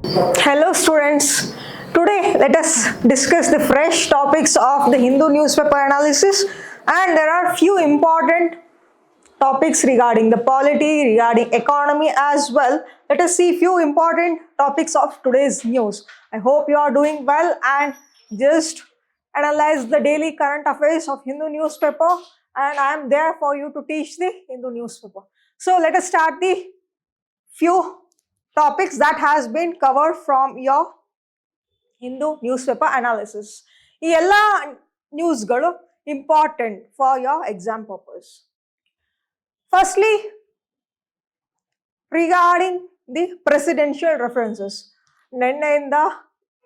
Hello students, today let us discuss the fresh topics of the Hindu newspaper analysis, and there are few important topics regarding the polity, regarding economy as well. Let us see few important topics of today's news. I hope you are doing well and just analyze the daily current affairs of Hindu newspaper, and I am there for you to teach the Hindu newspaper. So let us start the few topics that has been covered from your Hindu newspaper analysis. ಈ ಎಲ್ಲ ನ್ಯೂಸ್ಗಳು important for your exam purpose. Firstly regarding the presidential references, ನಿನ್ನೆಯಿಂದ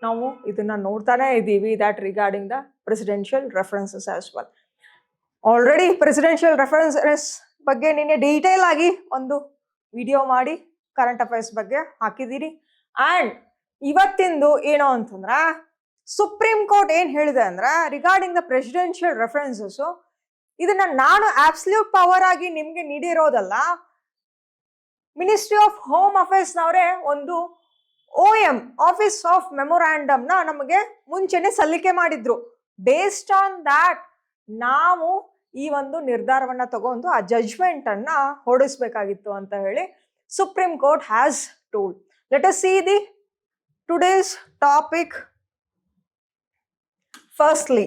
ನಾವು ಇದನ್ನ ನೋಡ್ತಾನೆ ಇದ್ದೀವಿ, that regarding the presidential references as well. Already presidential references ಬಗ್ಗೆ ನಿನ್ನೆ ಡೀಟೇಲ್ ಆಗಿ ಒಂದು ವಿಡಿಯೋ ಮಾಡಿ ಕರೆಂಟ್ ಅಫೇರ್ಸ್ ಬಗ್ಗೆ ಹಾಕಿದ್ದೀರಿ. ಅಂಡ್ ಇವತ್ತಿಂದು ಏನೋ ಅಂತಂದ್ರೆ ಸುಪ್ರೀಂ ಕೋರ್ಟ್ ಏನ್ ಹೇಳಿದೆ ಅಂದ್ರೆ ರಿಗಾರ್ಡಿಂಗ್ ದ ಪ್ರೆಸಿಡೆನ್ಷಿಯಲ್ ರೆಫರೆನ್ಸಸ್, ಇದನ್ನ ನಾನು ಅಬ್ಸಲ್ಯೂಟ್ ಪವರ್ ಆಗಿ ನಿಮ್ಗೆ ನೀಡಿರೋದಲ್ಲ, ಮಿನಿಸ್ಟ್ರಿ ಆಫ್ ಹೋಮ್ ಅಫೇರ್ಸ್ ನವರೇ ಒಂದು OM ಆಫೀಸ್ ಆಫ್ ಮೆಮೊರಾಂಡಮ್ ನ ನಮಗೆ ಮುಂಚೆನೆ ಸಲ್ಲಿಕೆ ಮಾಡಿದ್ರು. ಬೇಸ್ಡ್ ಆನ್ ದಾಟ್ ನಾವು ಈ ಒಂದು ನಿರ್ಧಾರವನ್ನ ತಗೊಂಡು ಆ ಜಜ್ಮೆಂಟ್ ಅನ್ನ ಹೊರಡಿಸ್ಬೇಕಾಗಿತ್ತು ಅಂತ ಹೇಳಿ Supreme Court has told. Let us see the today's topic. Firstly,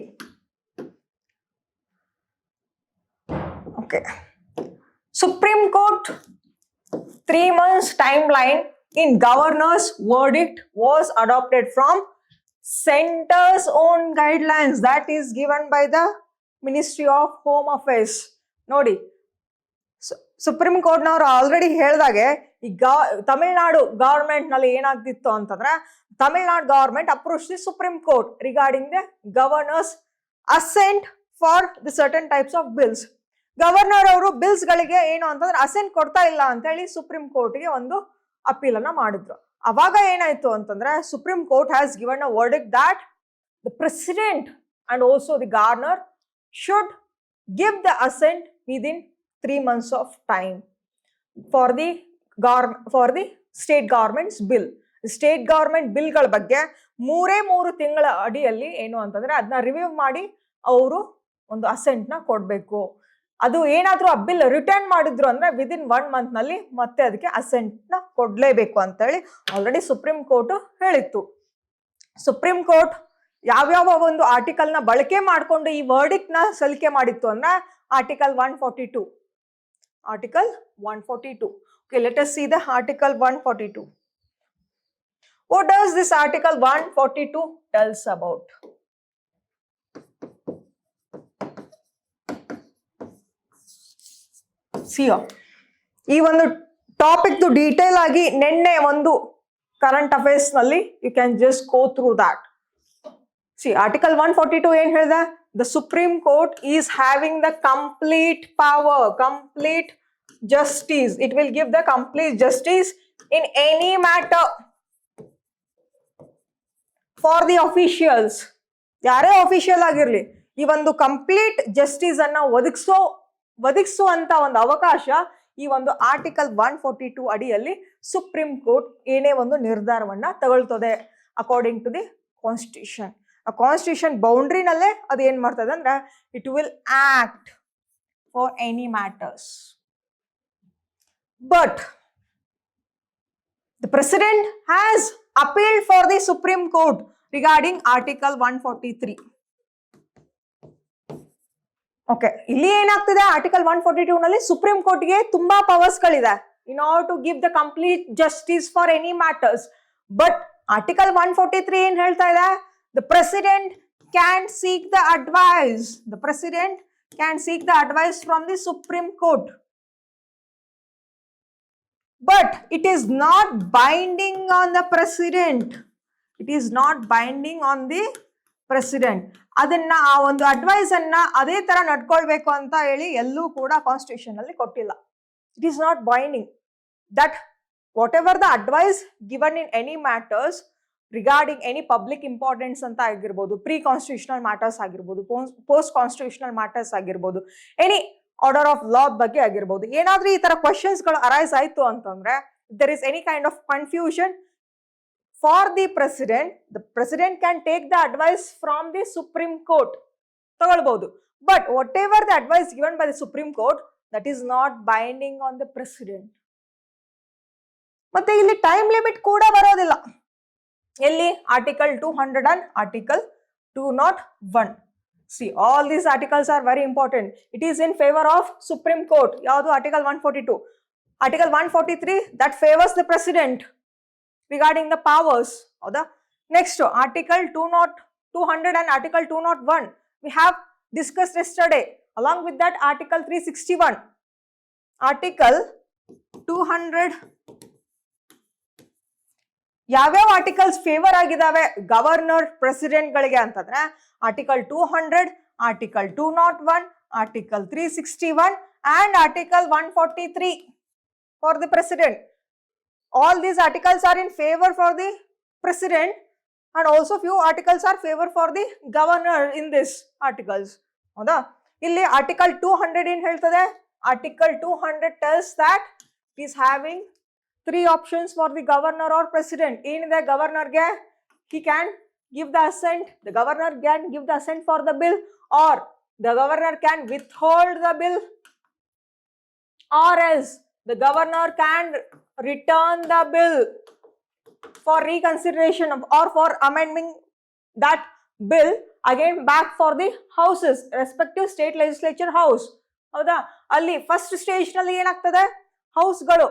okay, Supreme Court 3 months timeline in governor's verdict was adopted from center's own guidelines, that is given by the Ministry of Home Affairs. Nodi, supreme court ನವರು already ಹೇಳಿದಾಗೆ ಈ Tamil Nadu government ನಲ್ಲಿ ಏನಾಗ್ತಿತ್ತು ಅಂತಂದ್ರೆ, Tamil Nadu government approach the supreme court regarding the governors asset for the certain types of bills. Governor ಅವರು bills ಗಳಿಗೆ ಏನು ಅಂತಂದ್ರೆ ಅಸೆಂಟ್ ಕೊಡ್ತಾ ಇಲ್ಲ ಅಂತ ಹೇಳಿ ಸುಪ್ರೀಂ ಕೋರ್ಟ್ಗೆ ಒಂದು ಅಪೀಲ್ ಅನ್ನ ಮಾಡಿದ್ರು. ಅವಾಗ ಏನಾಯ್ತು ಅಂತಂದ್ರೆ supreme court has given a verdict that the president and also the governor should give the assent within 3 months of time for the state government's bill. State government ಬಿಲ್ಗಳ ಬಗ್ಗೆ 3 ತಿಂಗಳ ಅಡಿಯಲ್ಲಿ ಏನು ಅಂತಂದ್ರೆ ಅದನ್ನ ರಿವ್ಯೂ ಮಾಡಿ ಅವರು ಒಂದು ಅಸೆಂಟ್ ನ ಕೊಡ್ಬೇಕು. ಅದು ಏನಾದ್ರೂ ಆ ಬಿಲ್ ರಿಟರ್ನ್ ಮಾಡಿದ್ರು ಅಂದ್ರೆ ವಿದಿನ್ 1 month ನಲ್ಲಿ ಮತ್ತೆ ಅದಕ್ಕೆ ಅಸೆಂಟ್ ನ ಕೊಡ್ಲೇಬೇಕು ಅಂತ ಹೇಳಿ ಆಲ್ರೆಡಿ ಸುಪ್ರೀಂ ಕೋರ್ಟ್ ಹೇಳಿತ್ತು. ಸುಪ್ರೀಂ ಕೋರ್ಟ್ ಯಾವ್ಯಾವ ಒಂದು ಆರ್ಟಿಕಲ್ ನ ಬಳಕೆ ಮಾಡಿಕೊಂಡು ಈ ವರ್ಡಿಕ್ಟ್ ನ ಸಲ್ಲಿಕೆ ಮಾಡಿತ್ತು ಅಂದ್ರೆ Article 142. Article 142. Okay, let us see the Article 142. What does this Article 142 tells about? See here. ಈ ಒಂದು ಟಾಪಿಕ್ ಡೀಟೇಲ್ ಆಗಿ ನಿನ್ನೆ ಒಂದು ಕರೆಂಟ್ ಅಫೇರ್ಸ್ ನಲ್ಲಿ you can just go through that. See, Article 142 ಏನ್ ಹೇಳಿದೆ? The Supreme Court is having the complete power, complete justice. It will give the complete justice in any matter for the officials. ಯಾರೇ official ಆಗಿರ್ಲಿ, ಈ ಒಂದು complete justice ಅನ್ನ ಒದಗಿಸುವಂತ ಒಂದು ಅವಕಾಶ ಈ ಒಂದು ಆರ್ಟಿಕಲ್ 142 ಅಡಿಯಲ್ಲಿ ಸುಪ್ರೀಂ ಕೋರ್ಟ್ ಏನೇ ಒಂದು ನಿರ್ಧಾರವನ್ನ ತಗೊಳ್ತದೆ ಅಕಾರ್ಡಿಂಗ್ ಟು ದಿ ಕಾನ್ಸ್ಟಿಟ್ಯೂಷನ್. ಆ ಕಾನ್ಸ್ಟಿಟ್ಯೂಷನ್ ಬೌಂಡ್ರಿನಲ್ಲೇ ಅದು ಏನ್ ಮಾಡ್ತದೆ ಅಂದ್ರೆ it will act for any matters. But the president has appealed for the supreme court regarding article 143. Okay, ಇಲ್ಲಿ ಏನಾಗ್ತಿದೆ ಆರ್ಟಿಕಲ್ 142 ನಲ್ಲಿ ಸುಪ್ರೀಂ ಕೋರ್ಟ್ಗೆ ತುಂಬಾ ಪವರ್ಸ್ ಗಳಿದೆ in order to give the complete justice for any matters. But article 143 ಏನ್ ಹೇಳ್ತಾ ಇದೆ? The president can seek the advice. The president can seek the advice from the Supreme Court. But it is not binding on the president. It is not binding on the president. ಅದನ್ನ ಆ ಒಂದು advice ಅನ್ನ ಅದೇ ತರ ನಡ್ಕೊಳ್ಬೇಕು ಅಂತ ಹೇಳಿ ಎಲ್ಲೂ ಕೂಡ ಕಾನ್ಸ್ಟಿಟ್ಯೂಷನ್ ಅಲ್ಲಿ ಕೊಟ್ಟಿಲ್ಲ. It is not binding. That whatever the advice given in any matters regarding any public importance ಅಂತ ಆಗಿರ್ಬೋದು, ಪ್ರೀ ಕಾನ್ಸ್ಟಿಟ್ಯೂಷನಲ್ ಮ್ಯಾಟರ್ಸ್ ಆಗಿರ್ಬೋದು, ಪೋಸ್ಟ್ ಕಾನ್ಸ್ಟಿಟ್ಯೂಷನಲ್ ಮ್ಯಾಟರ್ಸ್ ಆಗಿರ್ಬೋದು, ಎನಿ ಆರ್ಡರ್ ಆಫ್ ಲಾ ಬಗ್ಗೆ ಆಗಿರ್ಬೋದು, ಏನಾದ್ರೂ ಈ ತರ ಕ್ವಶನ್ಸ್ ಗಳು ಅರೈಸ್ ಆಯ್ತು ಅಂತಂದ್ರೆ there is any kind of confusion for the president can take the advice from the Supreme Court. ತಗೊಳ್ಬಹುದು. But whatever the advice given by the Supreme Court, that is not binding on the president. ಮತ್ತೆ ಇಲ್ಲಿ time limit ಕೂಡ ಬರೋದಿಲ್ಲ. ಎಲ್ಲಿ? Article 200 and article 201. See, all these articles are very important. It is in favor of Supreme Court. ಯಾವುದು? Article 142. Article 143 that favors the president regarding the powers. ಹೌದಾ? Next article 200 and article 201 we have discussed yesterday. Along with that, article 361. Article 200 ಯಾವ್ಯಾವ articles favour ಆಗಿದಾವೆ governor president ಗಳಿಗೆ ಅಂತಂದ್ರೆ article 200, article 201, article 361 and article 143 for the president. All these articles are in favor for the president and also few articles are favor for the governor in this articles. ಹೌದಾ? ಇಲ್ಲಿ article 200 ಏನ್ ಹೇಳ್ತದೆ? Article 200 tells that it is having 3 options for the governor or president. ಏನಿದೆ ಗವರ್ನರ್ಗೆ? He can give the assent. The governor can give the assent for the bill, or the governor can withhold the bill, or else the governor can return the bill for reconsideration or for amending that bill again back for the houses, respective state legislature house. ಹೌದಾ? ಅಲ್ಲಿ first stage ನಲ್ಲಿ ಏನಾಗ್ತದೆ? ಹೌಸ್ಗಳು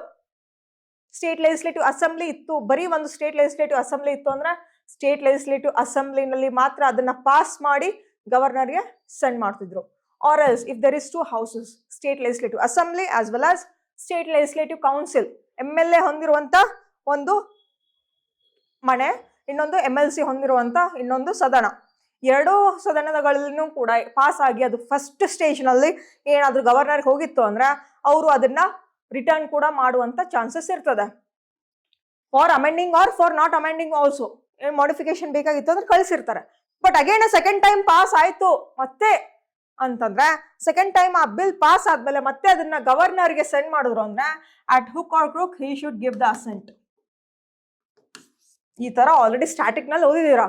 state legislative assembly ಇತ್ತು, ಬರೀ ಒಂದು state legislative assembly ಇತ್ತು ಅಂದ್ರೆ state legislative ಅಸೆಂಬ್ಲಿನಲ್ಲಿ ಮಾತ್ರ ಅದನ್ನ ಪಾಸ್ ಮಾಡಿ ಗವರ್ನರ್ಗೆ ಸೆಂಡ್ ಮಾಡ್ತಿದ್ರು. Or else if there is 2 houses, state legislative assembly as well as state legislative council, MLA ಹೊಂದಿರುವಂತ ಒಂದು ಮನೆ, ಇನ್ನೊಂದು MLC ಹೊಂದಿರುವಂತ ಇನ್ನೊಂದು ಸದನ. ಎರಡೂ ಸದನಗಳಲ್ಲೂ ಕೂಡ ಪಾಸ್ ಆಗಿ ಅದು ಫಸ್ಟ್ ಸ್ಟೇಜ್ ನಲ್ಲಿ ಏನಾದ್ರೂ ಗವರ್ನರ್ಗೆ ಹೋಗಿತ್ತು ಅಂದ್ರೆ ಅವರು ಅದನ್ನ ರಿಟರ್ನ್ ಕೂಡ ಮಾಡುವಂತ ಚಾನ್ಸಸ್ ಇರ್ತದೆ. For amending or for not amending also ಏನ್ ಮಾಡಿಫಿಕೇಶನ್ ಬೇಕಾಗಿತ್ತು ಅಂದ್ರೆ ಕಳಿಸಿರ್ತಾರೆ. But again second time pass ಆಯ್ತು ಮತ್ತೆ ಅಂತಂದ್ರೆ ಸೆಕೆಂಡ್ ಟೈಮ್ ಆ ಬಿಲ್ ಪಾಸ್ ಆದ್ಮೇಲೆ ಮತ್ತೆ ಅದನ್ನ ಗವರ್ನರ್ಗೆ ಸೆಂಡ್ ಮಾಡಿದ್ರು ಅಂದ್ರೆ at hook or crook he should give the assent. ಈ ತರ ಆಲ್ರೆಡಿ ಸ್ಟಾಟಿಕ್ ನಲ್ಲಿ ಓದಿದೀರಾ.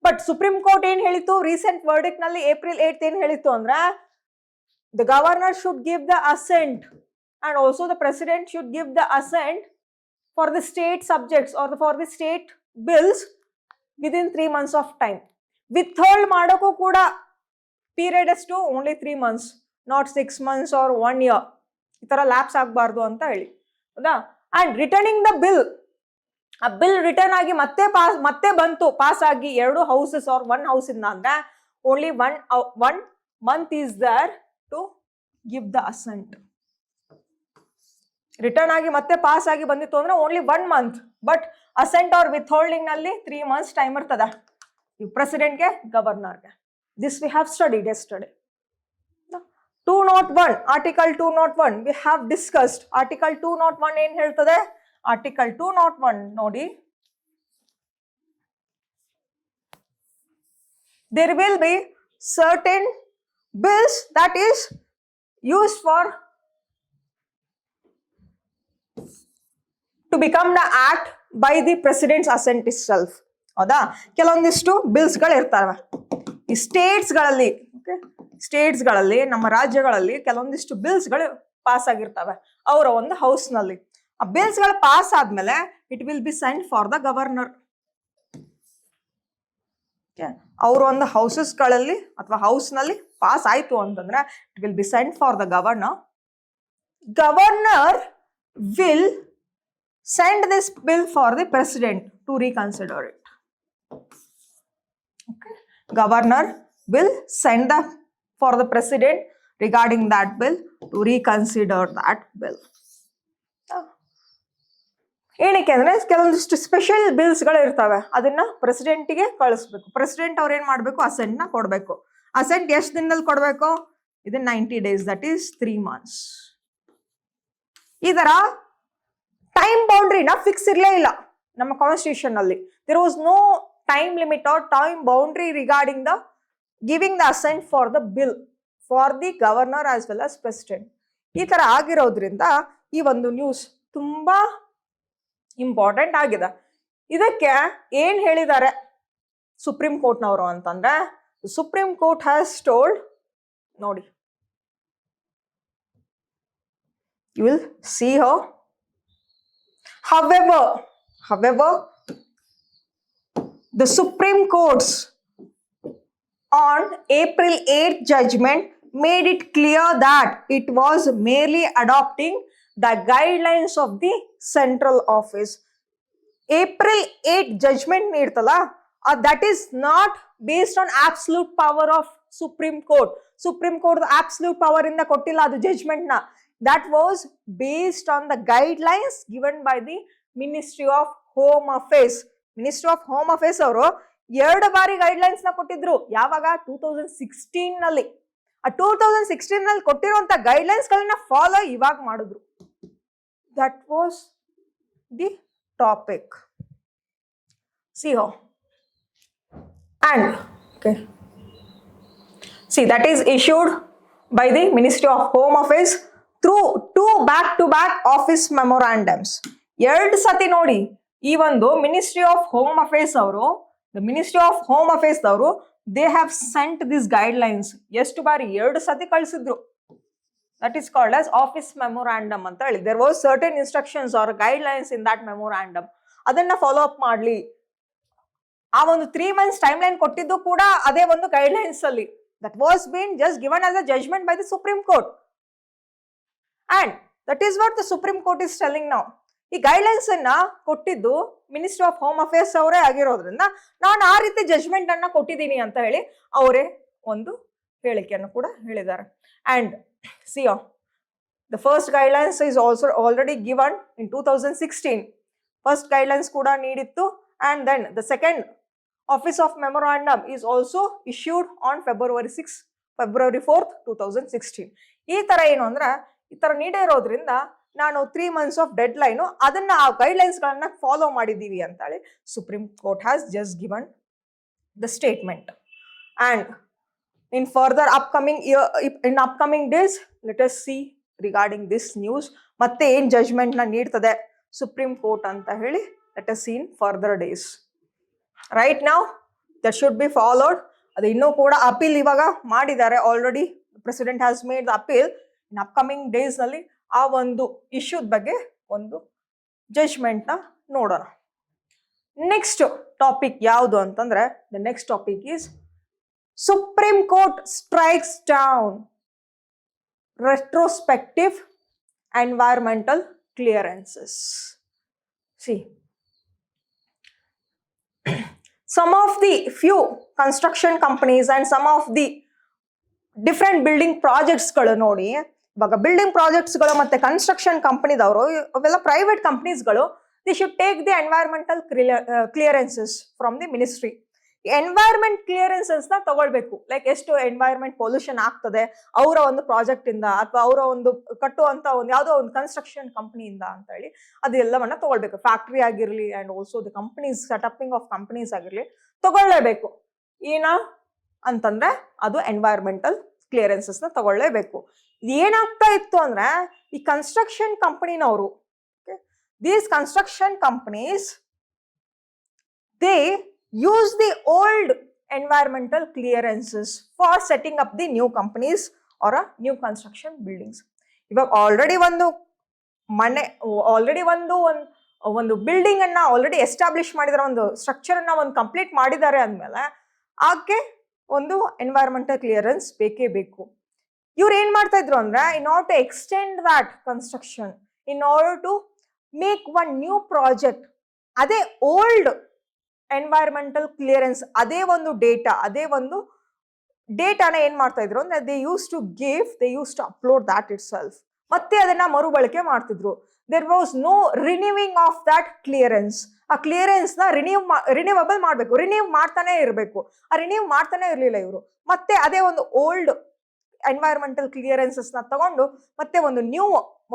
ಬಟ್ ಸುಪ್ರೀಂ ಕೋರ್ಟ್ ಏನ್ ಹೇಳಿತ್ತು ರೀಸೆಂಟ್ ವರ್ಡಿಕ್ಟ್ ನಲ್ಲಿ April 8 ಏನ್ ಹೇಳಿತ್ತು ಅಂದ್ರೆ the governor should give the asset and also the president should give the assent for the state subjects or for the state bills within 3 months of time. Withhold ಮಾಡೋಕ್ಕೂ ಕೂಡ period ಎಷ್ಟು? Only 3 months, not 6 months or 1 year. ಈ ತರ lapse ಆಗಬಾರ್ದು ಅಂತ ಹೇಳಿ. ಹೌದಾ? And returning the bill, ಆ ಬಿಲ್ ರಿಟರ್ನ್ ಆಗಿ ಮತ್ತೆ ಬಂತು ಪಾಸ್ ಆಗಿ 2 ಹೌಸಸ್ ಆರ್ 1 ಹೌಸ್ ಇಂದ ಅಂದ್ರೆ only 1 month is there to give the assent. Return ಆಗಿ ಮತ್ತೆ ಪಾಸ್ ಆಗಿ ಬಂದಿತ್ತು ಅಂದ್ರೆ only 1 month, but assent or withholding ನಲ್ಲಿ 3 months ಟೈಮ್ ಇರ್ತದ ಪ್ರೆಸಿಡೆಂಟ್ಗೆ ಗವರ್ನರ್ಗೆ. This we have studied yesterday. 201 article 201 we have discussed. Article 201 ಏನ್ ಹೇಳ್ತದೆ? ಆರ್ಟಿಕಲ್ 201 ನೋಡಿ, there will be certain bills that is used for to become the act by the president's assent itself. ಹೌದಾ? ಕೆಲವೊಂದಿಷ್ಟು bills ಗಳು ಇರ್ತವೆ ಈ ಸ್ಟೇಟ್ಸ್ ಗಳಲ್ಲಿ. Okay, States ಗಳಲ್ಲಿ ನಮ್ಮ ರಾಜ್ಯಗಳಲ್ಲಿ ಕೆಲವೊಂದಿಷ್ಟು ಬಿಲ್ಸ್ ಗಳು ಪಾಸ್ ಆಗಿರ್ತವೆ ಅವರ ಒಂದು ಹೌಸ್ ನಲ್ಲಿ. ಆ ಬಿಲ್ಸ್ ಗಳು ಪಾಸ್ ಆದ್ಮೇಲೆ it will be send for the governor. ಅವರು ಒಂದು ಹೌಸಸ್ ಗಳಲ್ಲಿ ಅಥವಾ ಹೌಸ್ ನಲ್ಲಿ ಪಾಸ್ ಆಯ್ತು ಅಂತಂದ್ರೆ it will be send for the governor. Governor will send this bill for the president to reconsider it. Okay, governor will send for the president regarding that bill to reconsider that bill. ಏನಕ್ಕೆ ಅಂದ್ರೆ ಕೆಲವೊಂದಿಷ್ಟು special bills ಗಳು ಇರ್ತವೆ, ಅದನ್ನ ಪ್ರೆಸಿಡೆಂಟ್ಗೆ ಕಳಿಸ್ಬೇಕು. President ಅವ್ರು ಏನ್ ಮಾಡ್ಬೇಕು? ಅಸೆಂಟ್ ನ ಕೊಡ್ಬೇಕು. ಅಸೆಂಟ್ ಎಷ್ಟು ದಿನದಲ್ಲಿ ಕೊಡ್ಬೇಕು? ಇದು 90 days, ದಟ್ ಈಸ್ 3 months. ಈ ತರ ಟೈಮ್ ಬೌಂಡ್ರಿನ ಫಿಕ್ಸ್ ಇರಲೇ ಇಲ್ಲ ನಮ್ಮ ಕಾನ್ಸ್ಟಿಟ್ಯೂಷನ್ ಅಲ್ಲಿ. There was no time limit or time boundary regarding the giving the assent for the bill for the governor as well as president. ಈ ತರ ಆಗಿರೋದ್ರಿಂದ ಈ ಒಂದು ನ್ಯೂಸ್ ತುಂಬಾ ಇಂಪಾರ್ಟೆಂಟ್ ಆಗಿದೆ. ಇದಕ್ಕೆ ಏನ್ ಹೇಳಿದ್ದಾರೆ ಸುಪ್ರೀಂ ಕೋರ್ಟ್ನವರು ಅಂತಂದ್ರೆ, ಸುಪ್ರೀಂ ಕೋರ್ಟ್ ಹ್ಯಾಸ್ ಟೋಲ್ಡ್, ನೋಡಿ, you will see how. However, the Supreme Court's on April 8th judgment made it clear that it was merely adopting the guidelines of the central office. April 8th judgment ನೀಡ್ತಲ್ಲ, that is not based on absolute power of Supreme Court. Supreme Court absolute power ಇಂದ ಕೊಟ್ಟಿಲ್ಲ ಅದು judgment ನ. That was based on the guidelines given by the Ministry of Home Affairs. Ministry of Home Affairs ಅವರು 2 ಬಾರಿ guidelines ನ ಕೊಟ್ಟಿದ್ರು. ಯಾವಾಗ? 2016 ನಲ್ಲಿ. ಆ 2016 ನಲ್ಲಿ ಕೊಟ್ಟಿರುವಂತ ಗೈಡ್ಲೈನ್ಸ್ ಗಳನ್ನ ಫಾಲೋ ಇವಾಗ ಮಾಡಿದ್ರು. That was the topic. See how. And okay, see, that is issued by the Ministry of Home Affairs through 2 back-to-back office memorandums. 2 ಸತಿ ನೋಡಿ, ಈ ಒಂದು ಮಿನಿಸ್ಟ್ರಿ ಆಫ್ ಹೋಮ್ ಅಫೇರ್ಸ್ ಅವರು, the ministry of home affairs ಅವರು, they have sent this guidelines. ಎಷ್ಟು ಬಾರಿ? 2 ಸತಿ ಕಳಿಸಿದ್ರು. That is called as office memorandum ಅಂತ ಹೇಳಿ. There was certain instructions or guidelines in that memorandum. ಅದನ್ನ ಫಾಲೋ ಅಪ್ ಮಾಡ್ಲಿ. ಆ ಒಂದು 3 months ಟೈಮ್ ಲೈನ್ ಕೊಟ್ಟಿದ್ದು ಕೂಡ ಅದೇ ಒಂದು ಗೈಡ್ಲೈನ್ಸ್ ಅಲ್ಲಿ. That was been just given as a judgment by the Supreme Court. And that is what the Supreme Court is telling now. ಈ ಗೈಡ್ಲೈನ್ಸ್ ಅನ್ನ ಕೊಟ್ಟಿದ್ದು ಮಿನಿಸ್ಟ್ರಿ ಆಫ್ ಹೋಮ್ ಅಫೇರ್ಸ್ ಅವರೇ ಆಗಿರೋದ್ರಿಂದ ನಾನು ಆ ರೀತಿ ಜಜ್ಮೆಂಟ್ ಅನ್ನ ಕೊಟ್ಟಿದ್ದೀನಿ ಅಂತ ಹೇಳಿ ಅವರೇ ಒಂದು ಹೇಳಿಕೆಯನ್ನು ಕೂಡ ಹೇಳಿದ್ದಾರೆ. And see, the first guidelines is also already given in 2016. First guidelines ಕೂಡ ನೀಡಿತ್ತು. And then the second office of memorandum is also issued on February 4th, 2016. ಈ ತರ ಏನು ಅಂದ್ರೆ, ಈ ತರ ನೀಡೇ ಇರೋದ್ರಿಂದ ನಾನು 3 months ಆಫ್ ಡೆಡ್ ಲೈನು ಅದನ್ನ ಆ ಗೈಡ್ಲೈನ್ಸ್ ಗಳನ್ನ ಫಾಲೋ ಮಾಡಿದೀವಿ ಅಂತ ಹೇಳಿ supreme court has just given the statement. And in further upcoming days let us C regarding this news. ಮತ್ತೆ ಏನ್ ಜಜ್ಮೆಂಟ್ ನ ನೀಡ್ತದೆ ಸುಪ್ರೀಂ ಕೋರ್ಟ್ ಅಂತ ಹೇಳಿ let us see in further days. Right now that should be followed. ಅದು ಇನ್ನೂ ಕೂಡ appeal ಇವಾಗ ಮಾಡಿದ್ದಾರೆ already. President has made the appeal. In upcoming days ನಲ್ಲಿ ಆ ಒಂದು ಇಶ್ಯೂದ ಬಗ್ಗೆ ಒಂದು ಜಜ್ಮೆಂಟ್ ನ ನೋಡೋಣ. ನೆಕ್ಸ್ಟ್ ಟಾಪಿಕ್ ಯಾವುದು ಅಂತಂದ್ರೆ, the next topic is supreme court strikes down retrospective environmental clearances. C, some of the few construction companies and some of the different building projects ಗಳು ನೋಡಿ, ಇವಾಗ ಬಿಲ್ಡಿಂಗ್ ಪ್ರಾಜೆಕ್ಟ್ಸ್ ಗಳು ಮತ್ತೆ ಕನ್ಸ್ಟ್ರಕ್ಷನ್ ಕಂಪನಿದವರು ಅವೆಲ್ಲ ಪ್ರೈವೇಟ್ ಕಂಪನೀಸ್ಗಳು, they should take the environmental clearances from the ministry. Environment clearances ನ ತಗೊಳ್ಬೇಕು. ಲೈಕ್ ಎಷ್ಟು ಎನ್ವೈರನ್ಮೆಂಟ್ ಪೊಲ್ಯೂಷನ್ ಆಗ್ತದೆ ಅವರ ಒಂದು ಪ್ರಾಜೆಕ್ಟ್ ಇಂದ ಅಥವಾ ಅವರ ಒಂದು ಕಟ್ಟುವಂತ ಒಂದು ಯಾವುದೋ ಒಂದು ಕನ್ಸ್ಟ್ರಕ್ಷನ್ ಕಂಪನಿಯಿಂದ ಅಂತ ಹೇಳಿ ಅದೆಲ್ಲವನ್ನ ತಗೊಳ್ಬೇಕು. ಫ್ಯಾಕ್ಟ್ರಿ ಆಗಿರ್ಲಿ and also the companies, setupping of companies ಆಗಿರ್ಲಿ ತಗೊಳ್ಳೇಬೇಕು. ಅಂತಂದ್ರೆ ಅದು ಎನ್ವೈರನ್ಮೆಂಟಲ್ ಕ್ಲಿಯರೆನ್ಸಸ್ ನ ತಗೊಳ್ಳೇಬೇಕು. ಏನಾಗ್ತಾ ಇತ್ತು ಅಂದ್ರೆ, ಈ ಕನ್ಸ್ಟ್ರಕ್ಷನ್ ಕಂಪನಿನವರು, these construction companies they use the old environmental clearances for setting up the new companies or a new construction buildings. ಇವಾಗ ಆಲ್ರೆಡಿ ಒಂದು ಬಿಲ್ಡಿಂಗ್ ಅನ್ನ ಆಲ್ರೆಡಿ ಎಸ್ಟಾಬ್ಲಿಷ್ ಮಾಡಿದಾರೆ, ಒಂದು ಸ್ಟ್ರಕ್ಚರ್ ಅನ್ನ ಒಂದು ಕಂಪ್ಲೀಟ್ ಮಾಡಿದ್ದಾರೆ ಅಂದ್ಮೇಲೆ ಆಕೆ ಒಂದು ಎನ್ವೈರನ್ಮೆಂಟಲ್ ಕ್ಲಿಯರೆನ್ಸ್ ಬೇಕೇ ಬೇಕು. ಇವ್ರು ಏನ್ ಮಾಡ್ತಾ ಇದ್ರು ಅಂದ್ರೆ, in order to extend that construction, in order to make one new project, ಅದೇ ಓಲ್ಡ್ ಎನ್ವೈರನ್ಮೆಂಟಲ್ ಕ್ಲಿಯರೆನ್ಸ್ ಅದೇ ಒಂದು ಡೇಟಾನ ಏನ್ ಮಾಡ್ತಾ ಇದ್ರು ಅಂದ್ರೆ, they use to upload that itself. ಮತ್ತೆ ಅದನ್ನ ಮರುಬಳಕೆ ಮಾಡ್ತಿದ್ರು. There was no renewing of that clearance. ಆ ಕ್ಲಿಯರೆನ್ಸ್ ನ ರಿನ್ಯೂವಬಲ್ ಮಾಡ್ಬೇಕು, ರಿನ್ಯೂ ಮಾಡ್ತಾನೆ ಇರಬೇಕು. ಆ ರಿನ್ಯೂ ಮಾಡ್ತಾನೆ ಇರ್ಲಿಲ್ಲ ಇವರು. ಮತ್ತೆ ಅದೇ ಒಂದು ಓಲ್ಡ್ ಎನ್ವೈರನ್ಮೆಂಟಲ್ ಕ್ಲಿಯರೆನ್ಸಸ್ ನ ತಗೊಂಡು ಮತ್ತೆ ಒಂದು ನ್ಯೂ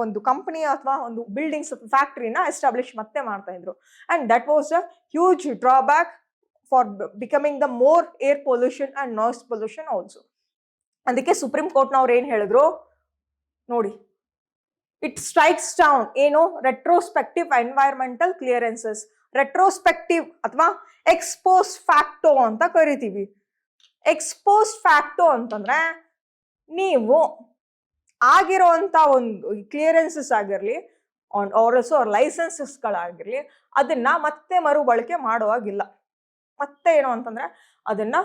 ಒಂದು ಕಂಪನಿ ಅಥವಾ ಒಂದು ಬಿಲ್ಡಿಂಗ್ಸ್ ಅಥವಾ ಫ್ಯಾಕ್ಟ್ರಿನ ಎಸ್ಟಾಬ್ಲಿಷ್ ಮತ್ತೆ ಮಾಡ್ತಾ ಇದ್ರು. And that was a huge drawback for becoming the more air pollution and noise pollution also. ಅದಕ್ಕೆ ಸುಪ್ರೀಂ ಕೋರ್ಟ್ನವ್ರು ಏನ್ ಹೇಳಿದ್ರು ನೋಡಿ, ಇಟ್ ಸ್ಟ್ರೈಕ್ಸ್ ಡೌನ್ ಏನು ರೆಟ್ರೋಸ್ಪೆಕ್ಟಿವ್ ಎನ್ವೈರನ್ಮೆಂಟಲ್ ಕ್ಲಿಯರೆನ್ಸಸ್. ರೆಟ್ರೋಸ್ಪೆಕ್ಟಿವ್ ಅಥವಾ ಎಕ್ಸ್ಪೋಸ್ಟ್ ಫ್ಯಾಕ್ಟೋ ಅಂತ ಕರಿತೀವಿ. ಎಕ್ಸ್ಪೋಸ್ಟ್ ಫ್ಯಾಕ್ಟೋ ಅಂತಂದ್ರೆ ನೀವು ಆಗಿರುವಂತ ಒಂದು ಕ್ಲಿಯರೆನ್ಸಸ್ ಆಗಿರ್ಲಿ ಆಲ್ಸೋ ಲೈಸೆನ್ಸಸ್ಗಳಾಗಿರ್ಲಿ ಅದನ್ನ ಮತ್ತೆ ಮರುಬಳಕೆ ಮಾಡುವಾಗಿಲ್ಲ. ಮತ್ತೆ ಏನು ಅಂತಂದ್ರೆ ಅದನ್ನ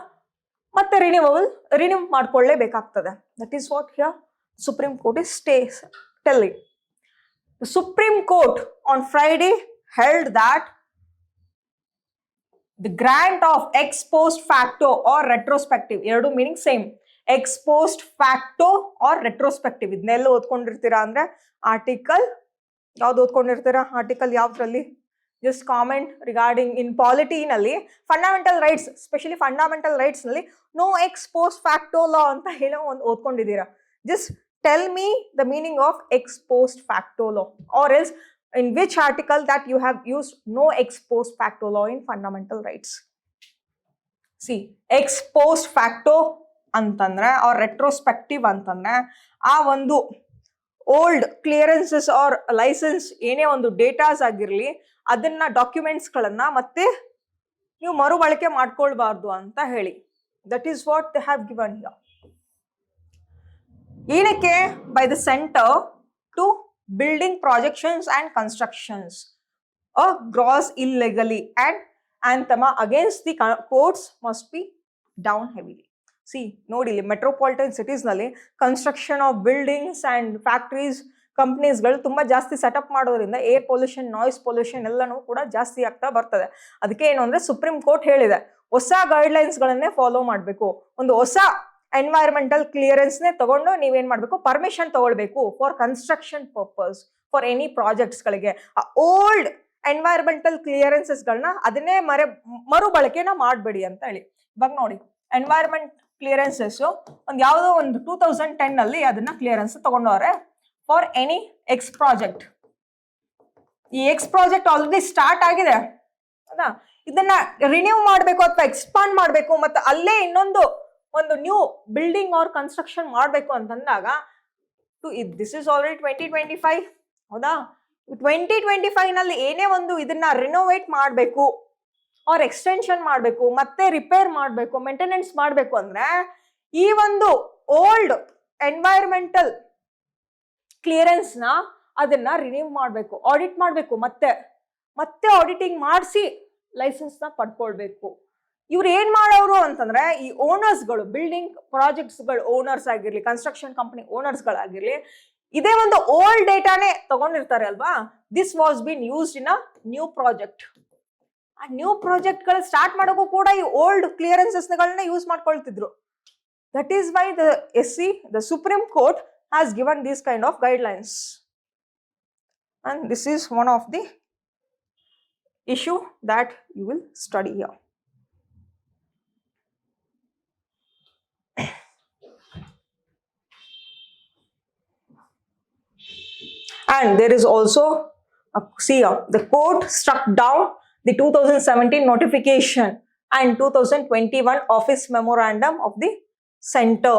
ಮತ್ತೆ ರಿನ್ಯೂ ಮಾಡ್ಕೊಳ್ಳೇಬೇಕಾಗ್ತದೆ. That is what here Supreme Court is telling. The Supreme Court on Friday held that the grant of ex post facto or retrospective, ಎರಡು meaning same, ex post facto or retrospective, ಇದನ್ನೆಲ್ಲ ಓದ್ಕೊಂಡಿರ್ತೀರಾ ಅಂದ್ರೆ article ಯಾವ್ದು ಓದ್ಕೊಂಡಿರ್ತೀರಾ? Article ಯಾವ್ದ್ರಲ್ಲಿ? Just comment regarding in polity ನಲ್ಲಿ fundamental rights, specially fundamental rights ನಲ್ಲಿ no ex post facto law ಅಂತ ಹೇಳೋ ಒಂದು ಓದ್ಕೊಂಡಿದ್ದೀರಾ. Just tell me the meaning of ex post facto law, or else in which article that you have used no ex post facto law in fundamental rights. See, ex post facto ಅಂತಂದ್ರೆ or retrospective ಅಂತಂದ್ರೆ ಆ ಒಂದು old clearances R licence ಏನೇ ಒಂದು datas ಆಗಿರ್ಲಿ ಅದನ್ನ ಡಾಕ್ಯುಮೆಂಟ್ಸ್ಗಳನ್ನ ಮತ್ತೆ ನೀವು ಮರುಬಳಕೆ ಮಾಡ್ಕೊಳ್ಬಾರ್ದು ಅಂತ ಹೇಳಿ. That is what they have given here. ಏನಕ್ಕೆ? By the centre to building projects and constructions gross illegally and anathema against the courts must be down heavily. See ನೋಡಿ, ಇಲ್ಲಿ ಮೆಟ್ರೋಪಾಲಿಟನ್ ಸಿಟೀಸ್ ನಲ್ಲಿ construction of buildings and factories ಕಂಪ್ನೀಸ್ಗಳು ತುಂಬಾ ಜಾಸ್ತಿ setup ಮಾಡೋದ್ರಿಂದ air pollution, noise pollution ಎಲ್ಲನೂ ಕೂಡ ಜಾಸ್ತಿ ಆಗ್ತಾ ಬರ್ತದೆ. ಅದಕ್ಕೆ ಏನು ಅಂದ್ರೆ ಸುಪ್ರೀಂ ಕೋರ್ಟ್ ಹೇಳಿದೆ, ಹೊಸ ಗೈಡ್ಲೈನ್ಸ್ ಗಳನ್ನೇ ಫಾಲೋ ಮಾಡಬೇಕು. ಒಂದು ಹೊಸ ಎನ್ವೈರನ್ಮೆಂಟಲ್ ಕ್ಲಿಯರೆನ್ಸ್ ನೇ ತಗೊಂಡು ನೀವೇನ್ ಮಾಡ್ಬೇಕು, ಪರ್ಮಿಷನ್ ತಗೊಳ್ಬೇಕು for construction purpose for any projects ಗಳಿಗೆ. ಓಲ್ಡ್ ಎನ್ವೈರನ್ಮೆಂಟಲ್ ಕ್ಲಿಯರೆನ್ಸಸ್ ಗಳನ್ನ ಅದನ್ನೇ ಮರುಬಳಕೆನ ಮಾಡಬೇಡಿ ಅಂತ ಹೇಳಿ. ಇವಾಗ ನೋಡಿ, ಎನ್ವೈರನ್ಮೆಂಟ್ ಕ್ಲಿಯರೆನ್ಸಸ್ ಒಂದು ಯಾವುದೋ ಒಂದು 2010 ಅಲ್ಲಿ ಅದನ್ನ ಕ್ಲಿಯರೆನ್ಸ್ ತಗೊಂಡವ್ರೆ ಫಾರ್ ಎನಿ ಎಕ್ಸ್ ಪ್ರಾಜೆಕ್ಟ್. ಈ ಎಕ್ಸ್ ಪ್ರಾಜೆಕ್ಟ್ ಆಲ್ರೆಡಿ ಸ್ಟಾರ್ಟ್ ಆಗಿದೆ, ಹೌದಾ? ಇದನ್ನ ರಿನ್ಯೂ ಮಾಡಬೇಕು ಅಥವಾ ಎಕ್ಸ್ಪಾಂಡ್ ಮಾಡಬೇಕು ಮತ್ತೆ ಅಲ್ಲೇ ಇನ್ನೊಂದು ಒಂದು ನ್ಯೂ ಬಿಲ್ಡಿಂಗ್ ಆರ್ ಕನ್ಸ್ಟ್ರಕ್ಷನ್ ಮಾಡಬೇಕು ಅಂತಂದಾಗ ದಿಸ್ ಇಸ್ ಆಲ್ರೆಡಿ 2025, ಹೌದಾ? 2025 ನಲ್ಲಿ ಏನೇ ಒಂದು ಇದನ್ನ ರಿನೋವೇಟ್ ಮಾಡಬೇಕು ಆರ್ ಎಕ್ಸ್ಟೆನ್ಷನ್ ಮಾಡಬೇಕು, ಮತ್ತೆ ರಿಪೇರ್ ಮಾಡಬೇಕು, ಮೇಂಟೆನೆನ್ಸ್ ಮಾಡಬೇಕು ಅಂದ್ರೆ ಈ ಒಂದು ಓಲ್ಡ್ ಎನ್ವೈರನ್ಮೆಂಟಲ್ ಕ್ಲಿಯರೆನ್ಸ್ ನ ಅದನ್ನ ರಿನ್ಯೂ ಮಾಡಬೇಕು, ಆಡಿಟ್ ಮಾಡಬೇಕು, ಮತ್ತೆ ಆಡಿಟಿಂಗ್ ಮಾಡಿಸಿ ಲೈಸೆನ್ಸ್ ನ ಪಡ್ಕೊಳ್ಬೇಕು. ಇವ್ರು ಏನ್ ಮಾಡೋರು ಅಂತಂದ್ರೆ ಈ ಓನರ್ಸ್ಗಳು, ಬಿಲ್ಡಿಂಗ್ ಪ್ರಾಜೆಕ್ಟ್ಸ್ ಗಳು ಓನರ್ಸ್ ಆಗಿರ್ಲಿ, ಕನ್ಸ್ಟ್ರಕ್ಷನ್ ಕಂಪನಿ ಓನರ್ಸ್ ಗಳಾಗಿರ್ಲಿ, ಇದೇ ಒಂದು ಓಲ್ಡ್ ಡೇಟಾನೇ ತಗೊಂಡಿರ್ತಾರೆ ಅಲ್ವಾ. This was been used in a new project. ಆ ನ್ಯೂ ಪ್ರಾಜೆಕ್ಟ್ ಗಳು ಸ್ಟಾರ್ಟ್ ಮಾಡೋಕ್ಕೂ ಕೂಡ ಈ ಓಲ್ಡ್ ಕ್ಲಿಯರೆನ್ಸಸ್ ಗಳನ್ನ ಯೂಸ್ ಮಾಡ್ಕೊಳ್ತಿದ್ರು. That is why the Supreme court has given these kind of guidelines. And this is one of the issue that you will study here. And there is also the court struck down the 2017 notification and 2021 office memorandum of the center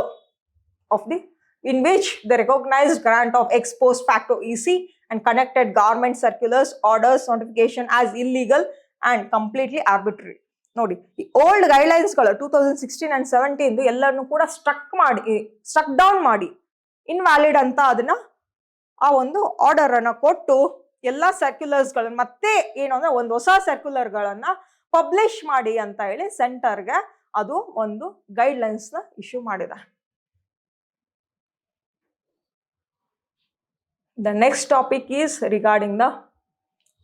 in which they recognized grant of ex post facto EC and connected government circulars, orders, notification as illegal and completely arbitrary. ನೋಡಿ, ಈ old guidelines ಗಳು 2016 and 17 ಎಲ್ಲಾನು ಕೂಡ struck down ಮಾಡಿ invalid ಅಂತ ಅದನ್ನ ಆ ಒಂದು ಆರ್ಡರ್ ಅನ್ನ ಕೊಟ್ಟು ಎಲ್ಲಾ ಸರ್ಕ್ಯುಲರ್ಸ್ ಗಳನ್ನ ಮತ್ತೆ ಏನು ಅಂದ್ರೆ ಒಂದು ಹೊಸ ಸರ್ಕ್ಯುಲರ್ ಗಳನ್ನ ಪಬ್ಲಿಷ್ ಮಾಡಿ ಅಂತ ಹೇಳಿ ಸೆಂಟರ್ಗೆ ಅದು ಒಂದು ಗೈಡ್ಲೈನ್ಸ್ ನ ಇಶ್ಯೂ ಮಾಡಿದೆ. The next topic is regarding the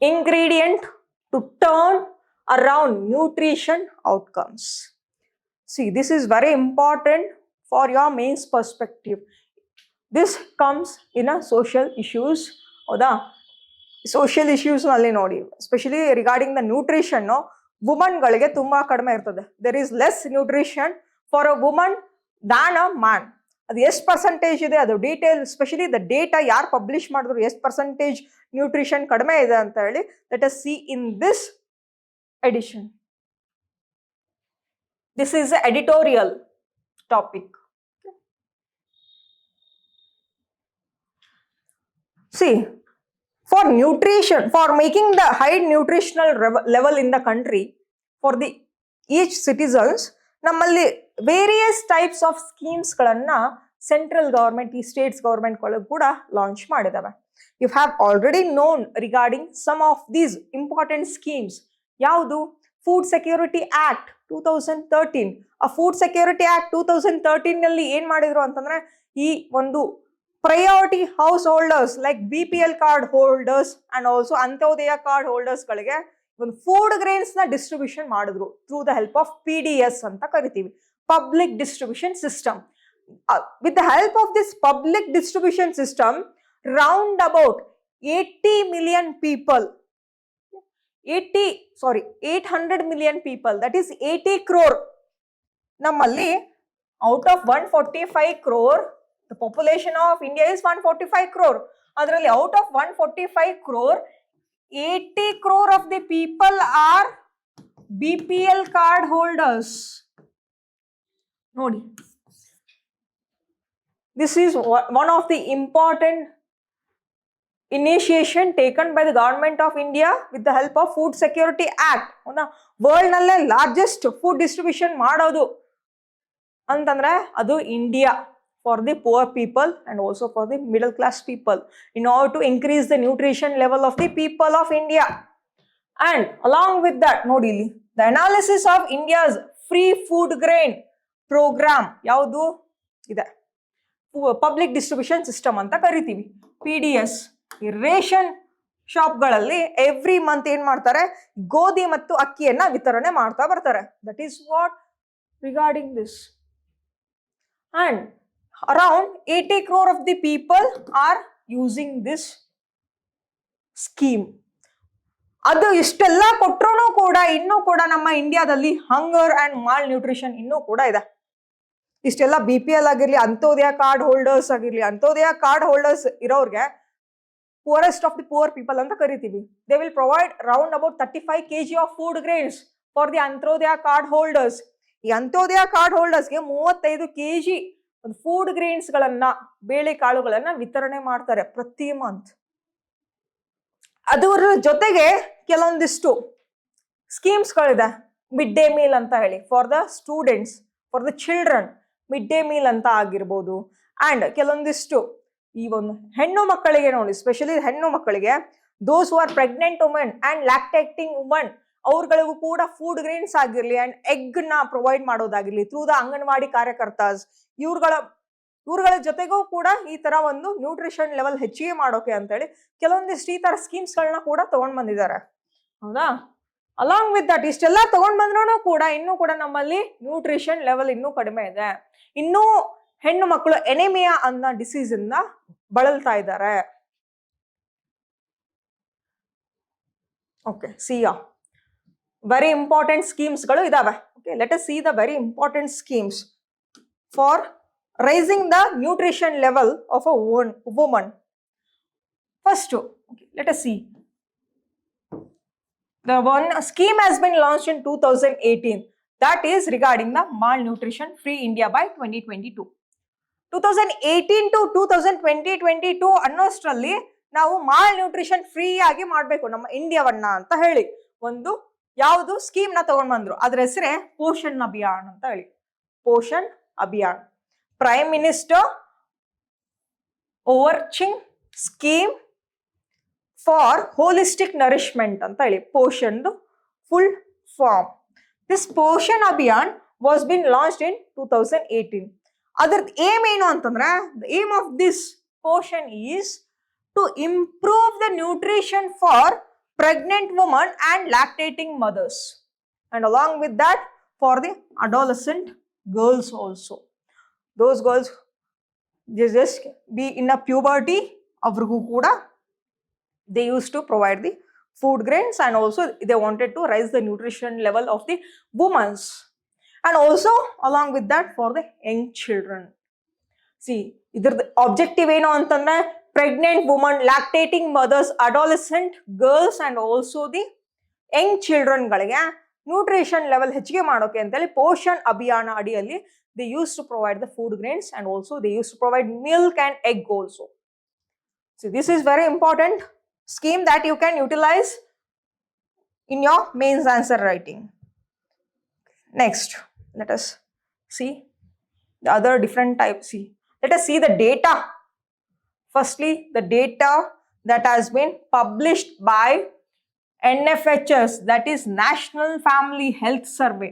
ingredient to turn around nutrition outcomes. See, this is very important for your mains perspective. This comes in a social issues, ಹೌದಾ? ಸೋಷಿಯಲ್ ಇಶ್ಯೂಸ್ ನಲ್ಲಿ ನೋಡಿ, especially regarding the nutrition, woman ಗಳಿಗೆ ತುಂಬಾ ಕಡಿಮೆ ಇರ್ತದೆ. There is less nutrition for a woman than a man. ಅದು ಎಷ್ಟು percentage ಇದೆ, ಅದು ಡೀಟೇಲ್, ಎಸ್ಪೆಷಲಿ ದ ಡೇಟಾ ಯಾರು ಪಬ್ಲಿಷ್ ಮಾಡಿದ್ರು ಎಷ್ಟು ಪರ್ಸೆಂಟೇಜ್ ನ್ಯೂಟ್ರಿಷನ್ ಕಡಿಮೆ ಇದೆ ಅಂತ ಹೇಳಿ, let us see in this edition. This is editorial topic. See, for nutrition, for making the high nutritional level in the country for the each citizens, ನಮ್ಮಲ್ಲಿ various types of schemes ಗಳನ್ನ central government ಈ states government ಗಳು ಕೂಡ launch ಮಾಡಿದಾವೆ. You have already known regarding some of these important schemes. ಯಾವುದು? Food security act 2013. ಆ food security act 2013 ನಲ್ಲಿ ಏನ್ ಮಾಡಿದ್ರು ಅಂತಂದ್ರೆ, ಈ ಒಂದು priority house holders like BPL card holders and also Antyodaya card holders ಗಳಿಗೆ ಒಂದು ಫುಡ್ ಗ್ರೇನ್ಸ್ ನ ಡಿಸ್ಟ್ರಿಬ್ಯೂಷನ್ ಮಾಡಿದ್ರು through the help of PDS ಅಂತ ಕರಿತೀವಿ, public distribution system. With the help of this public distribution system, round about 80 million people, 800 million people, that is 80 crore. Nammalli out of 145 crore, the population of India is 145 crore. Adralli out of 145 crore, 80 crore of the people are BPL card holders. Nodi. This is one of the important initiation taken by the government of India with the help of Food Security Act. World ನಲ್ಲೇ largest food distribution ಮಾಡೋದು ಅಂತಂದ್ರೆ ಅದು India, for the poor people and also for the middle class people, in order to increase the nutrition level of the people of India. And along with that ನೋಡಿ ಇಲ್ಲಿ the analysis of India's free food grain program ಯಾವುದು ಇದೆ, public distribution system ಅಂತ ಕರಿತೀವಿ, PDS. ಈ ration ಶಾಪ್ಗಳಲ್ಲಿ every month ಏನ್ ಮಾಡ್ತಾರೆ, ಗೋಧಿ ಮತ್ತು ಅಕ್ಕಿಯನ್ನ ವಿತರಣೆ ಮಾಡ್ತಾ ಬರ್ತಾರೆ. That is what regarding this. And around 80 crore of the people are using this scheme. ಅದು ಇಷ್ಟೆಲ್ಲ ಕೊಟ್ಟರು ಕೂಡ ಇನ್ನೂ ಕೂಡ ನಮ್ಮ ಇಂಡಿಯಾದಲ್ಲಿ ಹಂಗರ್ ಅಂಡ್ ಮಾಲ್ ನ್ಯೂಟ್ರಿಷನ್ ಇನ್ನೂ ಕೂಡ ಇದೆ. ಇಷ್ಟೆಲ್ಲ BPL ಆಗಿರ್ಲಿ, ಅಂತ್ಯೋದಯ ಕಾರ್ಡ್ ಹೋಲ್ಡರ್ಸ್ ಆಗಿರ್ಲಿ, ಅಂತ್ಯೋದಯ ಕಾರ್ಡ್ ಹೋಲ್ಡರ್ಸ್ ಇರೋರ್ಗೆ poorest of the poor people ಅಂತ ಕರಿತೀವಿ. They will provide round about 35 kg of food grains for the Antyodaya card holders. ಈ ಅಂತ್ಯೋದಯ ಕಾರ್ಡ್ ಹೋಲ್ಡರ್ಸ್ಗೆ 35 kg ಫುಡ್ ಗ್ರೇನ್ಸ್ ಗಳನ್ನ, ಬೇಳೆ ಕಾಳುಗಳನ್ನ ವಿತರಣೆ ಮಾಡ್ತಾರೆ ಪ್ರತಿ ಮಂತ್. ಅದರ ಜೊತೆಗೆ ಕೆಲವೊಂದಿಷ್ಟು ಸ್ಕೀಮ್ಸ್ ಗಳಿದೆ, ಮಿಡ್ ಡೇ ಮೀಲ್ ಅಂತ ಹೇಳಿ for the students, for the children, mid day meal ಅಂತ ಆಗಿರ್ಬೋದು. ಅಂಡ್ ಕೆಲವೊಂದಿಷ್ಟು ಈ ಒಂದು ಹೆಣ್ಣು ಮಕ್ಕಳಿಗೆ ನೋಡಿ, ಸ್ಪೆಷಲಿ ಹೆಣ್ಣು ಮಕ್ಕಳಿಗೆ, those who are pregnant women and lactating women, ಅವ್ರಗಳಿಗೂ ಕೂಡ ಫುಡ್ ಗ್ರೇನ್ಸ್ ಆಗಿರ್ಲಿ ಅಂಡ್ ಎಗ್ ನ ಪ್ರೊವೈಡ್ ಮಾಡೋದಾಗಿರ್ಲಿ ಥ್ರೂ ದ ಅಂಗನವಾಡಿ ಕಾರ್ಯಕರ್ತಾಸ್, ಇವ್ರಗಳ ಜೊತೆಗೂ ಕೂಡ ಈ ತರ ಒಂದು ನ್ಯೂಟ್ರಿಷನ್ ಲೆವೆಲ್ ಹೆಚ್ಚಿಗೆ ಮಾಡೋಕೆ ಅಂತೇಳಿ ಕೆಲವೊಂದಿಷ್ಟು ಈ ತರ ಸ್ಕೀಮ್ಸ್ ಗಳನ್ನ ಕೂಡ ತಗೊಂಡ್ ಬಂದಿದ್ದಾರೆ. ಹೌದಾ? ಅಲಾಂಗ್ ವಿತ್ ದಟ್ ಇಷ್ಟೆಲ್ಲ ತಗೊಂಡ್ ಬಂದ್ರೂ ಕೂಡ ಇನ್ನೂ ಕೂಡ ನಮ್ಮಲ್ಲಿ ನ್ಯೂಟ್ರಿಷನ್ ಲೆವೆಲ್ ಇನ್ನೂ ಕಡಿಮೆ ಇದೆ. ಇನ್ನೂ ಹೆಣ್ಣು ಮಕ್ಕಳು ಎನೆಮಿಯಾ ಅನ್ನೋ ಡಿಸೀಸ್ ಇಂದ ಬಳಲ್ತಾ ಇದ್ದಾರೆ. Okay, see a very important schemes ಗಳು ಇದಾವೆ. Okay, let us see the very important schemes for raising the nutrition level of a woman. First, let us see the one scheme has been launched in 2018, that is regarding the malnutrition free India by 2022. 2018 to 2022 ಅನ್ನೋಷ್ಟರಲ್ಲಿ ನಾವು mall nutrition free ಆಗಿ ಮಾಡ್ಬೇಕು ನಮ್ಮ ಇಂಡಿಯಾವನ್ನ ಅಂತ ಹೇಳಿ ಒಂದು ಯಾವುದು scheme ನ ತಗೊಂಡ್ ಬಂದ್ರು. ಅದ್ರ ಹೆಸರೇ ಪೋಷಣ್ ಅಭಿಯಾನ್ ಅಂತ ಹೇಳಿ. Poshan Abhiyan, prime minister overarching scheme for holistic nourishment ಅಂತ ಹೇಳಿ, Poshan full form. This Poshan Abhiyan was been launched in 2018. ಅದ್ರದ್ದು ಏಮ್ ಏನು ಅಂತಂದ್ರೆ, the aim of this Poshan is to improve the nutrition for pregnant woman and lactating mothers and along with that for the adolescent girls also. Those girls just be in a puberty, ಅವ್ರಿಗೂ ಕೂಡ they used to provide the food grains and also they wanted to raise the nutrition level of the women's and also along with that for the young children. See, idr objective ಏನು ಅಂತಂದ್ರೆ pregnant women, lactating mothers, adolescent girls and also the young children ಗಳಿಗೆ nutrition level ಹೆಚ್ಚಿಗೆ ಮಾಡೋಕೆ ಅಂತೇಳಿ ಪೋಷಣ್ ಅಭಿಯಾನ ಅಡಿಯಲ್ಲಿ they used to provide the food grains and also they used to provide milk and egg also. See, this is very important. scheme that you can utilize in your mains answer writing. Next, let us see the other different types. Let us see the data. Firstly, the data that has been published by NFHS, that is National Family Health Survey.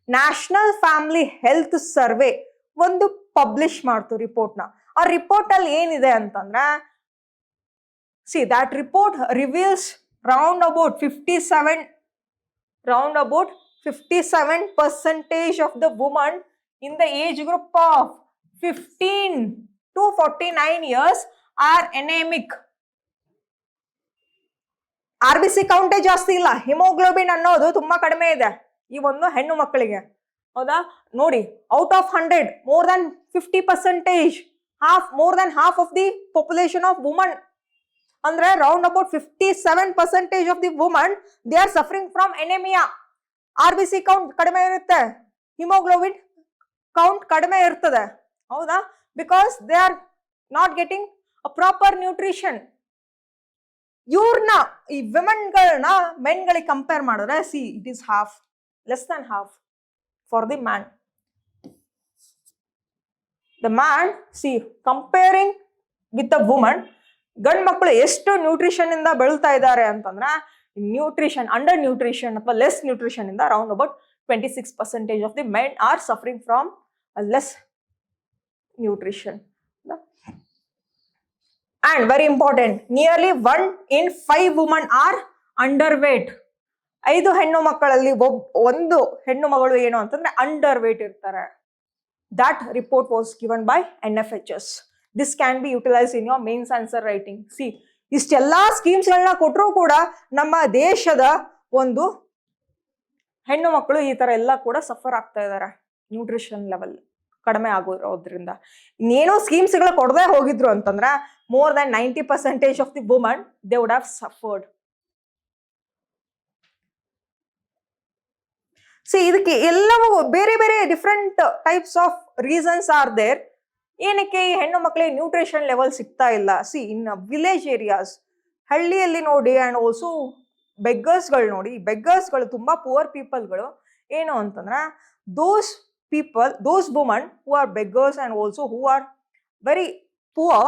National Family Health Survey ಒಂದು publish ಮಾಡ್ತು ರಿಪೋರ್ಟ್ನ. ಆ report ಅಲ್ಲಿ ಏನಿದೆ ಅಂತಂದ್ರೆ, see that report reveals round about 57% of the women in the age group of 15 to 49 years are anemic. RBC ಕೌಂಟೇ ಜಾಸ್ತಿ ಇಲ್ಲ, haemoglobin ಅನ್ನೋದು ತುಂಬಾ ಕಡಿಮೆ ಇದೆ ಈ ಒಂದು ಹೆಣ್ಣು ಮಕ್ಕಳಿಗೆ. ಹೌದಾ? ನೋಡಿ, out of 100 more than 50%, more than half of the population of women, ಅಂದ್ರೆ round about 57% of the women they are suffering from anemia. RBC count ಕಡಿಮೆ ಇರುತ್ತೆ, ಹಿಮೋಗ್ಲೋಬಿನ್ ಕೌಂಟ್ ಕಡಿಮೆ ಇರ್ತದೆ. ಹೌದಾ? Because they are not getting a proper nutrition. ಇವ್ರನ್ನ, ಈ ವಿಮೆನ್ಗಳನ್ನ ಮೆನ್ಗಳಿಗೆ compare ಮಾಡಿದ್ರೆ, C it is half, less than half for the man. The man, C comparing with the woman, ಗಂಡ್ ಮಕ್ಕಳು ಎಷ್ಟು ನ್ಯೂಟ್ರಿಷನ್ ಇಂದ ಬೆಳ್ತಾ ಇದ್ದಾರೆ ಅಂತಂದ್ರೆ, ನ್ಯೂಟ್ರಿಷನ್, ಅಂಡರ್ ನ್ಯೂಟ್ರಿಷನ್ ಅಥವಾ ಲೆಸ್ ನ್ಯೂಟ್ರಿಷನ್ ಇಂದ around about 26% of the men are suffering from less nutrition. And very important, nearly 1 in 5 women are underweight. 5 ಹೆಣ್ಣು ಮಕ್ಕಳಲ್ಲಿ ಒಂದು ಹೆಣ್ಣು ಮಗಳು ಏನು ಅಂತಂದ್ರೆ ಅಂಡರ್ ವೇಟ್ ಇರ್ತಾರೆ. That report was given by NFHS. This can be utilized in your mains answer writing. See, ಇಷ್ಟೆಲ್ಲಾ schemes ಗಳನ್ನ ಕೊಟ್ಟರು ಕೂಡ ನಮ್ಮ ದೇಶದ ಒಂದು ಹೆಣ್ಣು ಮಕ್ಕಳು ಈ ತರ ಎಲ್ಲ ಕೂಡ ಸಫರ್ ಆಗ್ತಾ ಇದಾರೆ, ನ್ಯೂಟ್ರಿಷನ್ ಲೆವೆಲ್ ಕಡಿಮೆ ಆಗೋದ್ರಿಂದ. ಇನ್ನೇನೋ ಸ್ಕೀಮ್ಸ್ ಗಳ ಕೊಡದೆ ಹೋಗಿದ್ರು ಅಂತಂದ್ರೆ more than 90% of the women they would have suffered. See, ಇದಕ್ಕೆ ಎಲ್ಲವೂ ಬೇರೆ ಬೇರೆ different types of reasons are there. ಏನಕ್ಕೆ ಈ ಹೆಣ್ಣು ಮಕ್ಕಳಿಗೆ ನ್ಯೂಟ್ರಿಷನ್ ಲೆವೆಲ್ ಸಿಗ್ತಾ ಇಲ್ಲ? ಸಿ, ಇನ್ ವಿಲೇಜ್ ಏರಿಯಾಸ್, ಹಳ್ಳಿಯಲ್ಲಿ ನೋಡಿ, ಅಂಡ್ ಆಲ್ಸೋ ಬೆಗ್ಗರ್ಸ್ಗಳು ನೋಡಿ, ಬೆಗ್ಗರ್ಸ್ಗಳು ತುಂಬಾ ಪುವರ್ ಪೀಪಲ್ಗಳು ಏನು ಅಂತಂದ್ರೆ, those people, those women who are beggars and also who are very poor,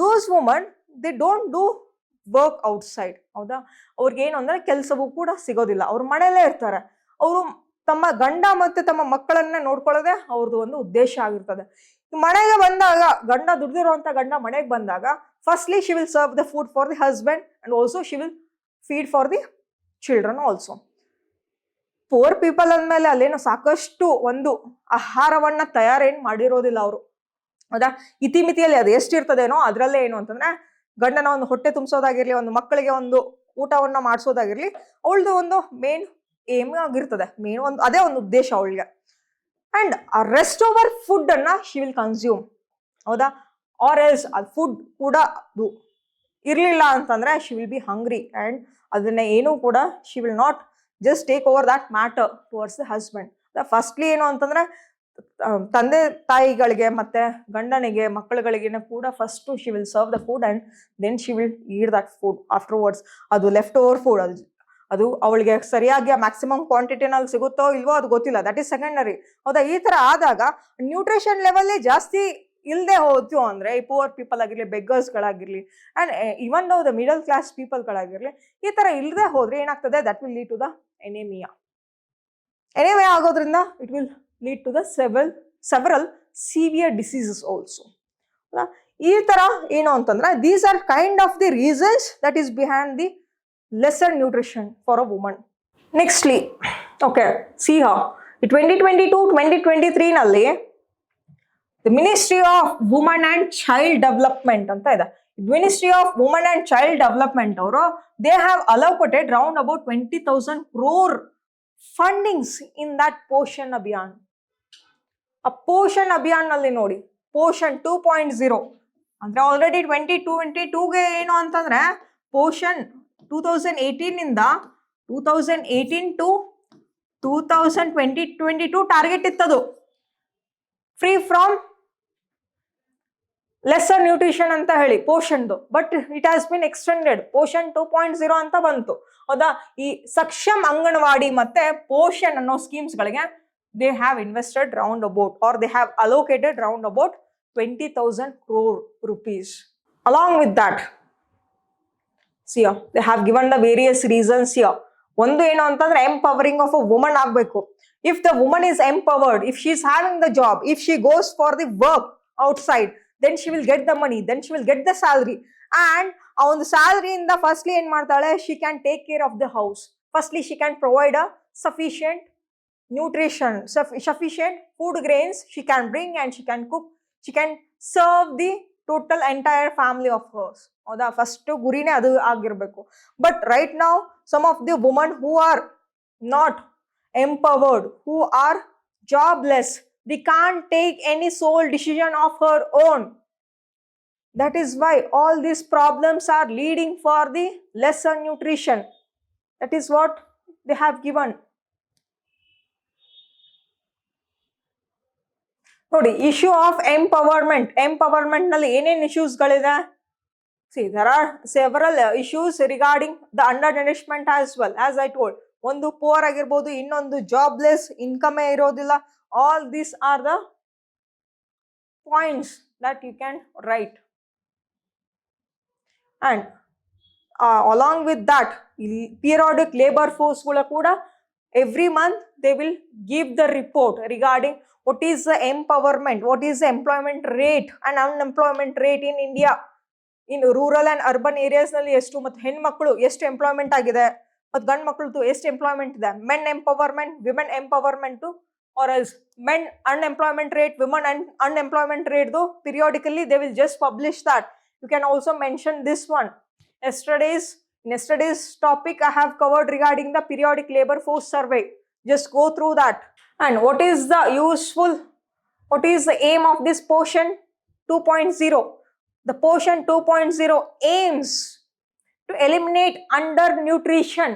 those women they don't do work outside. ಹೌದಾ? ಅವ್ರಿಗೆ ಏನು ಅಂದ್ರೆ ಕೆಲಸವೂ ಕೂಡ ಸಿಗೋದಿಲ್ಲ, ಅವ್ರ ಮನೆಯಲ್ಲೇ ಇರ್ತಾರೆ. ಅವರು ತಮ್ಮ ಗಂಡ ಮತ್ತೆ ತಮ್ಮ ಮಕ್ಕಳನ್ನ ನೋಡ್ಕೊಳ್ಳೋದೇ ಅವ್ರದ್ದು ಒಂದು ಉದ್ದೇಶ ಆಗಿರ್ತದೆ. ಮನೆಗೆ ಬಂದಾಗ, ಗಂಡ ದುಡ್ದಿರುವಂತ ಗಂಡ ಮನೆಗೆ ಬಂದಾಗ, firstly she will serve the food for the husband and also she will feed for the children also. Poor people ಅಂದ್ಮೇಲೆ ಅಲ್ಲೇನೋ ಸಾಕಷ್ಟು ಒಂದು ಆಹಾರವನ್ನ ತಯಾರೇನು ಮಾಡಿರೋದಿಲ್ಲ ಅವರು. ಹೌದಾ? ಇತಿಮಿತಿಯಲ್ಲಿ ಅದು ಎಷ್ಟಿರ್ತದೇನೋ ಅದ್ರಲ್ಲೇ ಏನು ಅಂತಂದ್ರೆ, ಗಂಡನ ಒಂದು ಹೊಟ್ಟೆ ತುಂಬಿಸೋದಾಗಿರ್ಲಿ, ಒಂದು ಮಕ್ಕಳಿಗೆ ಒಂದು ಊಟವನ್ನ ಮಾಡಿಸೋದಾಗಿರ್ಲಿ, ಅವಳದು ಒಂದು ಮೇನ್ ಏಮ್ ಆಗಿರ್ತದೆ, ಮೇನ್ ಒಂದು ಅದೇ ಒಂದು ಉದ್ದೇಶ ಅವಳಿಗೆ. ಅಂಡ್ ಆ ರೆಸ್ಟ್ ಓವರ್ ಫುಡ್ ಅನ್ನ ಶಿ ವಿಲ್ ಕನ್ಸ್ಯೂಮ್. ಹೌದಾ? ಆರ್ ಎಲ್ಸ್ ಅದು ಫುಡ್ ಕೂಡ ಅದು ಇರ್ಲಿಲ್ಲ ಅಂತಂದ್ರೆ she will be hungry, and ಅದನ್ನ ಏನು ಕೂಡ she will not just take over that matter towards the husband. Firstly ಏನು ಅಂತಂದ್ರೆ, ತಂದೆ ತಾಯಿಗಳಿಗೆ ಮತ್ತೆ ಗಂಡನಿಗೆ ಮಕ್ಕಳುಗಳಿಗೆ ಕೂಡ first she will serve the food and then she will eat that food afterwards. ಅದು ಲೆಫ್ಟ್ ಓವರ್ ಫುಡ್, ಅದು ಅವಳಿಗೆ ಸರಿಯಾಗಿ ಮ್ಯಾಕ್ಸಿಮಮ್ ಕ್ವಾಂಟಿಟಿನಲ್ಲಿ ಸಿಗುತ್ತೋ ಇಲ್ವೋ ಅದು ಗೊತ್ತಿಲ್ಲ, ದಟ್ ಈಸ್ ಸೆಕೆಂಡರಿ. ಹೌದಾ? ಈ ತರ ಆದಾಗ ನ್ಯೂಟ್ರಿಷನ್ ಲೆವೆಲ್ ಜಾಸ್ತಿ ಇಲ್ಲದೆ ಹೋಯ್ತು ಅಂದ್ರೆ, ಈ ಪುವರ್ ಪೀಪಲ್ ಆಗಿರ್ಲಿ, ಬೆಗ್ಗರ್ಸ್ಗಳಾಗಿರ್ಲಿ, and even the middle class ಪೀಪಲ್ಗಳಾಗಿರ್ಲಿ, ಈ ತರ ಇಲ್ಲದೆ ಹೋದ್ರೆ ಏನಾಗ್ತದೆ, that will lead to the anaemia. Anaemia ಆಗೋದ್ರಿಂದ it will lead to the several severe diseases also. ಈ ತರ ಏನು ಅಂತಂದ್ರೆ, these are kind of the reasons that is behind the lesser nutrition for a woman. Nextly, okay, see how 2022-2023 ನಲ್ಲಿ the Ministry of Women and Child Development ಅಂತ ಇದೆ. Ministry of Women and Child Development ಅವರು they have allocated round about 20,000 crore fundings in that Poshan Abhiyan. ಆ ಪೋಷಣ್ ಅಭಿಯಾನ್ ನಲ್ಲಿ ನೋಡಿ, ಪೋಷಣ್ 2.0 ಅಂದ್ರೆ already 2022ಗೆ ಏನು ಅಂತಂದ್ರೆ, ಪೋಷಣ್ 2018 ಇಂದ 2018 to 2022 ಟಾರ್ಗೆಟ್ ಇತ್ತದು. ಫ್ರೀ ಫ್ರಮ್ ಲೆಸರ್ ನ್ಯೂಟ್ರಿಷನ್ ಅಂತ ಹೇಳಿ ಪೋಷನ್ದು, but it has been extended, Poshan 2.0 ಅಂತ ಬಂತು. ಹೌದಾ? ಈ ಸಕ್ಷಮ್ ಅಂಗನವಾಡಿ ಮತ್ತೆ ಪೋಷನ್ ಅನ್ನೋ ಸ್ಕೀಮ್ಸ್ ಗಳಿಗೆ they have invested round about, or they have allocated round about 20,000 crore rupees. Along with that, see here, they have given the various reasons here. ಒಂದು ಏನು ಅಂತಂದ್ರೆ ಎಂಪವರಿಂಗ್ ಆಫ್ ಅ ವುಮನ್ ಆಗಬೇಕು. If the woman is empowered, if she is having the job, if she goes for the work outside, then she will get the money, then she will get the salary, and ಆ ಒಂದು ಸ್ಯಾಲರಿಯಿಂದ firstly ಏನ್ ಮಾಡ್ತಾಳೆ, she can take care of the house. Firstly, she can provide a sufficient nutrition, sufficient food grains she can bring, and she can cook, she can serve the total entire family of hers. ಹೌದಾ? First ಗುರಿನೇ ಅದು ಆಗಿರ್ಬೇಕು. But right now some of the women who are not empowered, who are jobless, they can't take any sole decision of her own. That is why all these problems are leading for the lesser nutrition. That is what they have given. ನೋಡಿ, issue of empowerment ನಲ್ಲಿ ಏನೇನು issues ಗಳಿದೆ? See, there are several issues regarding the undernourishment as well, as I told. ಒಂದು four ಆಗಿರ್ಬೋದು, ಇನ್ನೊಂದು jobless, income ಇರೋದಿಲ್ಲ. All these are the points that you can write. And along with that, periodic labor force ಕೂಡ every month they will give the report regarding what is the empowerment, what is the employment rate and unemployment rate in India. In rural and urban areas ನಲ್ಲಿ ಎಷ್ಟು, ಮತ್ತು ಹೆಣ್ಮಕ್ಳು ಎಷ್ಟು employment ಆಗಿದೆ, ಮತ್ತು ಗಂಡು ಮಕ್ಕಳದು ಎಷ್ಟು ಎಂಪ್ಲಾಯ್ಮೆಂಟ್ ಇದೆ, men empowerment, women empowerment, or else men unemployment rate, women unemployment rate, though periodically they will just publish that. You can also mention this one. Yesterday's topic I have covered regarding the periodic labor force survey. Just go through that. And what is the aim of this portion 2.0? The portion 2.0 aims to eliminate undernutrition.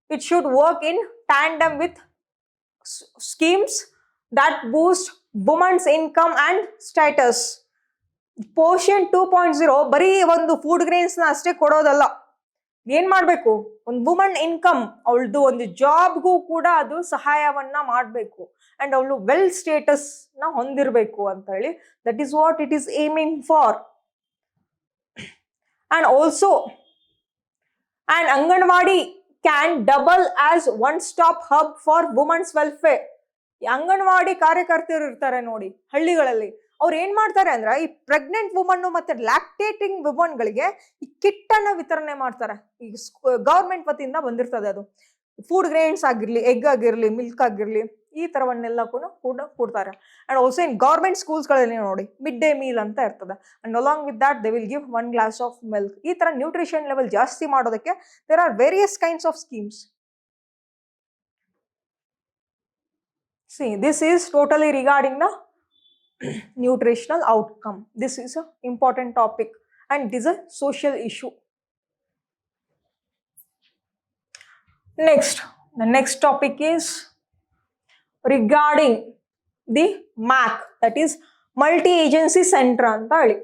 It should work in tandem with schemes that boost women's income and status. Portion 2.0 ಬರೀ ಒಂದು food grains ನ ಅಷ್ಟೇ ಕೊಡೋದಲ್ಲ. ಏನ್ ಮಾಡ್ಬೇಕು, ಒಂದು woman income, ಅವಳದು ಒಂದು ಜಾಬ್ಗೂ ಕೂಡ ಅದು ಸಹಾಯವನ್ನ ಮಾಡಬೇಕು, ಅಂಡ್ ಅವಳು ವೆಲ್ ಸ್ಟೇಟಸ್ ನ ಹೊಂದಿರಬೇಕು ಅಂತ ಹೇಳಿ. That is what it is aiming for. And also an Anganwadi can double as one-stop hub for women's welfare. ಈ ಅಂಗನವಾಡಿ ಕಾರ್ಯಕರ್ತರು ಇರ್ತಾರೆ ನೋಡಿ ಹಳ್ಳಿಗಳಲ್ಲಿ, ಅವ್ರು ಏನ್ ಮಾಡ್ತಾರೆ ಅಂದ್ರೆ ಈ ಪ್ರೆಗ್ನೆಂಟ್ ವುಮನ್ ಮತ್ತೆ ಲ್ಯಾಕ್ಟೇಟಿಂಗ್ ವುಮನ್ಗಳಿಗೆ ಈ ಕಿಟ್ ಅನ್ನ ವಿತರಣೆ ಮಾಡ್ತಾರೆ. ಈ ಗವರ್ಮೆಂಟ್ ವತಿಯಿಂದ ಬಂದಿರ್ತದೆ ಅದು. ಫುಡ್ ಗ್ರೇನ್ಸ್ ಆಗಿರ್ಲಿ, ಎಗ್ ಆಗಿರ್ಲಿ, ಮಿಲ್ಕ್ ಆಗಿರ್ಲಿ, ಈ ತರವನ್ನೆಲ್ಲ ಕೂಡ ಕೊಡ್ತಾರೆ. And also in government schools ಗಳಲ್ಲಿ ನೋಡಿ ಮಿಡ್ ಡೇ ಮೀಲ್ ಅಂತ ಇರ್ತದೆ. And along with that they will give 1 glass of milk. ಈ ತರ ನ್ಯೂಟ್ರಿಷನ್ ಲೆವೆಲ್ ಜಾಸ್ತಿ ಮಾಡೋದಕ್ಕೆ there are various kinds of schemes. See, this is totally regarding the nutritional outcome. This is an important topic and it is a social issue. The next topic is regarding the MAC, that is multi-agency center anta heli.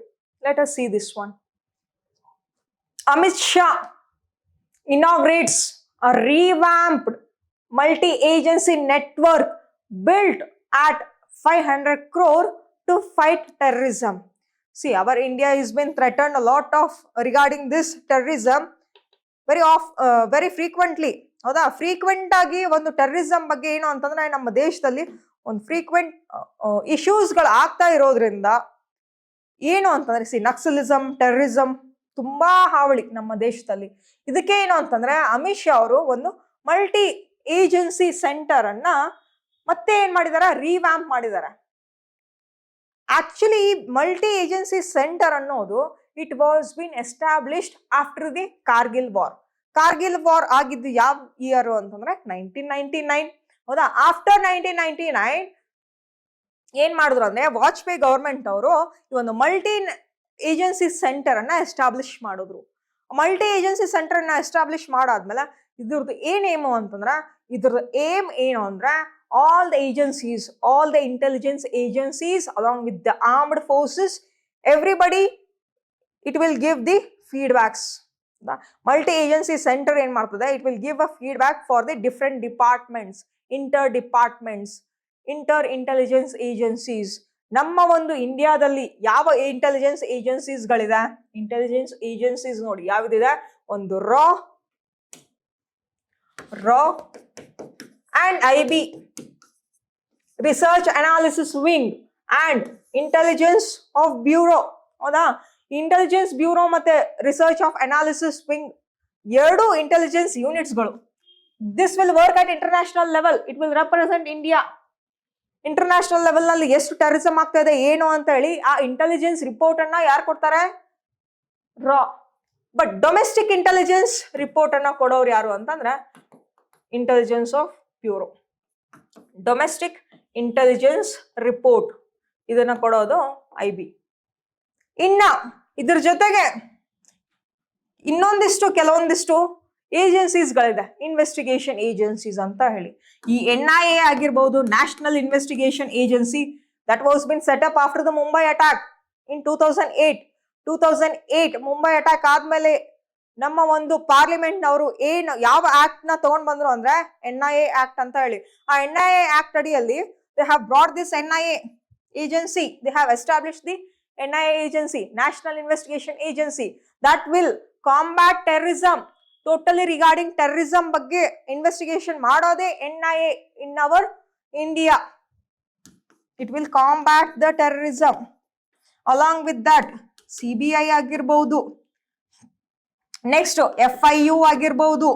Let us see this one. Amit Shah inaugurates a revamped multi-agency network built at 500 crore to fight terrorism. See, our India has been threatened a lot of regarding this terrorism very frequently. ಹೌದಾ? Frequent ಆಗಿ ಒಂದು terrorism ಬಗ್ಗೆ ಏನು ಅಂತಂದ್ರೆ ನಮ್ಮ ದೇಶದಲ್ಲಿ ಒಂದು frequent ಇಶ್ಯೂಸ್ಗಳು ಆಗ್ತಾ ಇರೋದ್ರಿಂದ ಏನು ಅಂತಂದ್ರೆ ನಕ್ಸಲಿಸಂ, ಟೆರರಿಸಂ ತುಂಬಾ ಹಾವಳಿ ನಮ್ಮ ದೇಶದಲ್ಲಿ. ಇದಕ್ಕೆ ಏನು ಅಂತಂದ್ರೆ ಅಮಿತ್ ಶಾ ಅವರು ಒಂದು ಮಲ್ಟಿ ಏಜೆನ್ಸಿ ಸೆಂಟರ್ ಅನ್ನ ಮತ್ತೆ ಏನ್ ಮಾಡಿದಾರೆ, ರಿವ್ಯಾಂಪ್ ಮಾಡಿದ್ದಾರೆ. ಆಕ್ಚುಲಿ ಮಲ್ಟಿ ಏಜೆನ್ಸಿ ಸೆಂಟರ್ ಅನ್ನೋದು it was bin established after the Kargil war. Kargil war ಆಗಿದ್ದು ಯಾವ ಇಯರ್ ಅಂತಂದ್ರೆ 1999. ಹೌದಾ? ಆಫ್ಟರ್ 1999 ಏನ್ ಮಾಡಿದ್ರು ಅಂದ್ರೆ ವಾಜಪೇಯಿ ಗವರ್ಮೆಂಟ್ ಅವರು ಈ ಒಂದು ಮಲ್ಟಿ ಏಜೆನ್ಸಿ ಸೆಂಟರ್ ಅನ್ನ ಎಸ್ಟಾಬ್ಲಿಷ್ ಮಾಡಿದ್ರು. ಮಲ್ಟಿ ಏಜೆನ್ಸಿ ಸೆಂಟರ್ ಅನ್ನ ಎಸ್ಟಾಬ್ಲಿಷ್ ಮಾಡಾದ್ಮೇಲೆ ಇದ್ರದ್ದು ಏನೇಮು ಅಂತಂದ್ರೆ, ಇದ್ರದ್ದು ಏಮ್ ಏನು ಅಂದ್ರೆ all the agencies, all the intelligence agencies along with the armed forces everybody it will give the feedbacks. The multi-agency center ಏನ್ ಮಾಡ್ತದೆ, it will give a feedback for the different departments, inter-intelligence agencies. ನಮ್ಮ ಒಂದು ಇಂಡಿಯಾದಲ್ಲಿ ಯಾವ intelligence agencies ಗಳಿದೆ? Intelligence agencies ನೋಡಿ ಯಾವ್ದಿದೆ, ಒಂದು ರಾ and IB, research analysis wing and intelligence of bureau. ಹೌದಾ, ಇಂಟೆಲಿಜೆನ್ಸ್ ಬ್ಯೂರೋ ಮತ್ತೆ ರಿಸರ್ಚ್ ಆಫ್ ಅನಾಲಿಸಿಸ್ ವಿಂಗ್ ಎರಡು ಇಂಟೆಲಿಜೆನ್ಸ್ ಯೂನಿಟ್ಸ್ಗಳು. This will work at international level. It will represent India. International level ನಲ್ಲಿ ಎಷ್ಟು ಟೆರರಿಸಂ ಆಗ್ತಾ ಇದೆ ಏನು ಅಂತ ಹೇಳಿ ಆ ಇಂಟೆಲಿಜೆನ್ಸ್ ರಿಪೋರ್ಟ್ ಅನ್ನ ಯಾರು ಕೊಡ್ತಾರೆ? ರಾ. ಬಟ್ ಡೊಮೆಸ್ಟಿಕ್ ಇಂಟೆಲಿಜೆನ್ಸ್ ರಿಪೋರ್ಟ್ ಅನ್ನ ಕೊಡೋರು ಯಾರು ಅಂತಂದ್ರೆ intelligence of bureau. Domestic intelligence report ಇದನ್ನ ಕೊಡೋದು IB. ಇನ್ನ ಇದ್ರ ಜೊತೆಗೆ ಕೆಲವೊಂದಿಷ್ಟು ಏಜೆನ್ಸೀಸ್ಗಳಿದೆ, ಇನ್ವೆಸ್ಟಿಗೇಷನ್ ಏಜೆನ್ಸೀಸ್ ಅಂತ ಹೇಳಿ. ಈ NIA ಆಗಿರ್ಬೋದು, national investigation agency, that was bin set up after the Mumbai attack in 2008. Mumbai attack ಆದ್ಮೇಲೆ ನಮ್ಮ ಒಂದು ಪಾರ್ಲಿಮೆಂಟ್ ನವರು ಯಾವ ಆಕ್ಟ್ ನ ತಗೊಂಡ್ ಬಂದ್ರು ಅಂದ್ರೆ NIA ಆಕ್ಟ್ ಅಂತ ಹೇಳಿ. ಆ NIA ಆಕ್ಟ್ ಅಡಿಯಲ್ಲಿ they have brought this NIA agency, they have established the NIA agency, National Investigation Agency, that will combat terrorism. Totally regarding terrorism ಬಗ್ಗೆ investigation ಮಾಡೋದೇ NIA in our India. It will combat the terrorism. Along with that CBI ಆಗಿರ್ಬಹುದು, next FIU ಆಗಿರ್ಬಹುದು.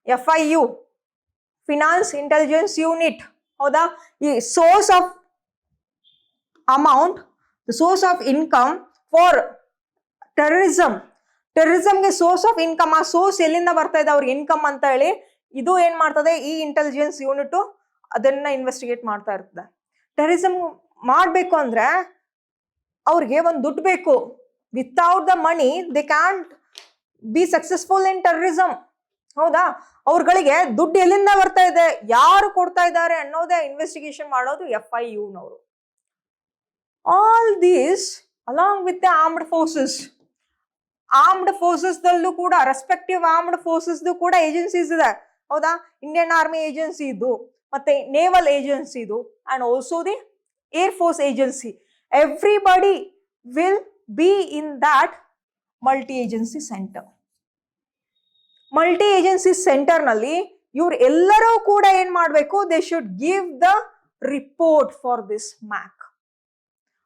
FIU finance intelligence unit. ಹೌದಾ, ಈ source of amount, source of income for ಟೆರರಿಸಂಗೆ source of income, ಆ source ಎಲ್ಲಿಂದ ಬರ್ತಾ ಇದೆ ಅವ್ರಿಗೆ ಇನ್ಕಮ್ ಅಂತ ಹೇಳಿ ಇದು ಏನ್ ಮಾಡ್ತದೆ, ಈ ಇಂಟೆಲಿಜೆನ್ಸ್ ಯೂನಿಟ್ ಅದನ್ನ ಇನ್ವೆಸ್ಟಿಗೇಟ್ ಮಾಡ್ತಾ ಇರ್ತದೆ. ಟೆರರಿಸಂ ಮಾಡ್ಬೇಕು ಅಂದ್ರೆ ಅವ್ರಿಗೆ ಒಂದು ದುಡ್ಡು ಬೇಕು. Without the money they can't be successful in terrorism. ಹೌದಾ, ಅವ್ರಗಳಿಗೆ ದುಡ್ಡು ಎಲ್ಲಿಂದ ಬರ್ತಾ ಇದೆ, ಯಾರು ಕೊಡ್ತಾ ಇದ್ದಾರೆ ಅನ್ನೋದೇ ಇನ್ವೆಸ್ಟಿಗೇಷನ್ ಮಾಡೋದು FIU ನವರು. All these along with the armed forces ದಲ್ಲೂ ಕೂಡ ರೆಸ್ಪೆಕ್ಟಿವ್ ಆರ್ಮ್ಡ್ ಫೋರ್ಸಸ್ ಕೂಡ ಏಜೆನ್ಸೀಸ್ ಇದೆ. ಹೌದಾ, ಇಂಡಿಯನ್ ಆರ್ಮಿ ಏಜೆನ್ಸಿ ಇದು, ಮತ್ತೆ ನೇವಲ್ ಏಜೆನ್ಸಿ ಇದು, and also the air force agency. Everybody will be in that multi agency centre. Multi agency centre ನಲ್ಲಿ ಇವ್ರು ಎಲ್ಲರೂ ಕೂಡ ಏನ್ ಮಾಡ್ಬೇಕು, they should give the report for this MAC.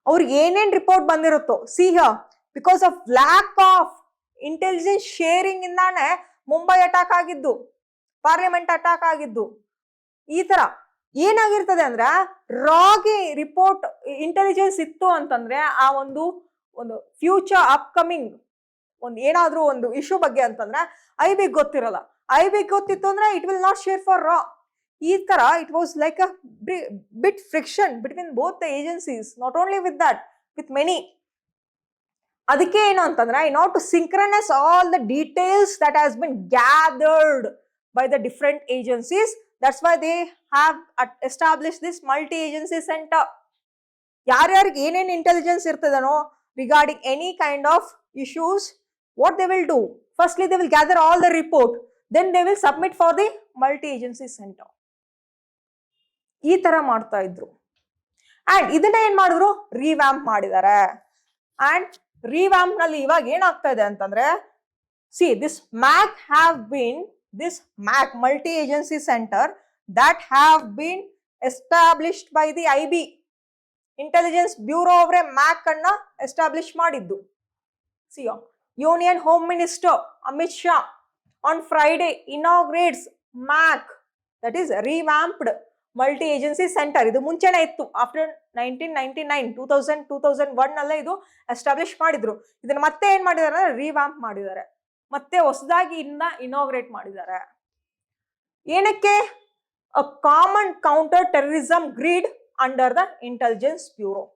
ಅವ್ರಿಗೆ ಏನೇನ್ ರಿಪೋರ್ಟ್ ಬಂದಿರುತ್ತೋ, see here, because of lack of intelligence sharing ಇಂದಾನೆ ಮುಂಬೈ ಅಟ್ಯಾಕ್ ಆಗಿದ್ದು, ಪಾರ್ಲಿಮೆಂಟ್ ಅಟ್ಯಾಕ್ ಆಗಿದ್ದು. ಈ ತರ ಏನಾಗಿರ್ತದೆ ಅಂದ್ರೆ ರಾಗಿ ರಿಪೋರ್ಟ್ ಇಂಟೆಲಿಜೆನ್ಸ್ ಇತ್ತು ಅಂತಂದ್ರೆ ಆ ಒಂದು ಫ್ಯೂಚರ್ ಅಪ್ಕಮಿಂಗ್ ಏನಾದ್ರೂ ಒಂದು ಇಶ್ಯೂ ಬಗ್ಗೆ ಅಂತಂದ್ರೆ IB ಗೊತ್ತಿರಲ್ಲ. IB ಗೊತ್ತಿತ್ತು ಅಂದ್ರೆ it will not share for ರಾ. ಈ ತರ it was like a bit friction between both the agencies, not only with that, with many. ಅದಕ್ಕೆ ಏನು ಅಂತಂದ್ರೆ in order to synchronise all the details that has been gathered by the different agencies, that's why they have establish this multi agency centre. ಯಾರ್ಯಾರಿಗೆ ಏನೇನು intelligence ಇರ್ತದನೋ regarding any kind of issues, what they will do, firstly they will gather all the report, then they will submit for the multi agency center. ಈ ತರ ಮಾಡ್ತಾ ಇದ್ರು. And ಇದನ್ನ ಏನ್ ಮಾಡಿದ್ರು, ರಿವ್ಯಾಂಪ್ ಮಾಡಿದ್ದಾರೆ. ಅಂಡ್ ರಿವ್ಯಾಂಪ್ ನಲ್ಲಿ ಇವಾಗ ಏನಾಗ್ತಾ ಇದೆ ಅಂತಂದ್ರೆ, see this MAC multi agency center that have been established by the IB, intelligence bureau ಅವರೇ MAC ಅನ್ನ ಎಸ್ಟಾಬ್ಲಿಷ್ ಮಾಡಿದ್ದು. Union Home Minister Amit Shah on Friday inaugurates MAC, that is revamped multi-agency center. ಇದು ಮುಂಚೆನೇ ಇತ್ತು, after 1999 2001 ನಲ್ಲೇ ಇದು establish ಮಾಡಿದ್ರು. ಇದನ್ನ ಮತ್ತೆ ಏನ್ ಮಾಡಿದಾರೆ, ರಿವ್ಯಾಂಪ್ ಮಾಡಿದ್ದಾರೆ, ಮತ್ತೆ ಹೊಸದಾಗಿ ಇನಾಗ್ರೇಟ್ ಮಾಡಿದ್ದಾರೆ. ಏನಕ್ಕೆ? a common counter terrorism grid under the Intelligence Bureau.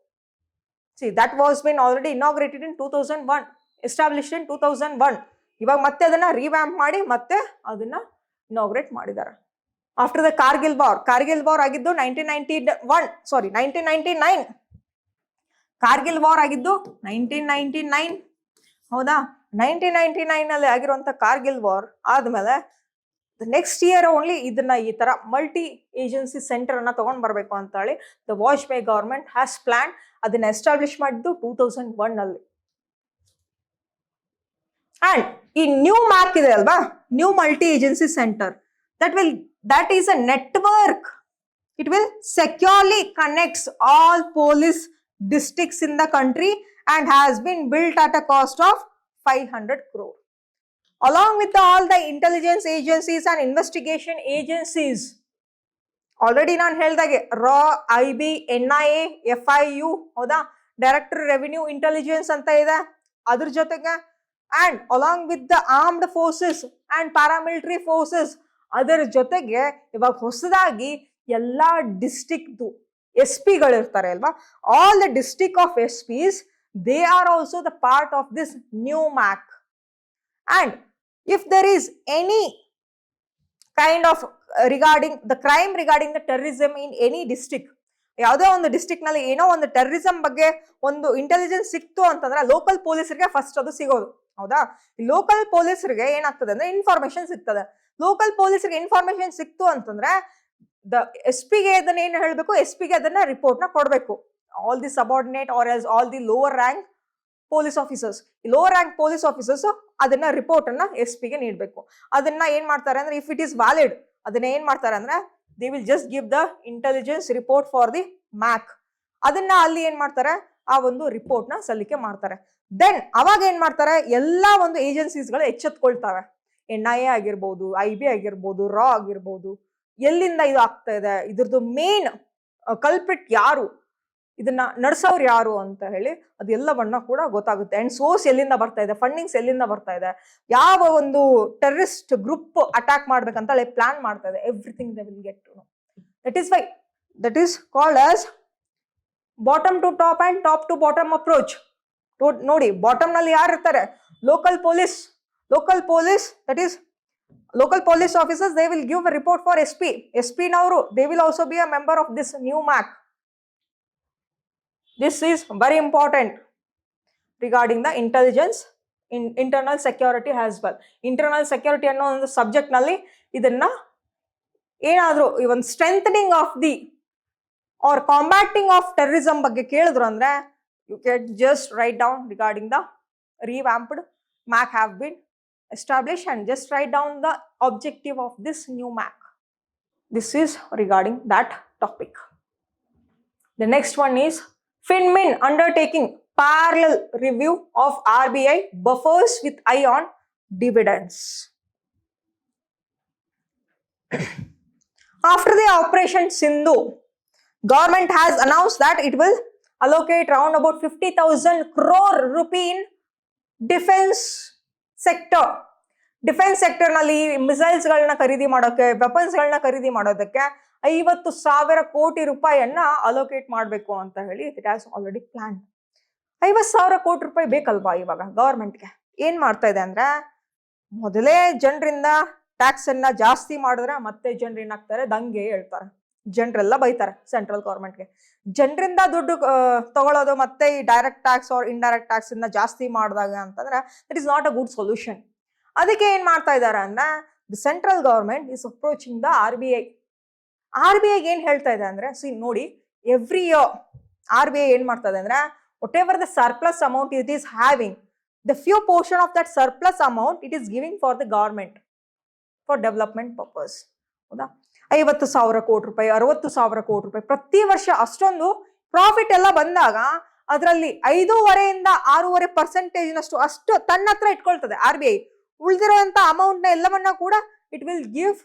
See, that was been already inaugurated in 2001, established in 2001. ಇವಾಗ ಮತ್ತೆ ಅದನ್ನ ರಿವ್ಯಾಂಪ್ ಮಾಡಿ ಮತ್ತೆ ಅದನ್ನ ಇನಾಗ್ರೇಟ್ ಮಾಡಿದ್ದಾರೆ. ಆಫ್ಟರ್ ದ ಕಾರ್ಗಿಲ್ ವಾರ್ ಆಗಿದ್ದು 1999. ಕಾರ್ಗಿಲ್ ವಾರ್ ಆಗಿದ್ದು 1999, ಹೌದಾ? 1999 ಆಗಿರುವಂತ ಕಾರ್ಗಿಲ್ ವಾರ್ ಆದ್ಮೇಲೆ ನೆಕ್ಸ್ಟ್ ಇಯರ್ ಓನ್ಲಿ ಇದನ್ನ ಈ ತರ ಮಲ್ಟಿ ಏಜೆನ್ಸಿ ಸೆಂಟರ್ ಅನ್ನ ತಗೊಂಡ್ ಬರ್ಬೇಕು ಅಂತ ಹೇಳಿ the Vajpayee government has plan. ಅದನ್ನ ಎಸ್ಟಾಬ್ಲಿಷ್ ಮಾಡಿದ್ದು 2001 ಅಲ್ಲಿ. ಅಂಡ್ ಈ ನ್ಯೂ ಮ್ಯಾಕ್ ಇದೆ ಅಲ್ವಾ, new multi agency centre, that is a network. It will securely connects all police districts in the country and has been built at a cost of 500 crore. Along with all the intelligence agencies and investigation agencies. Already ನಾನು ಹೇಳ್ದಾಗೆ ರಾ, IB, NIA, FIU, ಹೌದಾ, director revenue intelligence ಅಂತ ಇದೆ ಅದ್ರ ಜೊತೆಗೆ, and along with the armed forces and paramilitary forces, ಅದರ ಜೊತೆಗೆ ಇವಾಗ ಹೊಸದಾಗಿ ಎಲ್ಲಾ ಡಿಸ್ಟ್ರಿಕ್ಟ್ SP ಗಳಿರ್ತಾರೆ ಅಲ್ವಾ, all the district of SPs, they are also the part of this new MAC. And if there is any kind of regarding the crime regarding the terrorism in any district, ಯಾವುದೇ ಒಂದು district ನಲ್ಲಿ ಏನೋ ಒಂದು terrorism ಬಗ್ಗೆ ಒಂದು intelligence ಸಿಕ್ತು ಅಂತಂದ್ರೆ local ಪೊಲೀಸರಿಗೆ ಫಸ್ಟ್ ಅದು ಸಿಗೋದು, ಹೌದಾ? ಲೋಕಲ್ ಪೊಲೀಸರಿಗೆ ಏನಾಗ್ತದೆ ಅಂದ್ರೆ ಇನ್ಫಾರ್ಮೇಶನ್ ಸಿಗ್ತದೆ. ಲೋಕಲ್ ಪೊಲೀಸರಿಗೆ ಇನ್ಫಾರ್ಮೇಶನ್ ಸಿಕ್ತು ಅಂತಂದ್ರೆ SP ಗೆ ಅದನ್ನ ಏನ್ ಹೇಳ್ಬೇಕು, SP ಗೆ ಅದನ್ನ ರಿಪೋರ್ಟ್ ನ ಕೊಡ್ಬೇಕು. All the subordinate or else all the lower rank police officers, lower rank police officers ಅದನ್ನ ರಿಪೋರ್ಟ್ ಅನ್ನ SP ಗೆ ನೀಡಬೇಕು. ಅದನ್ನ ಏನ್ ಮಾಡ್ತಾರೆ ಅಂದ್ರೆ ಇಫ್ ಇಟ್ ಈಸ್ ವ್ಯಾಲಿಡ್, ಅದನ್ನ ಏನ್ ಮಾಡ್ತಾರೆ ಅಂದ್ರೆ they will just give the intelligence report for the MAC. ಅದನ್ನ ಅಲ್ಲಿ ಏನ್ ಮಾಡ್ತಾರೆ, ಆ ಒಂದು ರಿಪೋರ್ಟ್ ನ ಸಲ್ಲಿಕೆ ಮಾಡ್ತಾರೆ. ದೆನ್ ಅವಾಗ ಏನ್ ಮಾಡ್ತಾರೆ, ಎಲ್ಲಾ ಒಂದು ಏಜೆನ್ಸೀಸ್ ಗಳು ಎಚ್ಚೆತ್ಕೊಳ್ತವೆ. NIA ಆಗಿರ್ಬೋದು, IB ಆಗಿರ್ಬೋದು, ರಾ ಆಗಿರ್ಬೋದು, ಎಲ್ಲಿಂದ ಇದು ಆಗ್ತಾ ಇದೆ, ಇದ್ರದ್ದು ಮೇನ್ ಕಲ್ಪ್ರಿಟ್ ಯಾರು, ಇದನ್ನ ನಡೆಸೋರು ಯಾರು ಅಂತ ಹೇಳಿ ಅದೆಲ್ಲವನ್ನ ಕೂಡ ಗೊತ್ತಾಗುತ್ತೆ. ಅಂಡ್ ಸೋರ್ಸ್ ಎಲ್ಲಿಂದ ಬರ್ತಾ ಇದೆ, ಫಂಡಿಂಗ್ಸ್ ಎಲ್ಲಿಂದ ಬರ್ತಾ ಇದೆ, ಯಾವ ಒಂದು ಟೆರರಿಸ್ಟ್ ಗ್ರೂಪ್ ಅಟ್ಯಾಕ್ ಮಾಡ್ಬೇಕಂತ ಹೇಳಿ ಪ್ಲಾನ್ ಮಾಡ್ತಾ ಇದೆ, everything they will get to know. That is why that is called as bottom to top and top to bottom approach. ನೋಡಿ, ಬಾಟಮ್ ನಲ್ಲಿ ಯಾರು ಇರ್ತಾರೆ, local police, that is local police officers, they will give a report for SP ನವರು, they will also be a member of this new MAC. This is very important regarding the intelligence in internal security as well. Internal security ಅನ್ನೋ ಒಂದು subject ನಲ್ಲಿ ಇದನ್ನ ಏನಾದ್ರೂ even strengthening of the or combating of terrorism ಬಗ್ಗೆ ಕೇಳಿದ್ರು ಅಂದ್ರೆ you can just write down regarding the revamped MAC have been established and just write down the objective of this new MAC. This is regarding that topic. The next one is FinMin undertaking parallel review of RBI buffers with eye on dividends. After the Operation Sindhu, government has announced that it will allocate around about 50,000 crore rupee in defense sector. Defence sector ನಲ್ಲಿ missiles ಗಳನ್ನ ಖರೀದಿ ಮಾಡೋಕೆ, weapons ಗಳನ್ನ ಖರೀದಿ ಮಾಡೋದಕ್ಕೆ 50,000 ಕೋಟಿ ರೂಪಾಯಿಯನ್ನ allocate ಮಾಡಬೇಕು ಅಂತ ಹೇಳಿ ಇಟ್ ಹ್ಯಾಸ್ ಆಲ್ರೆಡಿ ಪ್ಲಾನ್. 50,000 ಕೋಟಿ ರೂಪಾಯಿ ಬೇಕಲ್ವಾ ಇವಾಗ ಗವರ್ಮೆಂಟ್ಗೆ? ಏನ್ ಮಾಡ್ತಾ ಇದೆ ಅಂದ್ರೆ, ಮೊದಲೇ ಜನರಿಂದ ಟ್ಯಾಕ್ಸ್ ಅನ್ನ ಜಾಸ್ತಿ ಮಾಡಿದ್ರೆ ಮತ್ತೆ ಜನರು ಏನಾಗ್ತಾರೆ, ದಂಗೆ ಹೇಳ್ತಾರೆ, ಜನರೆಲ್ಲ ಬೈತಾರೆ ಸೆಂಟ್ರಲ್ ಗವರ್ಮೆಂಟ್ಗೆ. ಜನರಿಂದ ದುಡ್ಡು ತಗೊಳ್ಳೋದು ಮತ್ತೆ ಈ direct tax or indirect tax ಅನ್ನ ಜಾಸ್ತಿ ಮಾಡಿದಾಗ ಅಂತಂದ್ರೆ it is not a good solution. ಅದಕ್ಕೆ ಏನ್ ಮಾಡ್ತಾ ಇದ್ದಾರೆ ಅಂದ್ರೆ the central government is approaching the RBI. RBI ಏನ್ ಹೇಳ್ತಾ ಇದೆ ಅಂದ್ರೆ, ನೋಡಿ, ಎವ್ರಿ ಇಯರ್ RBI ಏನ್ ಮಾಡ್ತಾ ಇದೆ ಅಂದ್ರೆ, what ever the surplus amount it is having, the few portion of that surplus amount it is giving for the government for development purpose. ಹೌದಾ? 50,000 ಕೋಟಿ ರೂಪಾಯಿ, 60,000 ಕೋಟಿ ರೂಪಾಯಿ ಪ್ರತಿ ವರ್ಷ ಅಷ್ಟೊಂದು ಪ್ರಾಫಿಟ್ ಎಲ್ಲ ಬಂದಾಗ ಅದರಲ್ಲಿ 5.5% ಅಷ್ಟು ತನ್ನ ಹತ್ರ ಇಟ್ಕೊಳ್ತದೆ RBI. ಉಳಿದಿರುವಂತ ಅಮೌಂಟ್ ನ ಎಲ್ಲವನ್ನ ಕೂಡ it will give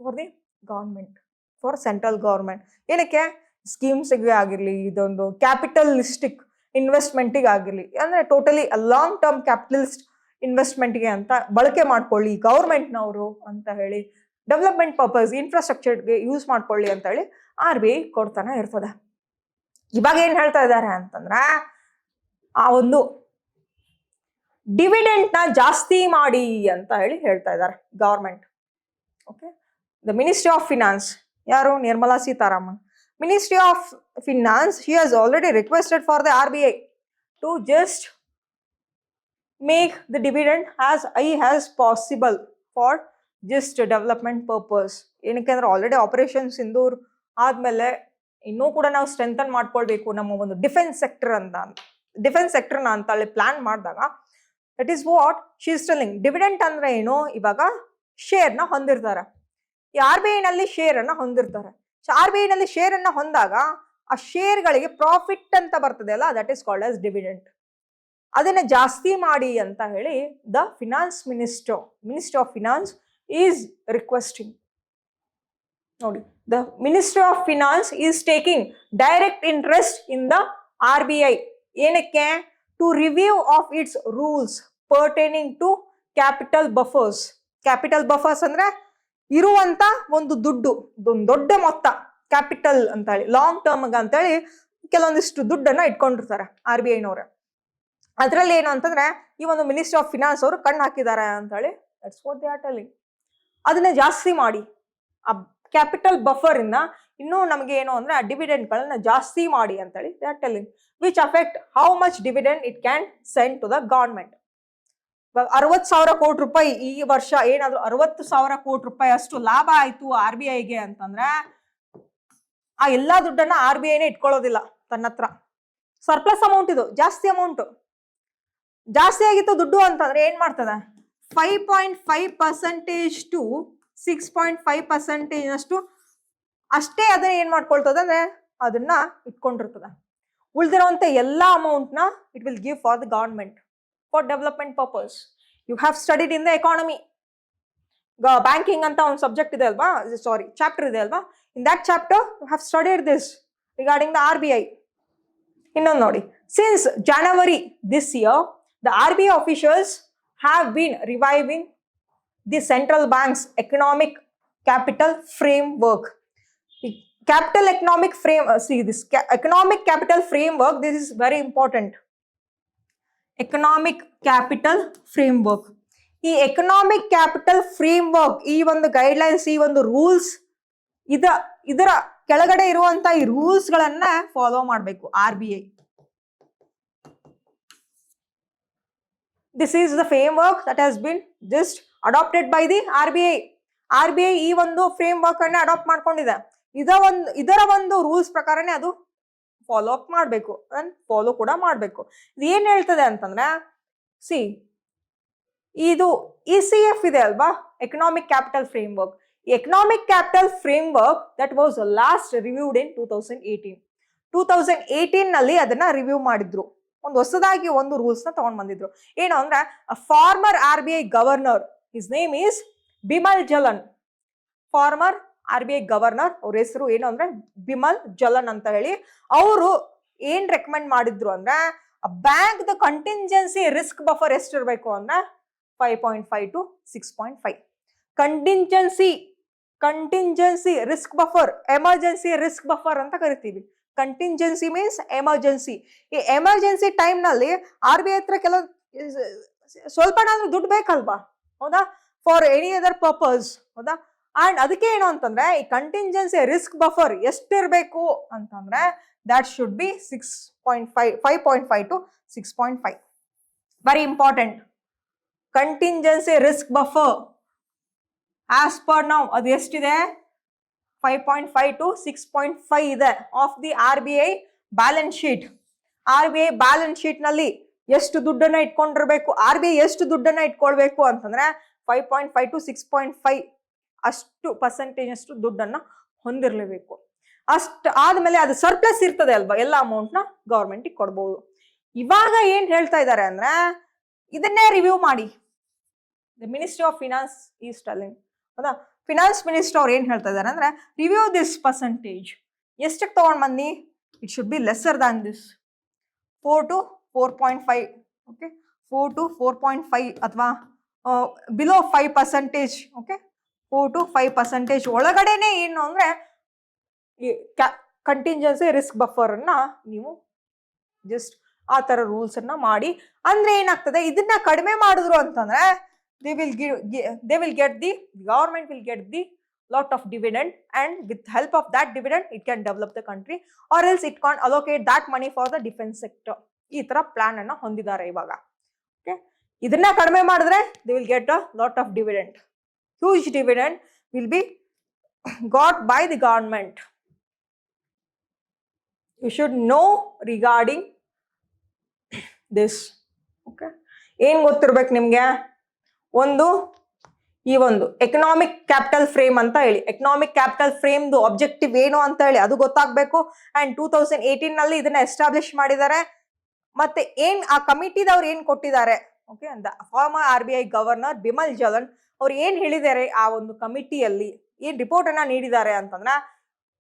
for the government, for central government. ಏನಕ್ಕೆ? ಸ್ಕೀಮ್ಸ್ಗೆ ಆಗಿರ್ಲಿ, ಇದೊಂದು ಕ್ಯಾಪಿಟಲಿಸ್ಟಿಕ್ ಇನ್ವೆಸ್ಟ್ಮೆಂಟ್ಗೆ ಆಗಿರ್ಲಿ, ಅಂದ್ರೆ ಟೋಟಲಿ ಲಾಂಗ್ ಟರ್ಮ್ ಕ್ಯಾಪಿಟಲಿಸ್ಟ್ ಇನ್ವೆಸ್ಟ್ಮೆಂಟ್ಗೆ ಅಂತ ಬಳಕೆ ಮಾಡ್ಕೊಳ್ಳಿ ಗವರ್ಮೆಂಟ್ನವರು ಅಂತ ಹೇಳಿ, ಡೆವಲಪ್ಮೆಂಟ್ ಪರ್ಪಸ್ ಇನ್ಫ್ರಾಸ್ಟ್ರಕ್ಚರ್ಗೆ ಯೂಸ್ ಮಾಡ್ಕೊಳ್ಳಿ ಅಂತ ಹೇಳಿ RBI ಕೊಡ್ತಾನೆ ಇರ್ತದೆ. ಇವಾಗ ಏನ್ ಹೇಳ್ತಾ ಇದ್ದಾರೆ ಅಂತಂದ್ರೆ, ಆ ಒಂದು ಡಿವಿಡೆಂಟ್ ನ ಜಾಸ್ತಿ ಮಾಡಿ ಅಂತ ಹೇಳಿ ಹೇಳ್ತಾ ಇದ್ದಾರೆ government. Okay, the ministry of finance, ಯಾರು? Nirmala Sitharaman. Ministry of finance, she has already requested for the RBI to just make the dividend as high as possible for just development purpose. ಏನಕ್ಕೆ ಅಂದ್ರೆ ಆಲ್ರೆಡಿ ಆಪರೇಷನ್ ಸಿಂಧೂರ್ ಆದ್ಮೇಲೆ ಇನ್ನೂ ಕೂಡ ನಾವು strengthen ಮಾಡ್ಕೊಳ್ಬೇಕು ನಮ್ಮ ಒಂದು ಡಿಫೆನ್ಸ್ ಸೆಕ್ಟರ್ನ ಅಂತ ಹೇಳಿ ಪ್ಲಾನ್ ಮಾಡಿದಾಗ that is what she is telling. Dividend ಅಂದ್ರೆ ಏನು, ಇವಾಗ ಶೇರ್ನ ಹೊಂದಿರ್ತಾರೆ, ಈ ಆರ್ ಬಿ ಐನಲ್ಲಿ ಶೇರ್ ಅನ್ನ ಹೊಂದಿರ್ತಾರೆ. ಆರ್ ಬಿ ಐನಲ್ಲಿ ಶೇರ್ ಅನ್ನ ಹೊಂದಾಗ ಆ ಶೇರ್ಗಳಿಗೆ ಪ್ರಾಫಿಟ್ ಅಂತ ಬರ್ತದೆ ಅಲ್ಲ, that is called as dividend. ಅದನ್ನ ಜಾಸ್ತಿ ಮಾಡಿ ಅಂತ ಹೇಳಿ the finance minister of finance is requesting. ನೋಡಿ, the minister of finance is taking direct interest in the R B I. ಏನಕ್ಕೆ? To review of its rules pertaining to capital buffers. Capital buffers ಅಂದ್ರೆ ಇರುವಂತ ಒಂದು ದುಡ್ಡು, ಒಂದು ದೊಡ್ಡ ಮೊತ್ತ capital ಅಂತ ಹೇಳಿ, ಲಾಂಗ್ ಟರ್ಮ್ ಅಂತೇಳಿ ಕೆಲವೊಂದಿಷ್ಟು ದುಡ್ಡನ್ನ ಇಟ್ಕೊಂಡಿರ್ತಾರೆ ಆರ್ ಬಿ ಐನವ್ರೆ. ಅದ್ರಲ್ಲಿ ಏನು ಅಂತಂದ್ರೆ ಈ ಒಂದು ಮಿನಿಸ್ಟರ್ ಆಫ್ ಫಿನಾನ್ಸ್ ಅವರು ಕಣ್ಣು ಹಾಕಿದ್ದಾರೆ ಅಂತ ಹೇಳಿ that's what they are telling. ಅದನ್ನ ಜಾಸ್ತಿ ಮಾಡಿ, ಆ ಕ್ಯಾಪಿಟಲ್ ಬಫರ್ ಇಂದ ಇನ್ನೂ ನಮಗೆ ಏನು ಅಂದ್ರೆ ಆ ಡಿವಿಡೆಂಡ್ ಗಳನ್ನ ಜಾಸ್ತಿ ಮಾಡಿ ಅಂತ ಹೇಳಿ they are telling, which affect how much dividend it can send to the government. 60,000 ಕೋಟಿ ರೂಪಾಯಿ ಈ ವರ್ಷ ಏನಾದ್ರು 60,000 ಕೋಟಿ ರೂಪಾಯಿ ಅಷ್ಟು ಲಾಭ ಆಯ್ತು ಆರ್ ಬಿ ಐಗೆ ಅಂತಂದ್ರೆ ಆ ಎಲ್ಲಾ ದುಡ್ಡನ್ನ ಆರ್ ಬಿ ಐನೇ ಇಟ್ಕೊಳ್ಳೋದಿಲ್ಲ ತನ್ನ ಹತ್ರ. ಸರ್ಪ್ಲಸ್ ಅಮೌಂಟ್, ಇದು ಜಾಸ್ತಿ ಅಮೌಂಟ್, ಜಾಸ್ತಿ ಆಗಿತ್ತು ದುಡ್ಡು ಅಂತಂದ್ರೆ ಏನ್ ಮಾಡ್ತದೆ, 5.5% ಟು 6.5% ಅಷ್ಟು ಅಷ್ಟೇ ಅದನ್ನ ಏನ್ ಮಾಡ್ಕೊಳ್ತದೆ ಅಂದ್ರೆ ಅದನ್ನ ಇಟ್ಕೊಂಡಿರ್ತದೆ. ಉಳಿದಿರುವಂತ ಎಲ್ಲಾ ಅಮೌಂಟ್ ನ it will give for the government for development purpose. You have studied in the economy. Banking anta one subject ide alva, sorry chapter ide alva, in that chapter you have studied this regarding the RBI. Innondu nodi, since January this year the RBI officials have been reviving the central bank's economic capital framework. Economic capital framework, this is very important. Economic capital framework. ಈ economic capital framework, ಈ ಒಂದು guidelines, ಈ ಒಂದು rules, ಇದರ ಕೆಳಗಡೆ ಇರುವಂತ ಈ rules ಗಳನ್ನ ಫಾಲೋ ಮಾಡಬೇಕು R B I. This is the framework that has been just adapted by the R B I. R B I ಈ ಒಂದು ಫ್ರೇಮ್ವರ್ಕ್ ಅನ್ನ ಅಡಾಪ್ಟ್ ಮಾಡ್ಕೊಂಡಿದೆ. ಇದರ ಒಂದು ರೂಲ್ಸ್ ಪ್ರಕಾರನೇ ಅದು ಫಾಲೋ ಅಪ್ ಮಾಡಬೇಕು ಅಂಡ್ ಫಾಲೋ ಕೂಡ ಮಾಡಬೇಕು. ಇದು ಏನ್ ಹೇಳ್ತದೆ ಅಂತಂದ್ರೆ, ಸಿ ಇದು ECF ಇದೆ ಅಲ್ವಾ, ಎಕನಾಮಿಕ್ ಕ್ಯಾಪಿಟಲ್ ಫ್ರೇಮ್ವರ್ಕ್. ಈ economic capital framework that was last reviewed in 2018 ನಲ್ಲಿ ಅದನ್ನ ರಿವ್ಯೂ ಮಾಡಿದ್ರು. ಒಂದು ಹೊಸದಾಗಿ ಒಂದು ರೂಲ್ಸ್ ನ ತಗೊಂಡ್ ಬಂದಿದ್ರು. ಏನು ಅಂದ್ರೆ former R B I governor, his name is Bimal Jalan. Former R B I governor, ಅವ್ರ ಹೆಸರು ಏನು ಅಂದ್ರೆ ಬಿಮಲ್ ಜಲನ್ ಅಂತ ಹೇಳಿ. ಅವರು ಏನ್ ರೆಕಮೆಂಡ್ ಮಾಡಿದ್ರು ಅಂದ್ರೆ bank the contingency risk buffer ಎಷ್ಟಿರ್ಬೇಕು ಅಂದ್ರೆ 5.5 to 6.5. Contingency risk buffer, emergency risk buffer ಅಂತ ಕರಿತೀವಿ. Contingency means emergency. ಈ ಎಮರ್ಜೆನ್ಸಿ ಟೈಮ್ ನಲ್ಲಿ ಆರ್ ಬಿ ಐ ಹತ್ರ ಕೆಲವು ಸ್ವಲ್ಪನಾದ್ರೂ ದುಡ್ಡು ಬೇಕಲ್ವಾ, ಹೌದಾ, ಫಾರ್ ಎನಿ ಅದರ್ ಪರ್ಪಸ್, ಹೌದಾ. ಅಂಡ್ ಅದಕ್ಕೆ ಏನು ಅಂತಂದ್ರೆ ಈ ಕಂಟಿಂಜೆನ್ಸಿ ರಿಸ್ಕ್ ಬಫರ್ ಎಷ್ಟಿರ್ಬೇಕು ಅಂತಂದ್ರೆ that should be 5.5 to 6.5. very important. Contingency risk buffer as per now ಅದು ಎಷ್ಟಿದೆ, 5.5 to 6.5 ಇದೆ of the R B I balance sheet. R B I balance sheet ನಲ್ಲಿ ಎಷ್ಟು ದುಡ್ಡನ್ನ ಇಟ್ಕೊಂಡಿರ್ಬೇಕು, ಆರ್ ಬಿ ಐ ಎಷ್ಟು ದುಡ್ಡನ್ನ ಇಟ್ಕೊಳ್ಬೇಕು ಅಂತಂದ್ರೆ 5.5 to 6.5 ಅಷ್ಟು ಪರ್ಸೆಂಟೇಜ್ ಅಷ್ಟು ದುಡ್ಡನ್ನ ಹೊಂದಿರ್ಲೇಬೇಕು. ಅಷ್ಟು ಆದ್ಮೇಲೆ ಅದು ಸರ್ಪ್ಲಸ್ ಇರ್ತದೆ ಅಲ್ವಾ, ಎಲ್ಲ ಅಮೌಂಟ್ ನ ಗವರ್ಮೆಂಟ್ ಕೊಡ್ಬೋದು. ಇವಾಗ ಏನ್ ಹೇಳ್ತಾ ಇದ್ದಾರೆ ಅಂದ್ರೆ ಇದನ್ನೇ ರಿವ್ಯೂ ಮಾಡಿ. The ministry of finance is telling, ಹೌದಾ, ಫಿನಾನ್ಸ್ ಮಿನಿಸ್ಟರ್ ಅವ್ರು ಏನ್ ಹೇಳ್ತಾ ಇದಾರೆ ಅಂದ್ರೆ ರಿವ್ಯೂ ದಿಸ್ ಪರ್ಸೆಂಟೇಜ್. ಎಷ್ಟಕ್ಕೆ ತಗೊಂಡ್ ಬನ್ನಿ, it should be lesser than this, 4 to 4.5. Okay, 4 to 4.5 ಅಥವಾ ಬಿಲೋ 5%. ಓಕೆ, 4 to 5% ಒಳಗಡೆನೆ ಏನು ಅಂದ್ರೆ ಈ ಕಂಟಿಂಜೆನ್ಸಿ ರಿಸ್ಕ್ ಬಫರ್ ಅನ್ನ ನೀವು ಜಸ್ಟ್ ಆ ತರ ರೂಲ್ಸ್ ಅನ್ನ ಮಾಡಿ. ಅಂದ್ರೆ ಏನಾಗ್ತದೆ, ಇದನ್ನ ಕಡಿಮೆ ಮಾಡಿದ್ರು ಅಂತಂದ್ರೆ government will get the lot of dividend, and with help of that dividend it can develop the country, or else it can't allocate that money for the defense sector. ಈ ತರ ಪ್ಲಾನ್ ಅನ್ನ ಹೊಂದಿದ್ದಾರೆ ಇವಾಗ. ಓಕೆ, ಇದನ್ನ ಕಡಿಮೆ ಮಾಡಿದ್ರೆ they will get a lot of dividend. Huge dividend will be got by the government. You should know regarding this. Okay, ಏನ್ ಗೊತ್ತಿರ್ಬೇಕು ನಿಮ್ಗೆ? ಈ ಒಂದು ಎಕನಾಮಿಕ್ ಕ್ಯಾಪಿಟಲ್ ಫ್ರೇಮ್ ಅಂತ ಹೇಳಿ, ಎಕನಾಮಿಕ್ ಕ್ಯಾಪಿಟಲ್ ಫ್ರೇಮ್ದು ಆಬ್ಜೆಕ್ಟಿವ್ ಏನು ಅಂತ ಹೇಳಿ ಅದು ಗೊತ್ತಾಗ್ಬೇಕು. ಅಂಡ್ 2018 ನಲ್ಲಿ ಇದನ್ನ ಎಸ್ಟಾಬ್ಲಿಷ್ ಮಾಡಿದ್ದಾರೆ. ಮತ್ತೆ ಏನ್ ಆ ಕಮಿಟಿದವ್ರು ಏನ್ ಕೊಟ್ಟಿದ್ದಾರೆ, okay, former RBI governor Bimal Jalan ಅವ್ರು ಏನ್ ಹೇಳಿದ್ದಾರೆ ಆ ಒಂದು ಕಮಿಟಿಯಲ್ಲಿ ಏನ್ ರಿಪೋರ್ಟ್ ಅನ್ನ ನೀಡಿದ್ದಾರೆ ಅಂತಂದ್ರೆ,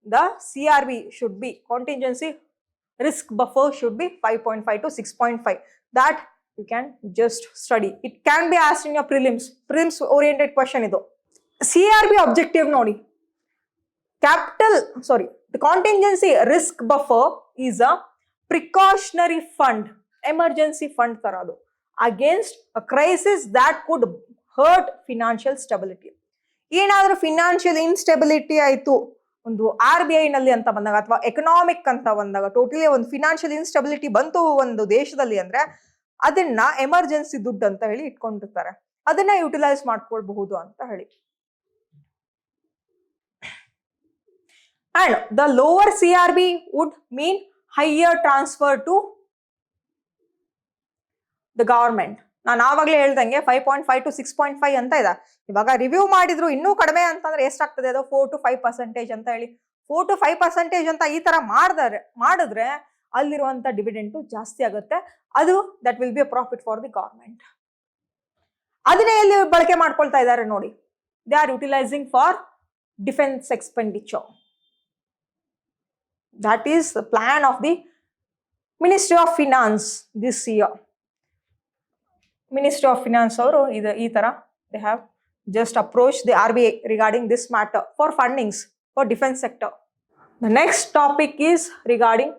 the CRB should be contingency risk buffer should be 5.5 to 6.5. That you can just study. It can be asked in your prelims oriented question. Idu CRB objective nodi, the contingency risk buffer is a precautionary fund, emergency fund taradu against a crisis that could hurt financial stability. ಏನಾದರೂ financial instability ಆಯ್ತು ಒಂದು RBI ನಲ್ಲಿ ಅಂತ ಬಂದಾಗ, ಅಥವಾ economic ಅಂತ ಬಂದಾಗ, totally ಒಂದು ಫಿನಾನ್ಷಿಯಲ್ ಇನ್ಸ್ಟೆಬಿಲಿಟಿ ಬಂತು ಒಂದು ದೇಶದಲ್ಲಿ ಅಂದ್ರೆ ಅದನ್ನ ಎಮರ್ಜೆನ್ಸಿ ದುಡ್ಡು ಅಂತ ಹೇಳಿ ಇಟ್ಕೊಂಡಿರ್ತಾರೆ, ಅದನ್ನ ಯುಟಿಲೈಸ್ ಮಾಡ್ಕೊಳ್ಬಹುದು ಅಂತ ಹೇಳಿ. And the lower CRB would mean higher transfer to the government. ನಾನು ಆವಾಗಲೇ ಹೇಳ್ದಂಗೆ 5.5 to 6.5 ಅಂತ ಇದೆ. ಇವಾಗ ರಿವ್ಯೂ ಮಾಡಿದ್ರು ಇನ್ನೂ ಕಡಿಮೆ ಅಂತಂದ್ರೆ ಎಷ್ಟಾಗ್ತದೆ ಅದು? 4 to 5% ಅಂತ ಹೇಳಿ. 4 to 5% ಅಂತ ಈ ತರ ಮಾಡಿದ್ರೆ ಅಲ್ಲಿರುವಂತ ಡಿವಿಡೆಂಟ್ ಜಾಸ್ತಿ ಆಗುತ್ತೆ. ಅದು that will be a profit for the government. ಅದನ್ನೇ ಎಲ್ಲಿ ಬಳಕೆ ಮಾಡ್ಕೊಳ್ತಾ ಇದ್ದಾರೆ ನೋಡಿ, they are utilising for defence expenditure. That is the plan of the ministry of finance this year. Ministry of finance ಅವರು ಈ ತರ they have just approached the RBI regarding this matter for fundings for defense sector. The next topic is regarding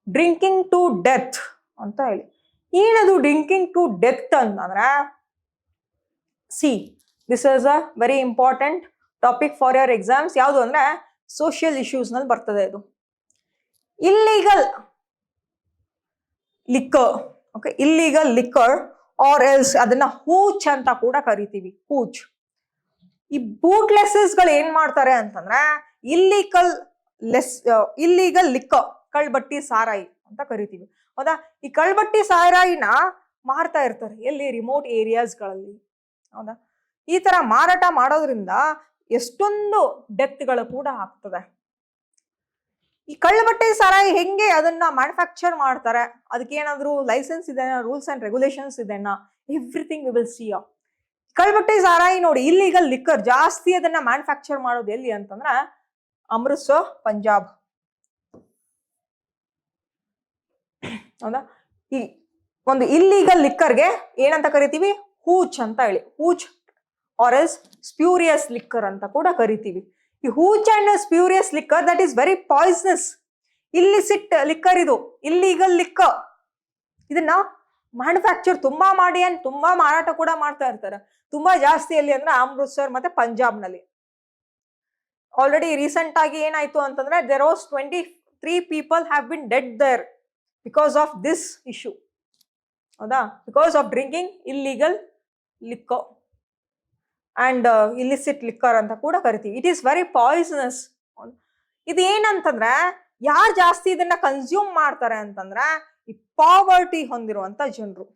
drinking to death ಅಂತ ಹೇಳಿ. ಏನದು drinking to death ಅಂತಂದ್ರೆ, see this is a very important topic for your exams. ಯಾವುದು ಅಂದ್ರೆ social issues ನಲ್ಲಿ ಬರ್ತದೆ ಇದು. Illegal liquor, okay, illegal liquor or else ಅದನ್ನ ಹೂಚ್ ಅಂತ ಕೂಡ ಕರಿತೀವಿ, ಹೂಚ್. ಈ ಬೂಟ್ಲೆಸಸ್ ಗಳು ಏನ್ ಮಾಡ್ತಾರೆ ಅಂತಂದ್ರೆ, ಇಲ್ಲಿಗಲ್ ಲಿಕ್ಕರ್, ಕಳ್ಬಟ್ಟಿ ಸಾರಾಯಿ ಅಂತ ಕರಿತೀವಿ, ಹೌದಾ? ಈ ಕಳ್ಬಟ್ಟಿ ಸಾರಾಯಿನ ಮಾರ್ತಾ ಇರ್ತಾರೆ ಎಲ್ಲಿ? ರಿಮೋಟ್ ಏರಿಯಾಸ್ಗಳಲ್ಲಿ, ಹೌದಾ? ಈ ತರ ಮಾರಾಟ ಮಾಡೋದ್ರಿಂದ ಎಷ್ಟೊಂದು ಡೆತ್ಗಳು ಕೂಡ ಆಗ್ತದೆ. ಈ ಕಳ್ಳಬಟ್ಟೆ ಸಾರಾಯಿ ಹೆಂಗೆ ಅದನ್ನ ಮ್ಯಾನುಫ್ಯಾಕ್ಚರ್ ಮಾಡ್ತಾರೆ, ಅದಕ್ಕೆ ಏನಾದ್ರು ಲೈಸೆನ್ಸ್ ಇದೆನಾ, ರೂಲ್ಸ್ ಅಂಡ್ ರೆಗ್ಯುಲೇಷನ್ಸ್ ಇದೆನಾ, ಎವ್ರಿಥಿಂಗ್ ವಿ ವಿಲ್ ಸಿ. ಕಳ್ಬಟ್ಟೆ ಸಾರಾಯಿ ನೋಡಿ, ಇಲ್ಲಿಗಲ್ ಲಿಕ್ಕರ್ ಜಾಸ್ತಿ ಅದನ್ನ ಮ್ಯಾನುಫ್ಯಾಕ್ಚರ್ ಮಾಡೋದು ಎಲ್ಲಿ ಅಂತಂದ್ರೆ ಅಮೃತ್ಸರ್, ಪಂಜಾಬ್, ಹೌದಾ? ಈ ಒಂದು ಇಲ್ಲಿಗಲ್ ಲಿಕ್ಕರ್ಗೆ ಏನಂತ ಕರಿತೀವಿ? ಹೂಚ್ ಅಂತ ಹೇಳಿ. Hooch or as spurious liquor ಅಂತ ಕೂಡ ಕರಿತೀವಿ. ಈ hooch and spurious liquor that is very poisonous. Illicit liquor ಇದು, ಇಲ್ಲಿಗಲ್ ಲಿಕ್ಕರ್. ಇದನ್ನ ಮ್ಯಾನುಫ್ಯಾಕ್ಚರ್ ತುಂಬಾ ಮಾಡಿ ಅಂಡ್ ತುಂಬಾ ಮಾರಾಟ ಕೂಡ ಮಾಡ್ತಾ ಇರ್ತಾರೆ. ತುಂಬಾ ಜಾಸ್ತಿ ಎಲ್ಲಿ ಅಂದ್ರೆ ಅಮೃತ್ಸರ್ ಮತ್ತೆ ಪಂಜಾಬ್ ನಲ್ಲಿ. ಆಲ್ರೆಡಿ ರೀಸೆಂಟ್ ಆಗಿ ಏನಾಯ್ತು ಅಂತಂದ್ರೆ, there was 23 people have been dead there because of this issue, ಹೌದಾ? Because of drinking illegal liquor and illicit liquor ಅಂತ ಕೂಡ ಕರಿತೀವಿ. It is very poisonous. ಇದು ಏನಂತಂದ್ರೆ, ಯಾರು ಜಾಸ್ತಿ ಇದನ್ನ ಕನ್ಸ್ಯೂಮ್ ಮಾಡ್ತಾರೆ ಅಂತಂದ್ರೆ ಈ ಪಾವರ್ಟಿ ಹೊಂದಿರುವಂತ ಜನರು.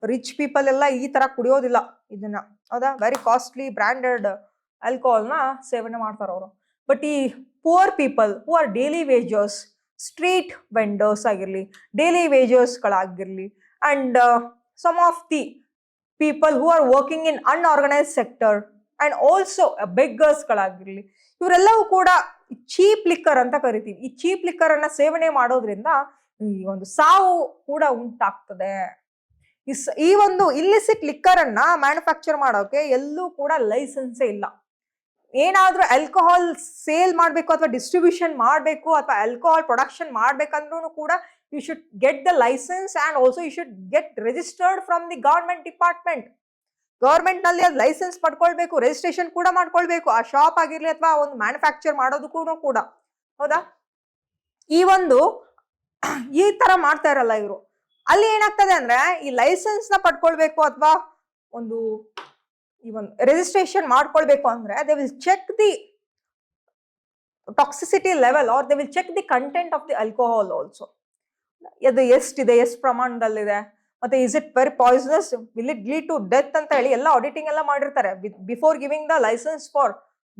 ರಿಚ್ ಪೀಪಲ್ ಎಲ್ಲ ಈ ತರ ಕುಡಿಯೋದಿಲ್ಲ ಇದನ್ನ, ಹೌದಾ? ವೆರಿ ಕಾಸ್ಟ್ಲಿ ಬ್ರಾಂಡೆಡ್ ಆಲ್ಕೋಹಾಲ್ ನ ಸೇವನೆ ಮಾಡ್ತಾರ ಅವರು. ಬಟ್ ಈ poor people who are daily wagers, street vendors ಆಗಿರ್ಲಿ, ಡೈಲಿ ವೇಜರ್ಸ್ ಗಳಾಗಿರ್ಲಿ, and some of the people who are working in unorganised sector and also beggars ಗಳಾಗಿರ್ಲಿ, ಇವರೆಲ್ಲವೂ ಕೂಡ ಚೀಪ್ ಲಿಕ್ಕರ್ ಅಂತ ಕರಿತೀವಿ. ಈ ಚೀಪ್ ಲಿಕ್ಕರ್ ಅನ್ನ ಸೇವನೆ ಮಾಡೋದ್ರಿಂದ ಈ ಒಂದು ಸಾವು ಕೂಡ ಉಂಟಾಗ್ತದೆ. ಈ ಒಂದು ಇಲ್ಲಿಸಿಟ್ ಲಿಕ್ಕರ್ ಅನ್ನ ಮ್ಯಾನುಫ್ಯಾಕ್ಚರ್ ಮಾಡೋಕೆ ಎಲ್ಲೂ ಕೂಡ ಲೈಸೆನ್ಸೇ ಇಲ್ಲ. ಏನಾದ್ರೂ ಆಲ್ಕೋಹಾಲ್ ಸೇಲ್ ಮಾಡ್ಬೇಕು ಅಥವಾ ಡಿಸ್ಟ್ರಿಬ್ಯೂಷನ್ ಮಾಡ್ಬೇಕು ಅಥವಾ ಆಲ್ಕೋಹಾಲ್ ಪ್ರೊಡಕ್ಷನ್ ಮಾಡ್ಬೇಕಂದ್ರೂ ಕೂಡ you should get the licence and also you should get registered from the government department. Government ನಲ್ಲಿ ಅದು ಲೈಸೆನ್ಸ್ ಪಡ್ಕೊಳ್ಬೇಕು, ರಿಜಿಸ್ಟ್ರೇಷನ್ ಕೂಡ ಮಾಡ್ಕೊಳ್ಬೇಕು, ಆ ಶಾಪ್ ಆಗಿರ್ಲಿ ಅಥವಾ ಒಂದು ಮ್ಯಾನುಫ್ಯಾಕ್ಚರ್ ಮಾಡೋದಕ್ಕೂ ಕೂಡ, ಹೌದಾ? ಈ ತರ ಮಾಡ್ತಾ ಇರಲ್ಲ ಇವರು. ಅಲ್ಲಿ ಏನಾಗ್ತದೆ ಅಂದ್ರೆ ಈ ಲೈಸೆನ್ಸ್ ನ ಪಡ್ಕೊಳ್ಬೇಕು ಅಥವಾ ಒಂದು ಈ ಒಂದು ರಿಜಿಸ್ಟ್ರೇಷನ್ ಮಾಡ್ಕೊಳ್ಬೇಕು ಅಂದ್ರೆ they will check the toxicity level or they will check the content of the alcohol also. ಅದು ಎಷ್ಟಿದೆ, ಎಷ್ಟು ಪ್ರಮಾಣದಲ್ಲಿದೆ, ಮತ್ತೆ is it very poisonous, will it lead to death ಅಂತ ಹೇಳಿ ಎಲ್ಲ ಆಡಿಟಿಂಗ್ ಎಲ್ಲ ಮಾಡಿರ್ತಾರೆ before giving the licence for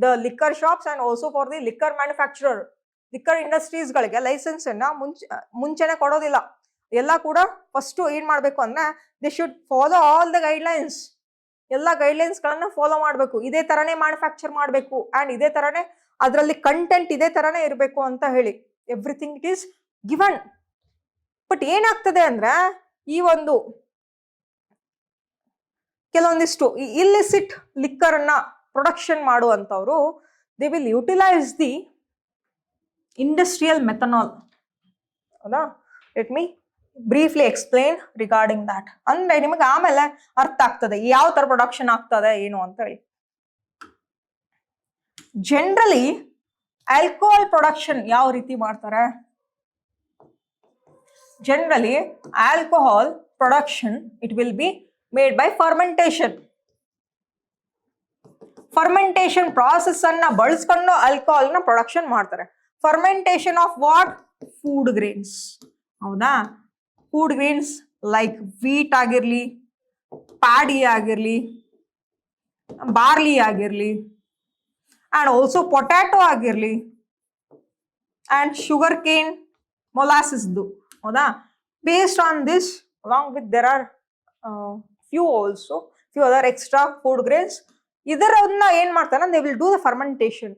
the liquor shops and also for the liquor manufacturer. Liquor industries ಗಳಿಗೆ ಲೈಸೆನ್ಸ್ ಅನ್ನ ಮುಂಚೆನೆ ಕೊಡೋದಿಲ್ಲ. ಎಲ್ಲ ಕೂಡ ಫಸ್ಟ್ ಏನ್ ಮಾಡ್ಬೇಕು ಅಂದ್ರೆ they should follow all the guidelines. ಎಲ್ಲ ಗೈಡ್ಲೈನ್ಸ್ ಗಳನ್ನ ಫಾಲೋ ಮಾಡ್ಬೇಕು. ಇದೇ ತರನೇ ಮ್ಯಾನುಫ್ಯಾಕ್ಚರ್ ಮಾಡ್ಬೇಕು ಅಂಡ್ ಇದೇ ತರನೇ ಅದರಲ್ಲಿ ಕಂಟೆಂಟ್ ಇದೇ ತರನೇ ಇರಬೇಕು ಅಂತ ಹೇಳಿ everything it is given. But ಏನಾಗ್ತದೆ ಅಂದ್ರೆ ಈ ಒಂದು ಕೆಲವೊಂದಿಷ್ಟು ಇಲ್ಲಿಸಿಟ್ ಲಿಕ್ಕರ್ ಅನ್ನ ಪ್ರೊಡಕ್ಷನ್ ಮಾಡುವಂತವ್ರು they will utilise the industrial methanol. ಹೌದಾ? Let me briefly explain regarding that. ಅಂದ್ರೆ ನಿಮಗೆ ಆಮೇಲೆ ಅರ್ಥ ಆಗ್ತದೆ ಯಾವ ತರ ಪ್ರೊಡಕ್ಷನ್ ಆಗ್ತದೆ ಏನು ಅಂತ ಹೇಳಿ. ಜನರಲಿ ಆಲ್ಕೋಹಾಲ್ ಪ್ರೊಡಕ್ಷನ್ ಯಾವ ರೀತಿ ಮಾಡ್ತಾರೆ? Generally alcohol production it will be made by fermentation. Fermentation process ಅನ್ನ ಬಳಸ್ಕೊಂಡು ಆಲ್ಕೋಹಾಲ್ ನ ಪ್ರೊಡಕ್ಷನ್ ಮಾಡ್ತಾರೆ. Fermentation of what? Food grains. ಹೌದಾ? ಫುಡ್ ಗ್ರೇನ್ಸ್ ಲೈಕ್ ವೀಟ್ ಆಗಿರ್ಲಿ, ಪ್ಯಾಡಿ ಆಗಿರ್ಲಿ, ಬಾರ್ಲಿ ಆಗಿರ್ಲಿ, and also potato ಆಗಿರ್ಲಿ, and sugar cane, molasses ದು. ಹೌದಾ? Based on this, along with there are few other extra food grains. ಇದರನ್ನ ಏನ್ ಮಾಡ್ತಾರೆ? they will do the fermentation.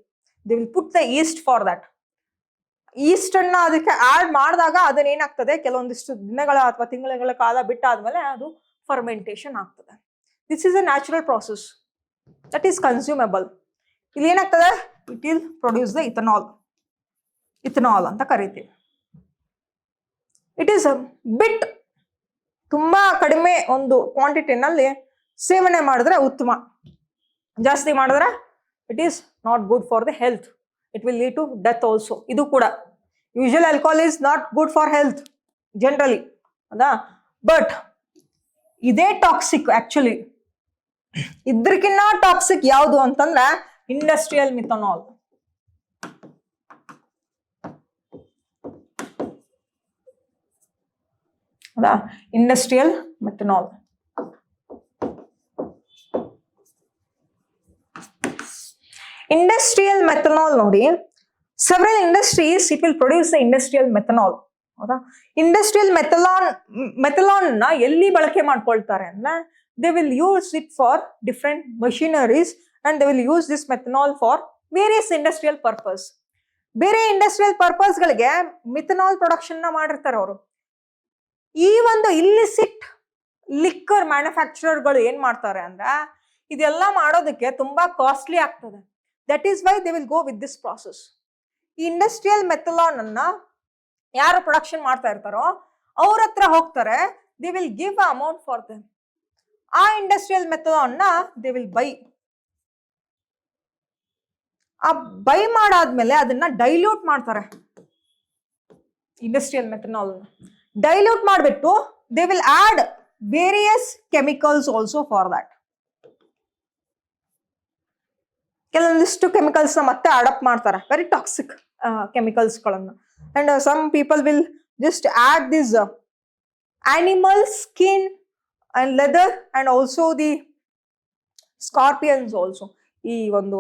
they will put the yeast for that. East ಅನ್ನ ಅದಕ್ಕೆ add ಮಾಡಿದಾಗ ಅದನ್ನ ಏನಾಗ್ತದೆ, ಕೆಲವೊಂದಿಷ್ಟು ದಿನಗಳ ಅಥವಾ ತಿಂಗಳ ಕಾಲ ಬಿಟ್ಟಾದ್ಮೇಲೆ ಅದು ಫರ್ಮೆಂಟೇಶನ್ ಆಗ್ತದೆ. This is a natural process that is consumable. ಇಲ್ಲಿ ಏನಾಗ್ತದೆ? It will produce the ethanol ಅಂತ ಕರಿತೀವಿ. ಇಟ್ ಈಸ್ ಬಿಟ್ ತುಂಬಾ ಕಡಿಮೆ ಒಂದು ಕ್ವಾಂಟಿಟಿನಲ್ಲಿ ಸೇವನೆ ಮಾಡಿದ್ರೆ ಉತ್ತಮ. ಜಾಸ್ತಿ ಮಾಡಿದ್ರೆ it is not good for the health. It will lead to death also. ಇದು ಕೂಡ usual alcohol is not good for health generally. ಹೌದಾ? ಬಟ್ ಇದೇ ಟಾಕ್ಸಿಕ್ ಆಕ್ಚುಲಿ. ಇದ್ರಕ್ಕಿನ್ನ ಟಾಕ್ಸಿಕ್ ಯಾವುದು ಅಂತಂದ್ರೆ ಇಂಡಸ್ಟ್ರಿಯಲ್ ಮಿಥನಾಲ್. ಹೌದಾ? Industrial methanol. ಇಂಡಸ್ಟ್ರಿಯಲ್ ಮೆಥನಾಲ್ ನೋಡಿ, several industries it will produce the industrial methanol. ಹೌದಾ? ಇಂಡಸ್ಟ್ರಿಯಲ್ ಮೆಥನಾಲ್ ನ ಎಲ್ಲಿ ಬಳಕೆ ಮಾಡ್ಕೊಳ್ತಾರೆ ಅಂದ್ರೆ they will use it for different machineries and they will use this methanol for various industrial purpose. ಬೇರೆ industrial purpose ಗಳಿಗೆ methanol production ನ ಮಾಡಿರ್ತಾರೆ ಅವರು. ಈ ಒಂದು ಇಲ್ಲಿಸಿಟ್ ಲಿಕ್ಕರ್ ಮ್ಯಾನುಫ್ಯಾಕ್ಚರರ್ ಗಳು ಏನ್ ಮಾಡ್ತಾರೆ ಅಂದ್ರೆ ಇದೆಲ್ಲ ಮಾಡೋದಕ್ಕೆ ತುಂಬಾ ಕಾಸ್ಟ್ಲಿ ಆಗ್ತದೆ. That is why they will go with this process. ಈ ಇಂಡಸ್ಟ್ರಿಯಲ್ ಮೆಥನಾಲ್ ಅನ್ನ ಯಾರು ಪ್ರೊಡಕ್ಷನ್ ಮಾಡ್ತಾ ಇರ್ತಾರೋ ಅವ್ರ ಹತ್ರ ಹೋಗ್ತಾರೆ. They will give amount for them. ಆ ಇಂಡಸ್ಟ್ರಿಯಲ್ ಮೆಥನಾಲ್ ನ ದೇ ವಿಲ್ ಬೈ. ಆ ಬೈ ಮಾಡಾದ್ಮೇಲೆ ಅದನ್ನ ಡೈಲ್ಯೂಟ್ ಮಾಡ್ತಾರೆ. ಇಂಡಸ್ಟ್ರಿಯಲ್ ಮೆಥನಾಲ್ ಡೈಲ್ಯೂಟ್ ಮಾಡಿಬಿಟ್ಟು they will add various chemicals also for that. ಕೆಲವೊಂದಿಷ್ಟು ಕೆಮಿಕಲ್ಸ್ ನ ಮತ್ತೆ ಅಡಾಪ್ಟ್ ಮಾಡ್ತಾರೆ, ವೆರಿ ಟಾಕ್ಸಿಕ್ ಕೆಮಿಕಲ್ಸ್ ಗಳನ್ನ. And some people will just add this animal skin and leather and also the scorpions also. ಈ ಒಂದು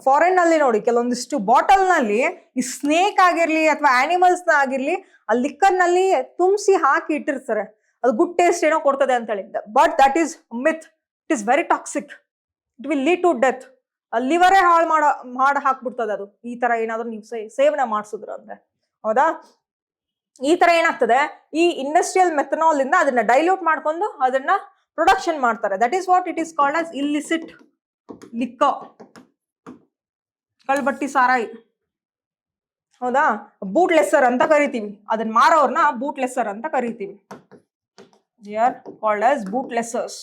foreign ನಲ್ಲಿ ನೋಡಿ ಕೆಲವೊಂದಿಷ್ಟು ಬಾಟಲ್ ನಲ್ಲಿ ಈ ಸ್ನೇಕ್ ಆಗಿರ್ಲಿ ಅಥವಾ ಆನಿಮಲ್ಸ್ ನ ಆಗಿರ್ಲಿ ಆ ಲಿಕ್ಕರ್ ನಲ್ಲಿ ತುಂಬಿಸಿ ಹಾಕಿ ಇಟ್ಟಿರ್ತಾರೆ. ಅದು ಗುಡ್ ಟೇಸ್ಟ್ ಏನೋ ಕೊಡ್ತದೆ ಅಂತ ಹೇಳಿ. But that is myth. It is very toxic. It will lead to death. ಲಿವರೇ ಹಾಳು ಮಾಡಿ ಹಾಕ್ಬಿಡ್ತದೆ ಅದು, ಈ ತರ ಏನಾದ್ರು ನೀವು ಸೇವನೆ ಮಾಡಿಸಿದ್ರು ಅಂದ್ರೆ. ಹೌದಾ? ಈ ತರ ಏನಾಗ್ತದೆ, ಈ ಇಂಡಸ್ಟ್ರಿಯಲ್ ಮೆಥನಾಲ್ ಇಂದ ಅದನ್ನ ಡೈಲ್ಯೂಟ್ ಮಾಡ್ಕೊಂಡು ಅದನ್ನ ಪ್ರೊಡಕ್ಷನ್ ಮಾಡ್ತಾರೆ. That is what it is called as illicit liquor. ಕಳ್ಬಟ್ಟಿ ಸಾರಾಯಿ. ಹೌದಾ? ಬೂಟ್ ಲೆಸ್ಸರ್ ಅಂತ ಕರಿತೀವಿ ಅದನ್ನ ಮಾರೋರ್ನ. ಬೂಟ್ ಲೆಸ್ಸರ್ ಅಂತ ಕರಿತೀವಿ. They are called as boot lessers.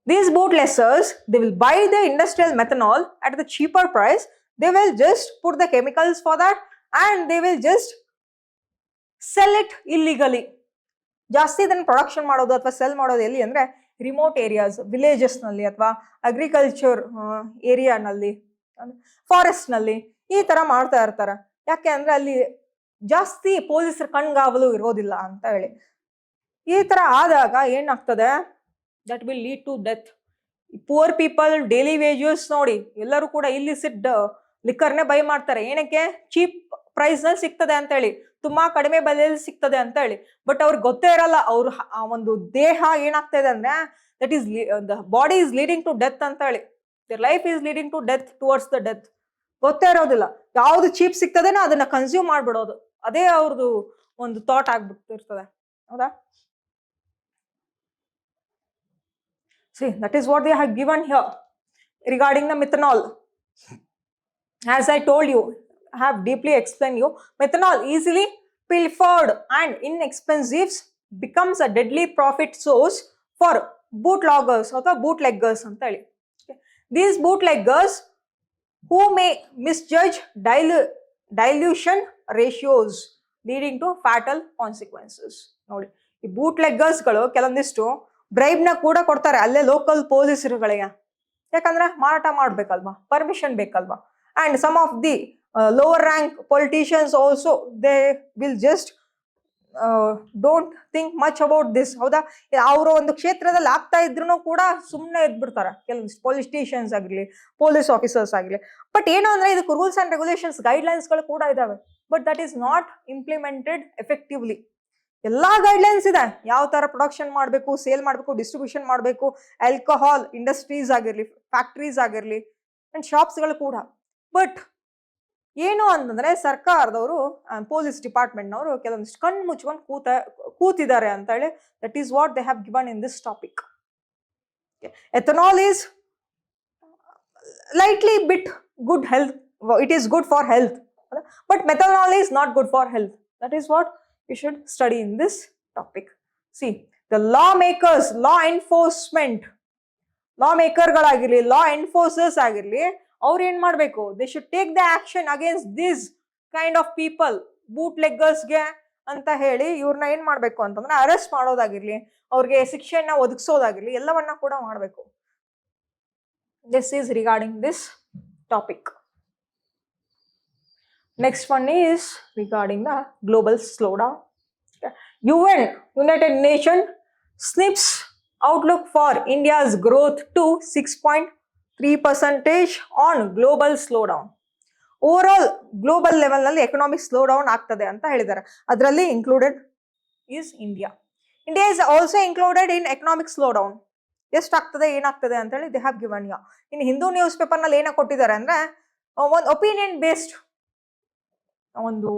These boot lessers, they will buy the industrial methanol at the cheaper price. They will just put the chemicals for that and they will just sell it ಇಲ್ಲಿಗಲಿ. ಜಾಸ್ತಿ ಇದನ್ನು production ಮಾಡೋದು ಅಥವಾ cell ಮಾಡೋದು ಎಲ್ಲಿ ಅಂದ್ರೆ remote areas, villages ನಲ್ಲಿ ಅಥವಾ ಅಗ್ರಿಕಲ್ಚರ್ ಏರಿಯಾನಲ್ಲಿ, ಫಾರೆಸ್ಟ್ ನಲ್ಲಿ ಈ ತರ ಮಾಡ್ತಾ ಇರ್ತಾರೆ. ಯಾಕೆ ಅಂದ್ರೆ ಅಲ್ಲಿ ಜಾಸ್ತಿ ಪೊಲೀಸರ ಕಣ್ಗಾವಲು ಇರೋದಿಲ್ಲ ಅಂತ ಹೇಳಿ. ಈ ತರ ಆದಾಗ ಏನಾಗ್ತದೆ, that will lead to death. Poor people daily wages ನೋಡಿ ಎಲ್ಲರೂ ಕೂಡ ಇಲ್ಲಿಸಿಟ್ ಲಿಕ್ಕರ್ನೇ ಬೈ ಮಾಡ್ತಾರೆ. ಏನಕ್ಕೆ? ಚೀಪ್ ಪ್ರೈಸ್ ನಲ್ಲಿ ಸಿಗ್ತದೆ ಅಂತ ಹೇಳಿ, ತುಂಬಾ ಕಡಿಮೆ ಬೆಲೆಯಲ್ಲಿ ಸಿಗ್ತದೆ ಅಂತ ಹೇಳಿ. ಬಟ್ ಅವ್ರಿಗೆ ಗೊತ್ತೇ ಇರಲ್ಲ ಅವ್ರ ಒಂದು ದೇಹ ಏನಾಗ್ತಾ ಇದೆ ಅಂದ್ರೆ that is the body is leading to death ಅಂತ ಹೇಳಿ. Their life is leading to death, towards the death. ಗೊತ್ತೇ ಇರೋದಿಲ್ಲ. ಯಾವ್ದು ಚೀಪ್ ಸಿಗ್ತದೇನೋ ಅದನ್ನ ಕನ್ಸ್ಯೂಮ್ ಮಾಡ್ಬಿಡೋದು, ಅದೇ ಅವ್ರದ್ದು ಒಂದು ಥಾಟ್ ಆಗ್ಬಿಟ್ಟಿರ್ತದೆ. ಹೌದಾ? See, that is what they have given here regarding the methanol. As I told you, I have deeply explained you, methanol easily pilfered and inexpensive becomes a deadly profit source for bootloggers or the bootleggers anta ಹೇಳಿ. These bootleggers who may misjudge dilution ratios leading to fatal consequences. ನೋಡಿ, ಈ ಬೂಟ್ಲೆಗ್ಗರ್ಸ್ಗಳು ಕೆಲವೊಂದಿಷ್ಟು bribe ನ ಕೂಡ ಕೊಡ್ತಾರೆ ಅಲ್ಲೇ local ಪೊಲೀಸರುಗಳಿಗೆ. ಯಾಕಂದ್ರೆ ಮಾರಾಟ ಮಾಡ್ಬೇಕಲ್ವಾ, ಪರ್ಮಿಷನ್ ಬೇಕಲ್ವಾ. And some of the lower rank politicians also they will just don't think much about this. ಹೌದಾ? ಅವರ ಒಂದು ಕ್ಷೇತ್ರದಲ್ಲಿ ಆಗ್ತಾ ಇದ್ರು ಕೂಡ ಸುಮ್ಮನೆ ಎದ್ಬಿಡ್ತಾರೆ ಕೆಲವೊಂದಿಷ್ಟು ಪೊಲಿಟಿಷಿಯನ್ಸ್ ಆಗಿರ್ಲಿ, ಪೊಲೀಸ್ ಆಫೀಸರ್ಸ್ ಆಗಿರ್ಲಿ. ಬಟ್ ಏನು ಅಂದ್ರೆ ಇದಕ್ಕೆ ರೂಲ್ಸ್ ಅಂಡ್ ರೆಗ್ಯುಲೇಷನ್ಸ್, ಗೈಡ್ಲೈನ್ಸ್ ಗಳು ಕೂಡ ಇದಾವೆ. But that is not implemented effectively. ಎಲ್ಲಾ ಗೈಡ್ಲೈನ್ಸ್ ಇದೆ, ಯಾವ ತರ ಪ್ರೊಡಕ್ಷನ್ ಮಾಡಬೇಕು, ಸೇಲ್ ಮಾಡಬೇಕು, ಡಿಸ್ಟ್ರಿಬ್ಯೂಷನ್ ಮಾಡಬೇಕು, ಆಲ್ಕೋಹಾಲ್ ಇಂಡಸ್ಟ್ರೀಸ್ ಆಗಿರ್ಲಿ, ಫ್ಯಾಕ್ಟ್ರೀಸ್ ಆಗಿರ್ಲಿ ಅಂಡ್ ಶಾಪ್ಸ್ಗಳು ಕೂಡ. ಬಟ್ ಏನು ಅಂತಂದ್ರೆ ಸರ್ಕಾರದವರು, ಪೊಲೀಸ್ ಡಿಪಾರ್ಟ್ಮೆಂಟ್ನವರು ಕೆಲವೊಂದಿಷ್ಟು ಕಣ್ಣು ಮುಚ್ಕೊಂಡು ಕೂತಿದ್ದಾರೆ ಅಂತ ಹೇಳಿ. That is what they have given in this topic. Ethanol is lightly bit good health, it is good for health, but methanol is not good for health. That is what you should study in this topic. See, the lawmakers, law enforcement, lawmaker galagirli, law enforcers agirli, ಅವ್ರು ಏನ್ ಮಾಡ್ಬೇಕು? They should take the action against this kind of people, ಬೂಟ್ಲೆಗ್ಗರ್ಸ್ಗೆ ಅಂತ ಹೇಳಿ ಇವ್ರನ್ನ ಏನ್ ಮಾಡ್ಬೇಕು ಅಂತಂದ್ರೆ ಅರೆಸ್ಟ್ ಮಾಡೋದಾಗಿರ್ಲಿ, ಅವ್ರಿಗೆ ಶಿಕ್ಷೆಯನ್ನ ಒದಗಿಸೋದಾಗಿರ್ಲಿ, ಎಲ್ಲವನ್ನ ಕೂಡ ಮಾಡ್ಬೇಕು. This is regarding this topic. Next one is regarding the global slowdown. UN, United Nations, snips outlook for India's growth to 6.3% on global slowdown. Overall global level ನಲ್ಲಿ economic slowdown ಆಗ್ತದೆ ಅಂತ ಹೇಳಿದ್ದಾರೆ. ಅದರಲ್ಲಿ included is India. India is also included in economic slowdown. ಎಷ್ಟಾಗ್ತದೆ, ಏನಾಗ್ತದೆ ಅಂತ ಹೇಳಿ they have given you. ಇನ್ನು ಹಿಂದೂ ನ್ಯೂಸ್ ಪೇಪರ್ ನಲ್ಲಿ ಏನ ಕೊಟ್ಟಿದ್ದಾರೆ ಅಂದ್ರೆ ಒಂದು ಒಪಿನಿಯನ್ ಬೇಸ್ಡ್ ಒಂದು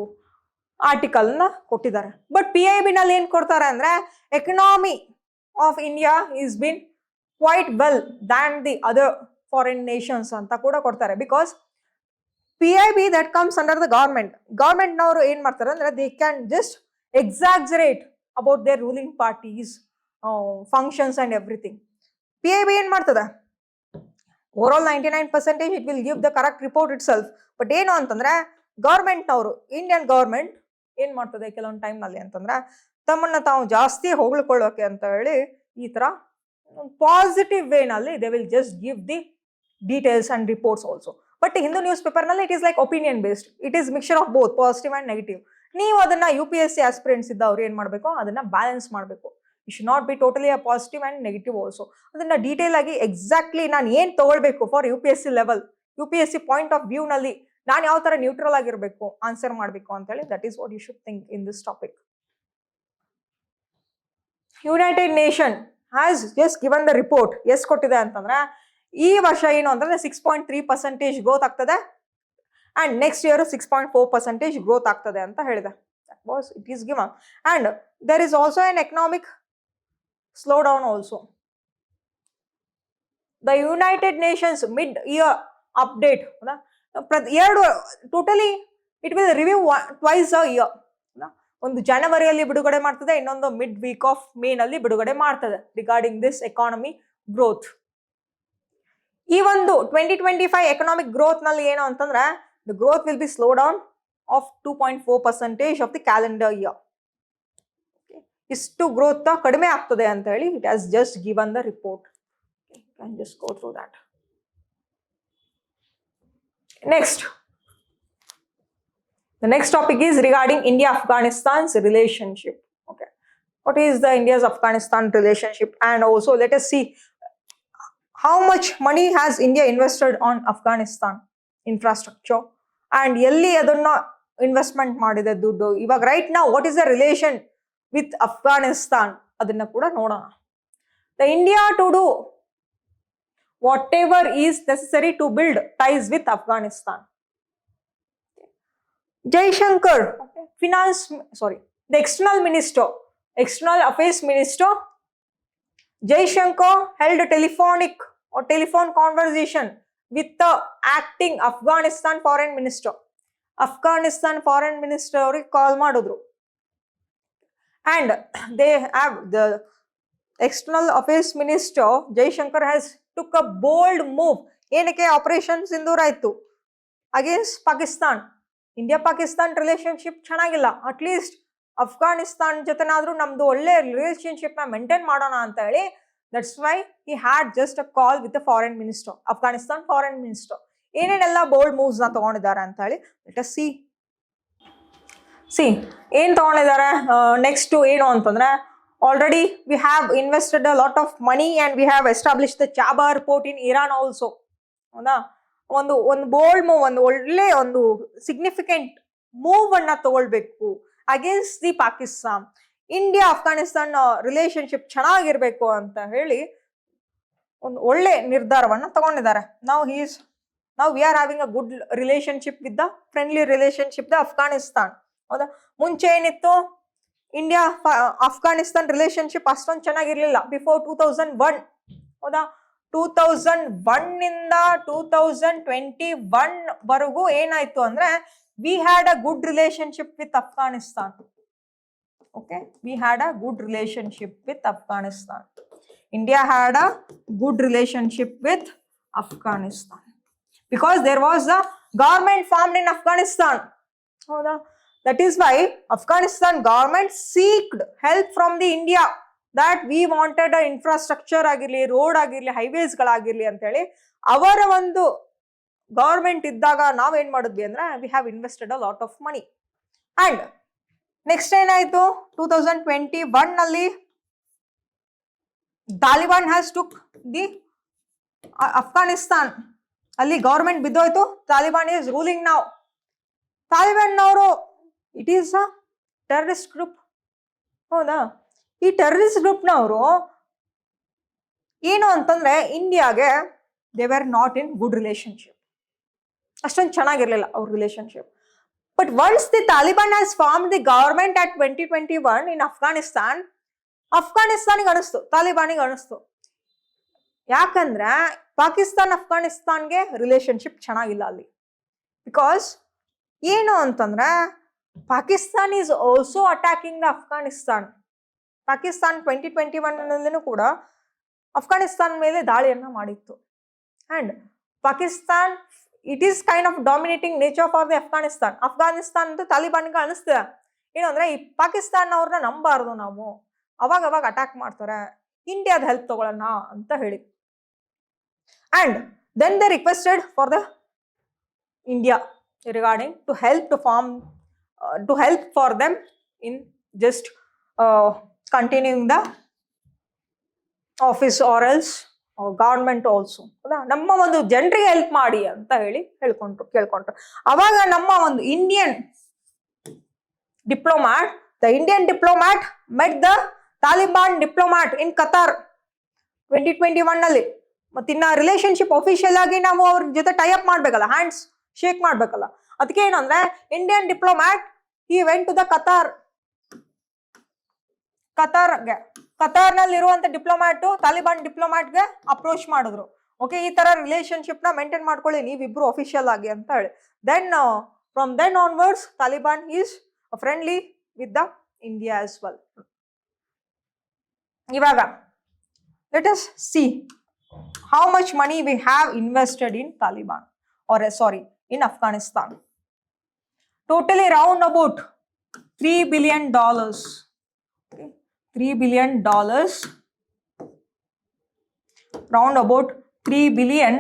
ಆರ್ಟಿಕಲ್ ನ ಕೊಟ್ಟಿದ್ದಾರೆ. ಬಟ್ PIB ನಲ್ಲಿ ಏನ್ ಕೊಡ್ತಾರೆ ಅಂದ್ರೆ economy of India is been quite well than the other foreign nations ಅಂತ ಕೂಡ ಕೊಡ್ತಾರೆ. Because PIB that comes under the government ನವರು ಏನ್ ಮಾಡ್ತಾರೆ ಅಂದ್ರೆ they can just exaggerate about their ruling parties functions and everything. PIB ಏನ್ ಮಾಡ್ತದೆ? Overall 99% it will give the correct report itself. But ಏನು ಅಂತಂದ್ರೆ ಗವರ್ಮೆಂಟ್ ನವರು, ಇಂಡಿಯನ್ ಗವರ್ಮೆಂಟ್ ಏನ್ ಮಾಡ್ತದೆ ಕೆಲವೊಂದು ಟೈಮ್ ನಲ್ಲಿ ಅಂತಂದ್ರೆ ತಮ್ಮನ್ನ ತಾವು ಜಾಸ್ತಿ ಹೊಗಳ್ಕೊಳ್ಳೋಕೆ ಅಂತ ಹೇಳಿ ಈ ತರ ಪಾಸಿಟಿವ್ ವೇ ನಲ್ಲಿ they will just give the details and reports also. But Hindu newspaper ನಲ್ಲಿ it is like opinion based, it is mixture of both positive and negative. ನೀವು ಅದನ್ನ UPSC ಆಸ್ಪಿರೆಂಟ್ಸ್ ಇದ್ದವ್ರು ಏನ್ ಮಾಡ್ಬೇಕು, ಅದನ್ನ ಬ್ಯಾಲೆನ್ಸ್ ಮಾಡಬೇಕು. You should not be totally a positive and negative also. ಅದನ್ನ detail ಆಗಿ ಎಕ್ಸಾಕ್ಟ್ಲಿ ನಾನು ಏನ್ ತಗೊಳ್ಬೇಕು for UPSC level, UPSC point of view ನಲ್ಲಿ ನಾನು ಯಾವ ತರ ನ್ಯೂಟ್ರಲ್ ಆಗಿರ್ಬೇಕು, ಆನ್ಸರ್ ಮಾಡಬೇಕು ಅಂತ ಹೇಳಿ that is what you should think in this topic. United nation has just given the report. ಎಷ್ಟು ಕೊಟ್ಟಿದೆ ಅಂತಂದ್ರೆ ಈ ವರ್ಷ ಏನು ಅಂತಂದ್ರೆ 6.3% ಗ್ರೋತ್ ಆಗ್ತದೆ ಅಂಡ್ ನೆಕ್ಸ್ಟ್ ಇಯರ್ 6.4% ಗ್ರೋತ್ ಆಗ್ತದೆ ಅಂತ ಹೇಳಿದೆ. It is given, and there is also an economic slowdown also. The United Nations mid-year update, totally it will review twice a year. ಒಂದು ಜನವರಿಯಲ್ಲಿ ಬಿಡುಗಡೆ ಮಾಡ್ತದೆ, ಇನ್ನೊಂದು ಮಿಡ್ ವೀಕ್ ಆಫ್ ಮೇ ನಲ್ಲಿ ಬಿಡುಗಡೆ ಮಾಡ್ತದೆ ರಿಗಾರ್ಡಿಂಗ್ ದಿಸ್ ಎಕಾನಮಿ ಗ್ರೋತ್. ಈ ಒಂದು 2025 ಎಕನಾಮಿಕ್ ಗ್ರೋತ್ ನಲ್ಲಿ ಏನು ಅಂತಂದ್ರೆ the growth will be slow down of 2.4% of the calendar year. ಇಷ್ಟು ಗ್ರೋತ್ ಕಡಿಮೆ ಆಗ್ತದೆ ಅಂತ ಹೇಳಿ it has just given the report. Can just go through that. Next, the next topic is regarding India-Afghanistan's relationship. Okay, what is the India-Afghanistan relationship? And also let us see how much money has India invested on Afghanistan infrastructure and ಎಲ್ಲಿ ಅದನ್ನ investment ಮಾಡಿದೆ ದುಡ್ಡು. ಇವಾಗ right ನಾವು what is the relation with Afghanistan ಅದನ್ನ ಕೂಡ ನೋಡೋಣ. The India to do whatever is necessary to build ties with Afghanistan. Jaishankar, the external affairs minister, Jaishankar held a telephone conversation with the acting Afghanistan foreign minister. Afghanistan foreign minister ಅವ್ರಿಗೆ ಕಾಲ್ ಮಾಡಿದ್ರು. And they have the external affairs minister Jaishankar has took a bold move. ಏನಕ್ಕೆ operation Sindoor ಆಯ್ತು against Pakistan. India Pakistan relationship ಚೆನ್ನಾಗಿಲ್ಲ, at least Afghanistan ಜೊತೆನಾದ್ರೂ ನಮ್ದು ಒಳ್ಳೆ relationship ನ maintain ಮಾಡೋಣ ಅಂತ ಹೇಳಿ that's why he had just a call with the foreign minister, Afghanistan foreign minister. ಏನೇನೆಲ್ಲ ಬೋಲ್ಡ್ ಮೂವ್ಸ್ ನ ತಗೊಂಡಿದ್ದಾರೆ ಅಂತ ಹೇಳಿ ಲೆಟ್ ಅಸ್ ಸಿ ಏನ್ ತಗೊಂಡಿದ್ದಾರೆ. ನೆಕ್ಸ್ಟ್ ಏನು ಅಂತಂದ್ರೆ already we have invested a lot of money and we have established the Chabar port in Iran also. ಹೌದಾ, ಒಂದು ಬೋಲ್ಡ್ ಮೂವ್, ಒಂದು ಒಳ್ಳೆ ಒಂದು ಸಿಗ್ನಿಫಿಕೆಂಟ್ ಮೂವ್ ಅನ್ನ ತಗೊಳ್ಬೇಕು against the Pakistan. India Afghanistan relationship ಚೆನ್ನಾಗಿರ್ಬೇಕು ಅಂತ ಹೇಳಿ ಒಂದು ಒಳ್ಳೆ ನಿರ್ಧಾರವನ್ನ ತಗೊಂಡಿದ್ದಾರೆ. ನಾವು we are having a good relationship with the friendly relationship the Afghanistan. ಹೌದಾ, ಮುಂಚೆ ಏನಿತ್ತು ಇಂಡಿಯಾ ಅಫ್ಘಾನಿಸ್ತಾನ್ ರಿಲೇಶನ್ಶಿಪ್ ಅಷ್ಟೊಂದು ಚೆನ್ನಾಗಿರ್ಲಿಲ್ಲ ಬಿಫೋರ್ 2001. ಹೌದಾ, 2001 ಇಂದ 2021 ವರೆಗೂ ಏನಾಯ್ತು ಅಂದ್ರೆ we had a good relationship with Afghanistan. Okay, we had a good relationship with Afghanistan. India had a good relationship with Afghanistan because there was a government formed in Afghanistan. ಹೌದಾ, that is why Afghanistan government seeked help from the India that we wanted a infrastructure ಆಗಿರ್ಲಿ, road ಆಗಿರ್ಲಿ, highways ಗಳಾಗಿರ್ಲಿ ಅಂತ ಹೇಳಿ ಅವರ ಒಂದು government ಇದ್ದಾಗ ನಾವೇನ್ ಮಾಡಿದ್ವಿ ಅಂದ್ರೆ we have invested a lot of money. And next ಏನಾಯ್ತು 2021 ನಲ್ಲಿ Taliban has took the Afghanistan. ಅಲ್ಲಿ ಗವರ್ಮೆಂಟ್ ಬಿದ್ದೋಯ್ತು, Taliban is ruling now. Taliban ನವರು it is a terrorist group. ಹೌದಾ, ಈ ಟೆರರಿಸ್ಟ್ ಗ್ರೂಪ್ನವರು ಏನು ಅಂತಂದ್ರೆ ಇಂಡಿಯಾಗೆ they were not in good relationship, ಅಷ್ಟೊಂದು ಚೆನ್ನಾಗಿರ್ಲಿಲ್ಲ ಅವ್ರ relationship. But once the Taliban has form the government at 2021 ಇನ್ ಅಫ್ಘಾನಿಸ್ತಾನಿಗೆ ಅನಿಸ್ತು, ತಾಲಿಬಾನಿಗೆ ಅನಿಸ್ತು. ಯಾಕಂದ್ರೆ ಪಾಕಿಸ್ತಾನ್ ಅಫ್ಘಾನಿಸ್ತಾನ್ಗೆ ರಿಲೇಶನ್ಶಿಪ್ ಚೆನ್ನಾಗಿಲ್ಲ ಅಲ್ಲಿ. ಬಿಕಾಸ್ ಏನು ಅಂತಂದ್ರೆ Pakistan is also attacking the Afghanistan. Pakistan 2021 ನಲ್ಲಿನೂ ಕೂಡ ಅಫ್ಘಾನಿಸ್ತಾನ್ ಮೇಲೆ ದಾಳಿಯನ್ನ ಮಾಡಿತ್ತು. And Pakistan it is kind of dominating nature for the Afghanistan. Afghanistan ಅಂತ ತಾಲಿಬಾನ್ಗೆ ಅನಿಸ್ತದೆ ಏನು ಅಂದ್ರೆ ಈ ಪಾಕಿಸ್ತಾನ್ ಅವ್ರನ್ನ ನಂಬಾರ್ದು ನಾವು, ಅವಾಗ ಅಟ್ಯಾಕ್ ಮಾಡ್ತಾರೆ, ಇಂಡಿಯಾದ ಹೆಲ್ಪ್ ತಗೊಳ್ಳೋಣ ಅಂತ ಹೇಳಿ. And then they requested for the India regarding to help for them in just continuing the office or else government also. ನಮ್ಮ ಒಂದು ಜನರಿಗೆ ಹೆಲ್ಪ್ ಮಾಡಿ ಅಂತ ಹೇಳಿ ಕೇಳ್ಕೊಂಡ್ರು. ಅವಾಗ ನಮ್ಮ ಒಂದು Indian diplomat met the Taliban diplomat in Qatar 2021 ನಲ್ಲಿ. ಮತ್ತಿನ್ನ ರಿಲೇಶನ್ಶಿಪ್ ಅಫಿಷಿಯಲ್ ಆಗಿ ನಾವು ಅವ್ರ ಜೊತೆ ಟೈ ಅಪ್ ಮಾಡ್ಬೇಕಲ್ಲ, ಹ್ಯಾಂಡ್ಸ್ ಶೇಕ್ ಮಾಡ್ಬೇಕಲ್ಲ. ಅದಕ್ಕೆ ಏನಂದ್ರೆ Indian diplomat he went to the Qatar ನಲ್ಲಿ ಇರುವಂತ ಡಿಪ್ಲೊಮ್ಯಾಟ್ ತಾಲಿಬಾನ್ ಡಿಪ್ಲೊಮ್ಯಾಟ್ಗೆ ಅಪ್ರೋಚ್ ಮಾಡಿದ್ರು. ಓಕೆ, ಈ ತರ ರಿಲೇಶನ್ಶಿಪ್ ನ ಮೇಂಟೈನ್ ಮಾಡ್ಕೊಳ್ಳಿ ನೀವಿಬ್ರು ಅಫಿಷಿಯಲ್ ಆಗಿ ಅಂತ ಹೇಳಿ. Then from then onwards Taliban is friendly with the India as well. ಇವಾಗ let us see how much money we have invested in Taliban in Afghanistan. Totally round about $3 billion. Okay. $3 billion, round about $3 billion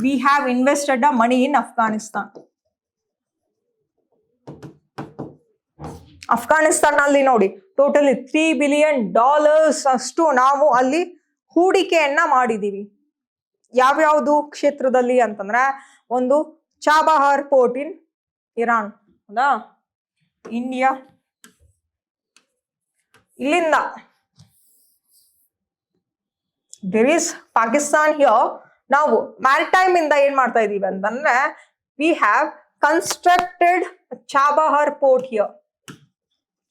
we have invested the money in Afghanistan. Afghanistan ಅಲ್ಲಿ ನೋಡಿ totally $3 billion ಅಷ್ಟು ನಾವು ಅಲ್ಲಿ ಹೂಡಿಕೆಯನ್ನ ಮಾಡಿದೀವಿ. ಯಾವ್ಯಾವುದು ಕ್ಷೇತ್ರದಲ್ಲಿ ಅಂತಂದ್ರೆ ಒಂದು ಚಾಬಹಾರ್ ಪೋರ್ಟ್ ಇನ್ ಇರಾನ್, ಹೌದಾ, ಇಂಡಿಯಾ, ಇಲ್ಲಿಂದ ದೇರ್ ಇಸ್ ಪಾಕಿಸ್ತಾನ್ ಹಿಯರ್. ನಾವು ಮ್ಯಾರಿಟೈಮ್ ಇಂದ ಏನ್ ಮಾಡ್ತಾ ಇದೀವಿ ಅಂತಂದ್ರೆ we have constructed Chabahar port here,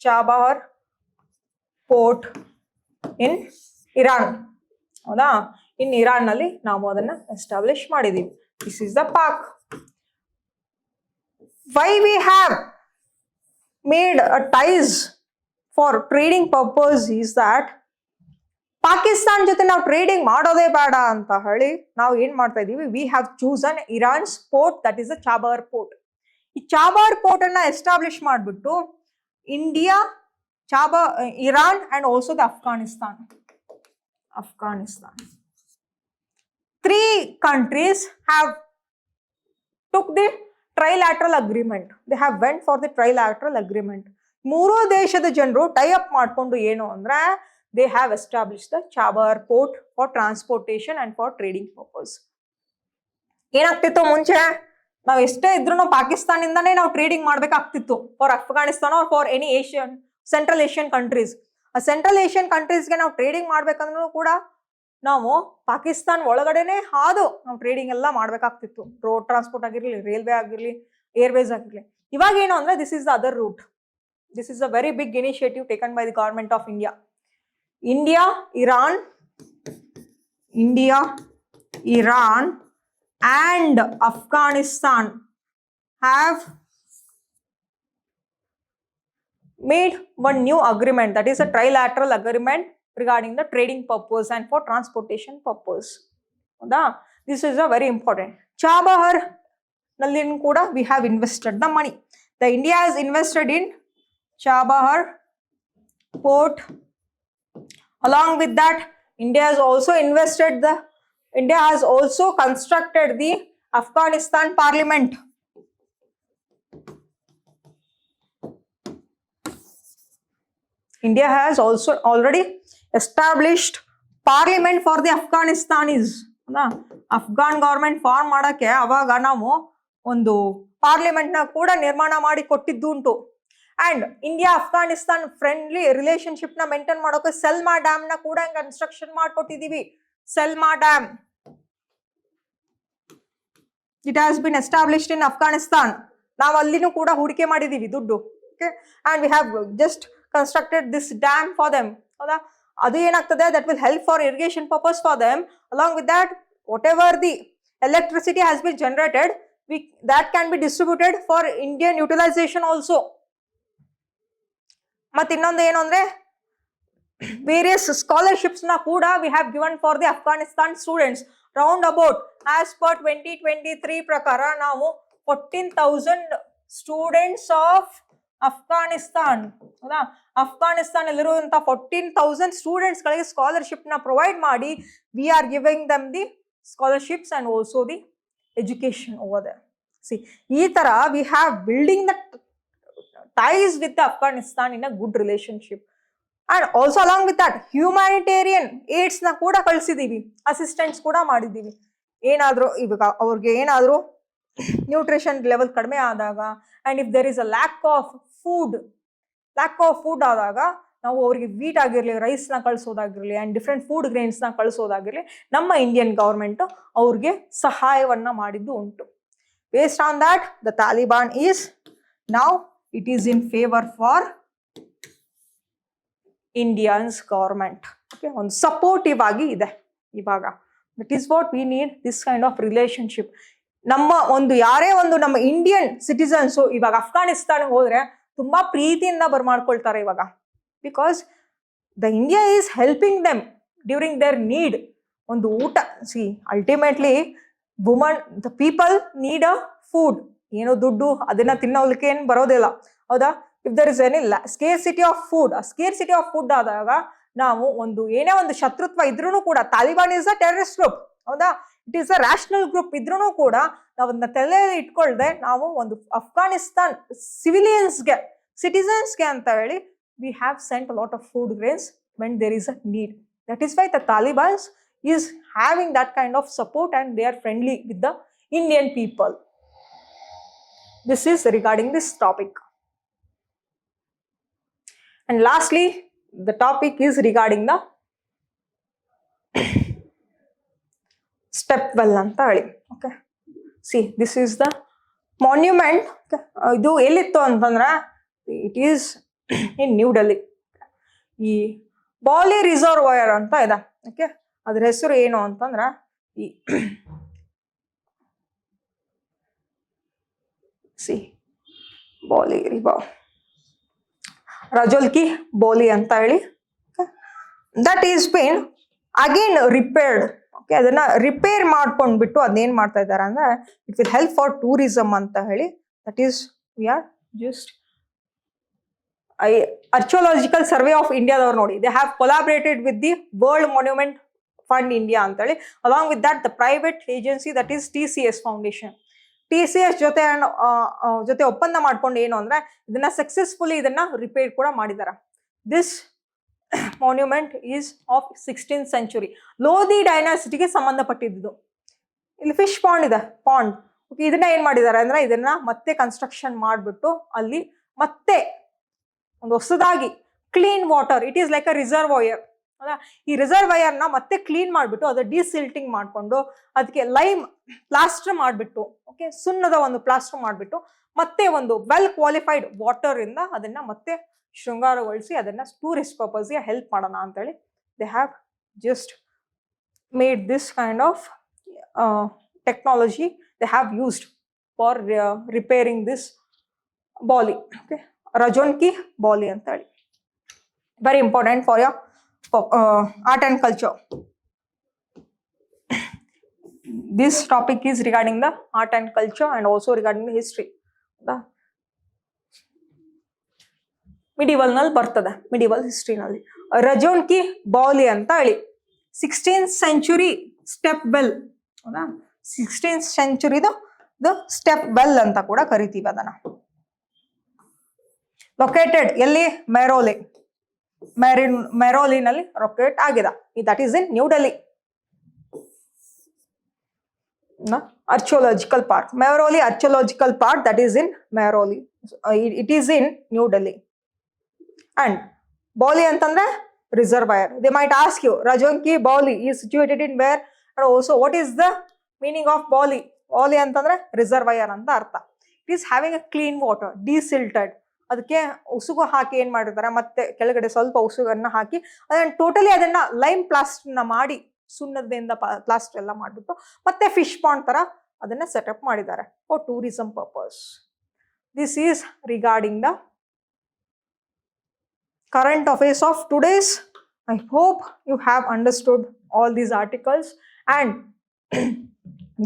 Chabahar port in Iran, ಹೌದಾ, ಇನ್ ಇರಾನ್ ನಲ್ಲಿ ನಾವು ಅದನ್ನ ಎಸ್ಟಾಬ್ಲಿಷ್ ಮಾಡಿದೀವಿ. This is the Pak. Why we have made a ties for trading purpose is that Pakistan ಜೊತೆ ನಾವು ಟ್ರೇಡಿಂಗ್ ಮಾಡೋದೇ ಬೇಡ ಅಂತ ಹೇಳಿ ನಾವು ಏನ್ ಮಾಡ್ತಾ ಇದೀವಿ, we have chosen Iran's port, that is the Chabahar port. ಈ ಚಾಬಹಾರ್ ಪೋರ್ಟ್ ಅನ್ನ ಎಸ್ಟಾಬ್ಲಿಷ್ ಮಾಡಿಬಿಟ್ಟು India, Iran and also the Afghanistan 3 countries have took the trilateral agreement. They have went for the trilateral agreement. ಮೂರು ದೇಶದ ಜನರು tie up ಮಾಡ್ಕೊಂಡು ಏನು ಅಂದ್ರೆ they have established the Chabahar port for transportation and for trading purpose. ಏನಾಗ್ತಿತ್ತು ಮುಂಚೆ ನಾವು ಎಷ್ಟೇ ಇದ್ರೂ ಪಾಕಿಸ್ತಾನಿಂದಾನೇ ನಾವು ಟ್ರೇಡಿಂಗ್ ಮಾಡ್ಬೇಕಾಗ್ತಿತ್ತು for Afghanistan or for any Asian central Asian countries. ಆ ಸೆಂಟ್ರಲ್ ಏಷ್ಯನ್ ಕಂಟ್ರೀಸ್ಗೆ ನಾವು ಟ್ರೇಡಿಂಗ್ ಮಾಡ್ಬೇಕಂದ್ರೂ ಕೂಡ ನಾವು ಪಾಕಿಸ್ತಾನ್ ಒಳಗಡೆನೆ ಹಾದು ನಾವು ಟ್ರೇಡಿಂಗ್ ಎಲ್ಲ ಮಾಡ್ಬೇಕಾಗ್ತಿತ್ತು. ರೋಡ್ ಟ್ರಾನ್ಸ್ಪೋರ್ಟ್ ಆಗಿರ್ಲಿ, ರೈಲ್ವೆ ಆಗಿರ್ಲಿ, ಏರ್ವೇಸ್ ಆಗಿರ್ಲಿ. ಇವಾಗ ಏನು ಅಂದ್ರೆ this is the other route. This is a very big initiative taken by the government of India. India, Iran and Afghanistan have made one new agreement, that is a trilateral agreement regarding the trading purpose and for transportation purpose. This is a very important. Chabahar nalli kuda we have invested the money. The India has invested in Chabahar port. Along with that, India has also constructed the Afghanistan parliament. India has also already established parliament for the Afghanistanis. Afghan government form ಮಾಡಕ್ಕೆ ಅವಾಗ ನಾವು ಒಂದು parliament ನ ಕೂಡ ನಿರ್ಮಾಣ ಮಾಡಿ ಕೊಟ್ಟಿದ್ದು ಉಂಟು. And India Afghanistan friendly relationship ನ ಮೇಂಟೈನ್ ಮಾಡೋಕೆ ಸೆಲ್ಮಾ ಡ್ಯಾಮ್ ನ ಕೂಡ ಕನ್ಸ್ಟ್ರಕ್ಷನ್ ಮಾಡ್ಕೊಟ್ಟಿದೀವಿ. Salma dam it has been established in Afghanistan. ನಾವು ಅಲ್ಲಿನೂ ಕೂಡ ಹೂಡಿಕೆ ಮಾಡಿದೀವಿ ದುಡ್ಡು. Okay, and we have just constructed this dam for them. ಹೌದಾ, ಅದು ಏನಾಗ್ತದೆ, that will help for irrigation purpose for them. Along with that, whatever the electricity has been generated, that can be distributed for Indian utilization also. ಮತ್ತೆ ಇನ್ನೊಂದು ಏನು ಅಂದ್ರೆ various scholarships ನ ಕೂಡ we have given for the Afghanistan students. Round about as per 2023 ಪ್ರಕಾರ ನಾವು 14,000 students of Afghanistan, ಹೌದಾ, ಅಫ್ಘಾನಿಸ್ತಾನ್ ಅಲ್ಲಿರುವಂತಹ 14,000 ಸ್ಟೂಡೆಂಟ್ಸ್ ಗಳಿಗೆ ಸ್ಕಾಲರ್ಶಿಪ್ ನ ಪ್ರೊವೈಡ್ ಮಾಡಿ we are giving dum the scholarships and also the education over there. See, ee tara we have building the ties with the Afghanistan in a good relationship. And also along with that, humanitarian aids na kuda kalsidivi, assistance kuda ಮಾಡಿದೀವಿ. ಏನಾದರೂ ಇವಾಗ ಅವ್ರಿಗೆ ಏನಾದರೂ nutrition level ಕಡಿಮೆ ಆದಾಗ and if there is a lack of food ಆದಾಗ ನಾವು ಅವ್ರಿಗೆ ವೀಟ್ ಆಗಿರಲಿ, ರೈಸ್ನ ಕಳಿಸೋದಾಗಿರಲಿ ಆ್ಯಂಡ್ ಡಿಫ್ರೆಂಟ್ ಫುಡ್ ಗ್ರೇನ್ಸ್ನ ಕಳಿಸೋದಾಗಿರಲಿ ನಮ್ಮ ಇಂಡಿಯನ್ ಗವರ್ಮೆಂಟು ಅವ್ರಿಗೆ ಸಹಾಯವನ್ನ ಮಾಡಿದ್ದು ಉಂಟು. Based on that the Taliban is now it is in favour for Indians government. Okay, ಒಂದು ಸಪೋರ್ಟಿವ್ ಆಗಿ ಇದೆ ಇವಾಗ. That is what we need, this kind of relationship. ನಮ್ಮ ಒಂದು ಯಾರೇ ಒಂದು ನಮ್ಮ ಇಂಡಿಯನ್ ಸಿಟಿಸನ್ಸು ಇವಾಗ ಅಫ್ಘಾನಿಸ್ತಾನ್ಗೆ ಹೋದ್ರೆ ತುಂಬಾ ಪ್ರೀತಿಯಿಂದ ಬರ್ಮಾಡ್ಕೊಳ್ತಾರೆ ಇವಾಗ. Because the India is helping them during their need. ಒಂದು ಊಟ, see, ultimately the people need a food. ಏನೋ ದುಡ್ಡು ಅದನ್ನ ತಿನ್ನೋಲಿಕ್ಕೆ ಏನು ಬರೋದಿಲ್ಲ, ಹೌದಾ. If there is any scarcity of food, scarcity of food ಆದಾಗ ನಾವು ಏನೇ ಒಂದು ಶತ್ರುತ್ವ ಇದ್ರೂ ಕೂಡ, Taliban is a terrorist group, ಹೌದಾ, it is a rational group ಇದ್ರೂ ಕೂಡ ನಾವನ್ನ ತಲೆಯಲ್ಲಿ ಇಟ್ಕೊಳ್ದೆ ನಾವು ಒಂದು ಅಫ್ಘಾನಿಸ್ತಾನ್ ಸಿವಿಲಿಯನ್ಸ್ಗೆ, ಸಿಟಿಸನ್ಸ್ಗೆ ಅಂತ ಹೇಳಿ we have sent a lot of food grains when there is a need. That is why the Taliban is having that kind of support and they are friendly with the Indian people. This is regarding this topic. And lastly, the topic is regarding the step well anta heli. Okay, see, this is the monument. Okay, idu ellittu antandre it is in New Delhi. ಈ ಬಾಲಿ reservoir ಅಂತ ಇದೆ. Okay, ಅದ್ರ ಹೆಸರು ಏನು ಅಂತಂದ್ರೆ ಈ C ಬಾಲಿ ರಜೋಲ್ಕಿ ಬೋಲಿ ಅಂತ ಹೇಳಿ, that is been again repaired. Okay, ಅದನ್ನ ರಿಪೇರ್ ಮಾಡ್ಕೊಂಡ್ಬಿಟ್ಟು ಅದನ್ನೇನ್ ಮಾಡ್ತಾ ಇದ್ದಾರೆ ಅಂದ್ರೆ it will help for tourism ಅಂತ ಹೇಳಿ. That is we are just archaeological survey of ಇಂಡಿಯಾದವ್ರು ನೋಡಿ, they have collaborated with the world monument fund India ಅಂತ ಹೇಳಿ. Along with that the private agency that is TCS foundation, TCS ಜೊತೆ ಒಪ್ಪಂದ ಮಾಡ್ಕೊಂಡು ಏನು ಅಂದ್ರೆ ಇದನ್ನ ಸಕ್ಸಸ್ಫುಲಿ ಇದನ್ನ ರಿಪೇರ್ ಕೂಡ ಮಾಡಿದ್ದಾರೆ. This monument is of 16th century, Lodhi ಡೈನಾಸಿಟಿಗೆ ಸಂಬಂಧಪಟ್ಟಿದ್ದು. ಇಲ್ಲಿ ಫಿಶ್ ಪಾಂಡ್ ಇದೆ, ಪಾಂಡ್. ಓಕೆ, ಇದನ್ನ ಏನ್ ಮಾಡಿದ್ದಾರೆ ಅಂದ್ರೆ ಇದನ್ನ ಮತ್ತೆ ಕನ್ಸ್ಟ್ರಕ್ಷನ್ ಮಾಡ್ಬಿಟ್ಟು ಅಲ್ಲಿ ಮತ್ತೆ ಒಂದು ಹೊಸದಾಗಿ clean water, it is like a reservoir. ಈ ರಿಸರ್ವಾಯರ್ ನ ಮತ್ತೆ ಕ್ಲೀನ್ ಮಾಡ್ಬಿಟ್ಟು ಅದು ಡಿಸಿಲ್ಟಿಂಗ್ ಮಾಡ್ಕೊಂಡು ಅದಕ್ಕೆ ಲೈಮ್ ಪ್ಲಾಸ್ಟರ್ ಮಾಡ್ಬಿಟ್ಟು, ಓಕೆ, ಸುಣ್ಣದ ಒಂದು ಪ್ಲಾಸ್ಟರ್ ಮಾಡ್ಬಿಟ್ಟು ಮತ್ತೆ ಒಂದು ವೆಲ್ ಕ್ವಾಲಿಫೈಡ್ ವಾಟರ್ ಇಂದ ಅದನ್ನ ಮತ್ತೆ ಶೃಂಗಾರಗೊಳಿಸಿ ಅದನ್ನ ಟೂರಿಸ್ಟ್ ಪರ್ಪಸ್ಗೆ ಹೆಲ್ಪ್ ಮಾಡೋಣ ಅಂತೇಳಿ they have just made this kind of technology they have used for repairing this Baoli. Okay, Rajon ki Baoli ಅಂತ ಹೇಳಿ. Very important for your art and culture. This topic is regarding the art and culture and also regarding the history. The medieval ನಲ್ಲಿ ಬರ್ತದೆ, medieval history ನಲ್ಲಿ ರಜೋನ್ಕಿ ಬಾಲಿ ಅಂತ ಹೇಳಿ. 16th century step well, ಹೌದಾ, 16th century the step well ಅಂತ ಕೂಡ ಕರಿತೀವಿ ಅದನ್ನ. ಲೊಕೇಟೆಡ್ ಎಲ್ಲಿ? ಮೆರೋಲಿನಲ್ಲಿ ರೊಕೇಟ್ ಆಗಿದೆ. That is in new Delhi. Archaeological park, Mehrauli archaeological park, that is in Mehrauli. It is in new Delhi. And Baoli ಅಂತಂದ್ರೆ reservoir. They might ask you, Rajon ki Baoli is situated in where, and also what is the meaning of Baoli? Baoli ಅಂತಂದ್ರೆ reservoir ಅಂತ ಅರ್ಥ. It is having a clean water, desilted. ಅದಕ್ಕೆ ಉಸುಗು ಹಾಕಿ ಏನ್ ಮಾಡಿರ್ತಾರೆ, ಮತ್ತೆ ಕೆಳಗಡೆ ಸ್ವಲ್ಪ ಉಸುಗನ್ನ ಹಾಕಿ ಅದನ್ನ ಟೋಟಲಿ ಅದನ್ನ ಲೈಮ್ ಪ್ಲಾಸ್ಟರ್ನ ಮಾಡಿ, ಸುಣ್ಣದಿಂದ ಪ್ಲಾಸ್ಟರ್ ಎಲ್ಲ ಮಾಡ್ಬಿಟ್ಟು ಮತ್ತೆ ಫಿಶ್ ಪಾಂಡ್ ತರ ಅದನ್ನ ಸೆಟಪ್ ಮಾಡಿದ್ದಾರೆ for tourism purpose. This is regarding the current affairs of today's. I hope you have understood all these articles and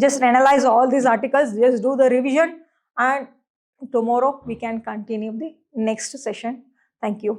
just analyze all these articles, just do the revision, and tomorrow we can continue the next session. Thank you.